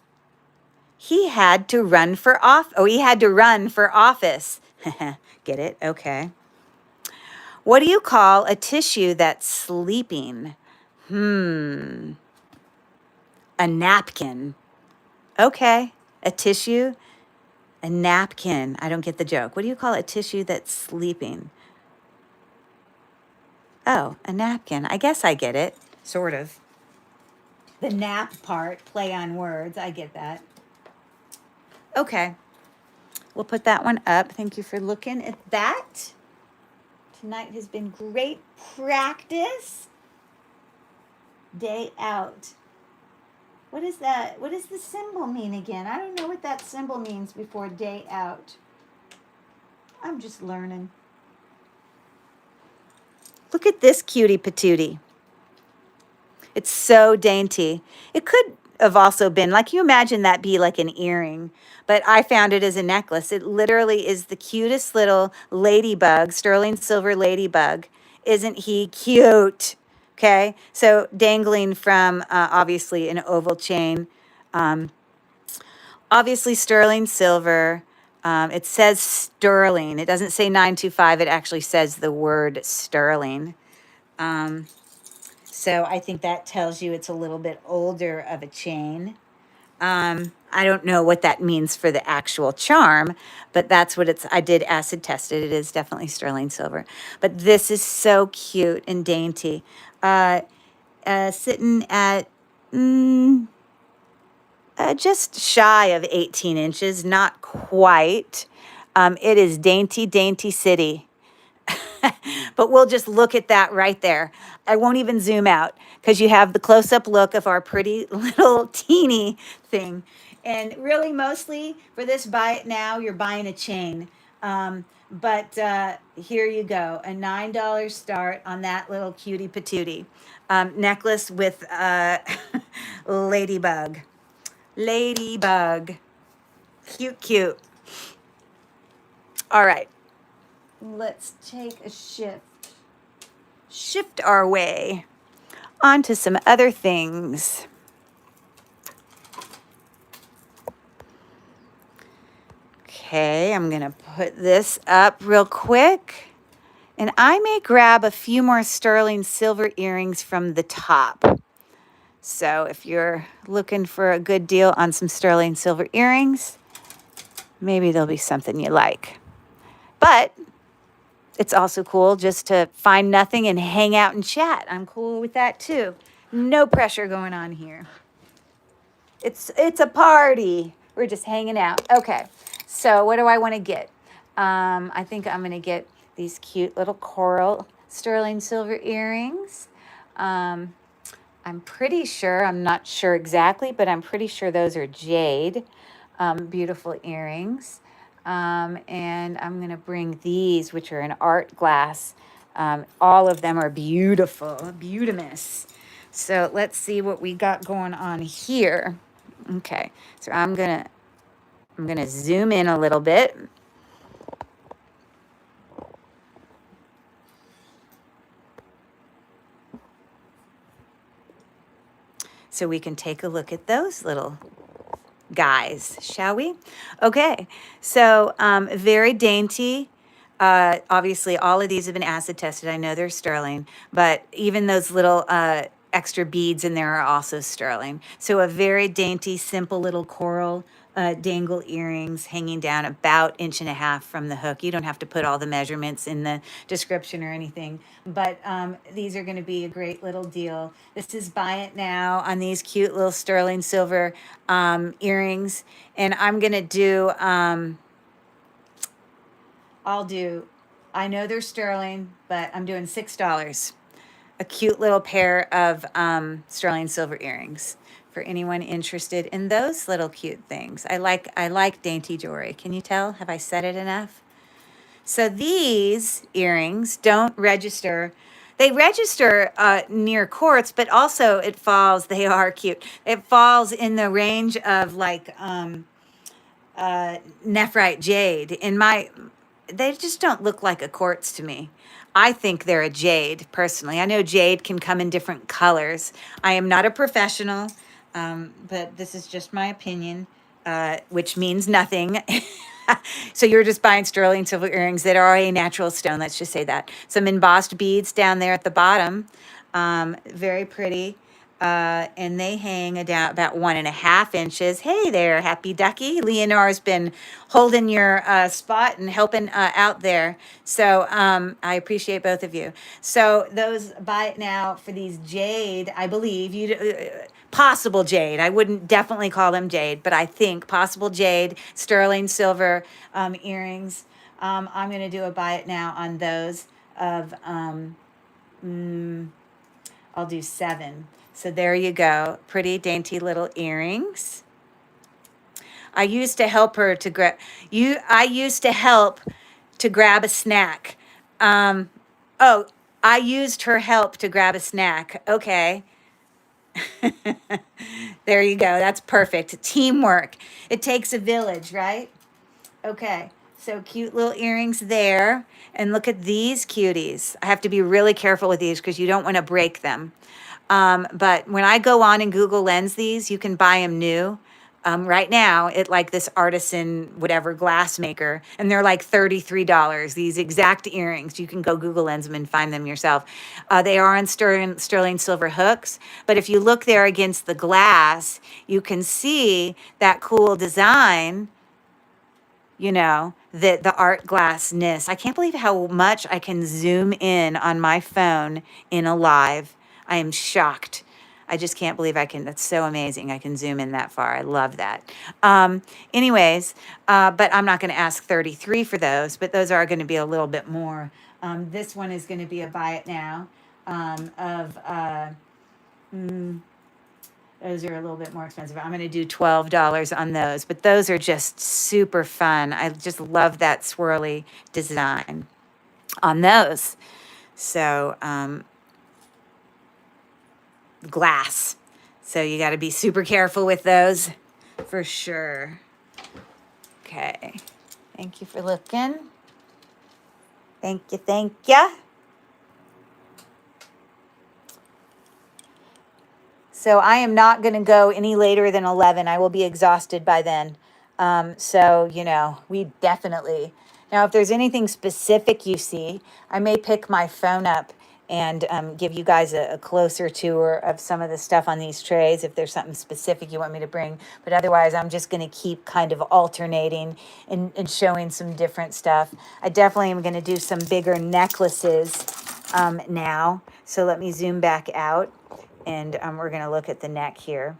He had to run for he had to run for office. Get it? Okay. What do you call a tissue that's sleeping? A napkin. Okay. A tissue, a napkin. I don't get the joke. What do you call a tissue that's sleeping? Oh, a napkin. I guess I get it. Sort of. The nap part, play on words. I get that. Okay. We'll put that one up. Thank you for looking at that. Tonight has been great practice. Day out. What is that? What does the symbol mean again? I don't know what that symbol means before day out. I'm just learning. Look at this cutie patootie. It's so dainty. It could have also been, like, you imagine that be like an earring, but I found it as a necklace. It literally is the cutest little ladybug, sterling silver ladybug. Isn't he cute? Okay, so dangling from obviously an oval chain. Obviously sterling silver. It says sterling. It doesn't say 925. It actually says the word sterling. So I think that tells you it's a little bit older of a chain. I don't know what that means for the actual charm, but that's what I did acid test it. It is definitely sterling silver. But this is so cute and dainty. Sitting at just shy of 18 inches, not quite. It is Dainty, Dainty City. But we'll just look at that right there. I won't even zoom out because you have the close-up look of our pretty little teeny thing. And really, mostly for this buy it now, you're buying a chain. But here you go, a $9 start on that little cutie patootie. Necklace with ladybug. Ladybug. Cute, cute. All right. Let's take a shift our way onto some other things. Okay, I'm going to put this up real quick. And I may grab a few more sterling silver earrings from the top. So if you're looking for a good deal on some sterling silver earrings, maybe there'll be something you like. But it's also cool just to find nothing and hang out and chat. I'm cool with that too. No pressure going on here. It's a party. We're just hanging out. Okay, so what do I want to get? I think I'm going to get these cute little coral sterling silver earrings. I'm pretty sure, I'm not sure exactly, but I'm pretty sure those are jade. Beautiful earrings. And I'm going to bring these, which are an art glass. All of them are beautiful, beautimous. So let's see what we got going on here. Okay, so I'm gonna zoom in a little bit. So we can take a look at those little guys, shall we? Okay, so very dainty. Obviously, all of these have been acid tested. I know they're sterling, but even those little extra beads in there are also sterling. So a very dainty, simple little coral dangle earrings hanging down about 1.5 inches from the hook. You don't have to put all the measurements in the description or anything, but these are going to be a great little deal. This is buy it now on these cute little sterling silver earrings. And I'm going to do, I know they're sterling, but I'm doing $6. A cute little pair of sterling silver earrings for anyone interested in those little cute things. I like dainty jewelry. Can you tell? Have I said it enough? So these earrings don't register They register near quartz, but also it falls, they are cute. It falls in the range of like nephrite jade. They just don't look like a quartz to me. I think they're a jade, personally. I know jade can come in different colors. I am not a professional, but this is just my opinion, which means nothing. So you're just buying sterling silver earrings that are a natural stone. Let's just say that. Some embossed beads down there at the bottom. Very pretty. And they hang down about 1.5 inches. Hey there, happy ducky. Leonore's been holding your spot and helping out there. So I appreciate both of you. So those, buy it now for these jade, I believe, possible jade. I wouldn't definitely call them jade, but I think possible jade, sterling silver earrings. I'm going to do a buy it now on those of, I'll do 7. So there you go. Pretty dainty little earrings. I used to help her to grab I used to help to grab a snack. Oh, I used her help to grab a snack. Okay. There you go. That's perfect. Teamwork. It takes a village, right? Okay. So cute little earrings there. And look at these cuties. I have to be really careful with these because you don't want to break them. But when I go on and Google Lens these, you can buy them new. Right now, at like this artisan, whatever, glass maker, and they're like $33. These exact earrings. You can go Google Lens them and find them yourself. They are on sterling silver hooks, but if you look there against the glass, you can see that cool design, you know, the art glassness. I can't believe how much I can zoom in on my phone in a live. I am shocked. I just can't believe I can. That's so amazing. I can zoom in that far. I love that. Anyways, but I'm not going to ask 33 for those, but those are going to be a little bit more. This one is going to be a buy it now those are a little bit more expensive. I'm going to do $12 on those, but those are just super fun. I just love that swirly design on those. So, glass. So you got to be super careful with those for sure. Okay. Thank you for looking. Thank you. Thank you. So I am not going to go any later than 11. I will be exhausted by then. So, you know, we definitely. Now, if there's anything specific you see, I may pick my phone up and give you guys a closer tour of some of the stuff on these trays if there's something specific you want me to bring. But otherwise, I'm just going to keep kind of alternating and showing some different stuff. I definitely am going to do some bigger necklaces now. So let me zoom back out, and we're going to look at the neck here,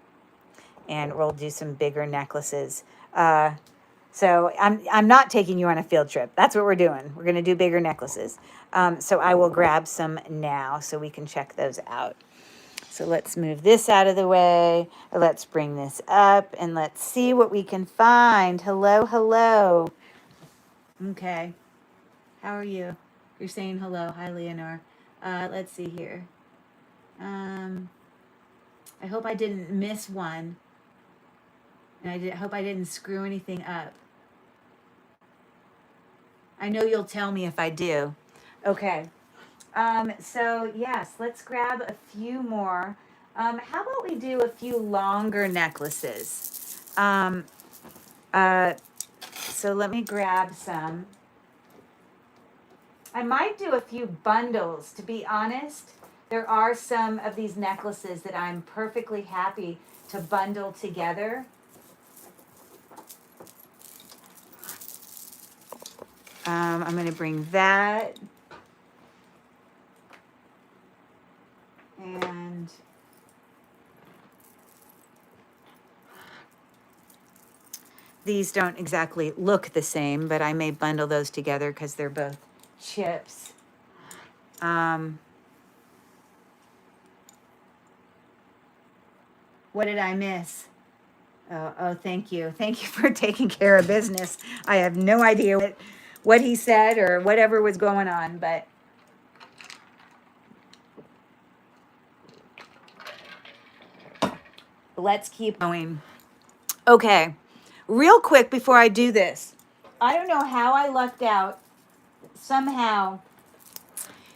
and we'll do some bigger necklaces. So I'm not taking you on a field trip. That's what we're doing. We're going to do bigger necklaces. So I will grab some now so we can check those out. So let's move this out of the way. Let's bring this up and let's see what we can find. Hello, hello. Okay. How are you? You're saying hello. Hi, Leonore. Let's see here. I hope I didn't miss one. And I hope I didn't screw anything up. I know you'll tell me if I do. Okay. So, yes, let's grab a few more. How about we do a few longer necklaces? So let me grab some. I might do a few bundles, to be honest. There are some of these necklaces that I'm perfectly happy to bundle together. I'm going to bring that. And these don't exactly look the same, but I may bundle those together because they're both chips. What did I miss? Oh, thank you. Thank you for taking care of business. I have no idea what he said or whatever was going on, but let's keep going. Okay, real quick before I do this, I don't know how I lucked out somehow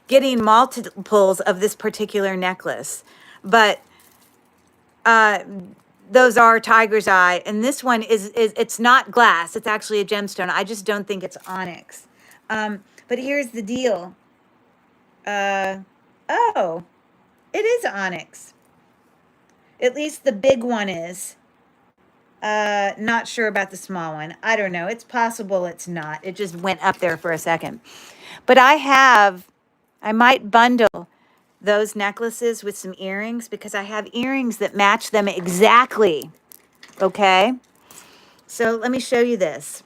getting multiples of this particular necklace, but uh, those are tiger's eye, and this one is it's not glass. It's actually a gemstone. I just don't think it's onyx. But here's the deal. Oh, it is onyx. At least the big one is. Not sure about the small one. I don't know. It's possible it's not. It just went up there for a second. But I might bundle those necklaces with some earrings because I have earrings that match them exactly. Okay? So let me show you this.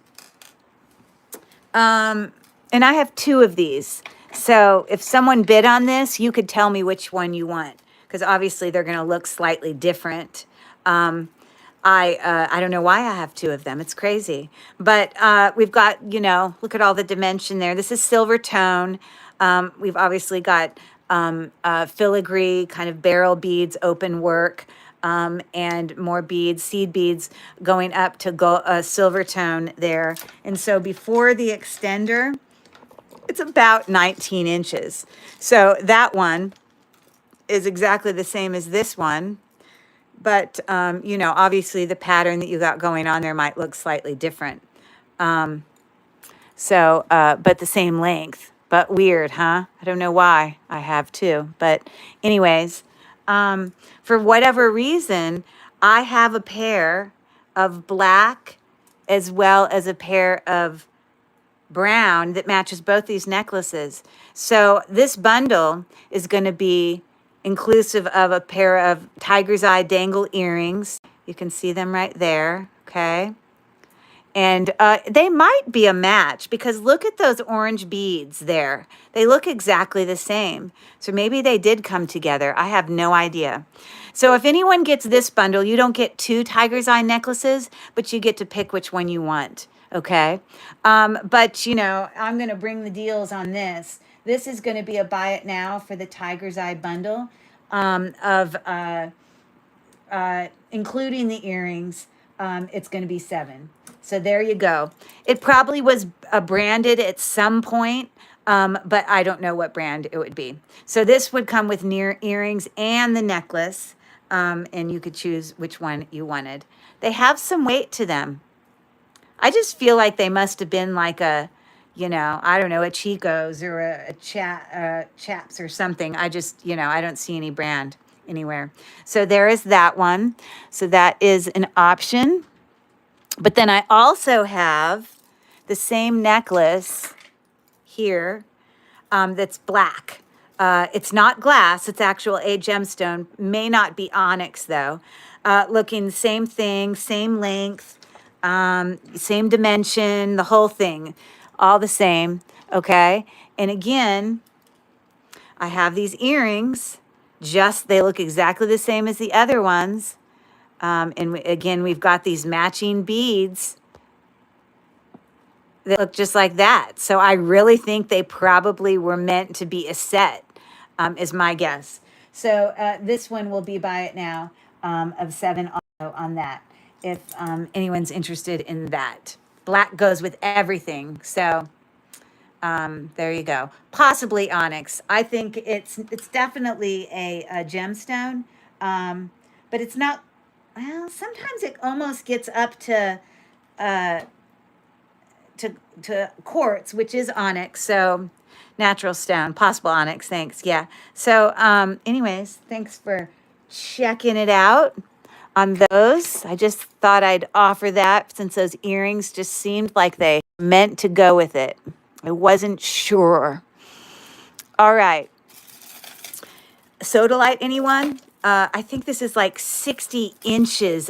And I have 2 of these. So if someone bid on this, you could tell me which one you want because obviously they're going to look slightly different. I don't know why I have 2 of them. It's crazy. But we've got, you know, look at all the dimension there. This is silver tone. We've obviously got filigree, kind of barrel beads, open work, and more beads, seed beads going up to silver tone there. And so before the extender, it's about 19 inches. So that one is exactly the same as this one. But, you know, obviously the pattern that you got going on there might look slightly different. But the same length. But weird, huh? I don't know why I have 2. But anyways, for whatever reason, I have a pair of black as well as a pair of brown that matches both these necklaces. So this bundle is going to be inclusive of a pair of tiger's eye dangle earrings. You can see them right there, okay? And they might be a match because look at those orange beads there. They look exactly the same. So maybe they did come together. I have no idea. So if anyone gets this bundle, you don't get 2 tiger's eye necklaces, but you get to pick which one you want, okay? But, you know, I'm going to bring the deals on this. This is going to be a buy it now for the tiger's eye bundle including the earrings. It's going to be $7. So there you go. It probably was branded at some point, but I don't know what brand it would be. So this would come with earrings and the necklace, and you could choose which one you wanted. They have some weight to them. I just feel like they must have been like a, you know, I don't know, a Chico's or a Chaps or something. I just, you know, I don't see any brand anywhere. So there is that one. So that is an option. But then I also have the same necklace here that's black. It's not glass. It's actual a gemstone. May not be onyx, though. Looking the same thing, same length, same dimension, the whole thing. All the same, okay? And again, I have these earrings. They look exactly the same as the other ones. Again, we've got these matching beads that look just like that. So I really think they probably were meant to be a set, is my guess. So this one will be buy it now of $7 also on that, if anyone's interested in that. Black goes with everything. So there you go. Possibly onyx. I think it's definitely a gemstone, but it's not. Well, sometimes it almost gets up to quartz, which is onyx. So natural stone, possible onyx. Thanks. Yeah. So anyways, thanks for checking it out on those. I just thought I'd offer that since those earrings just seemed like they meant to go with it. I wasn't sure. All right. Sodalite, anyone? I think this is like 60 inches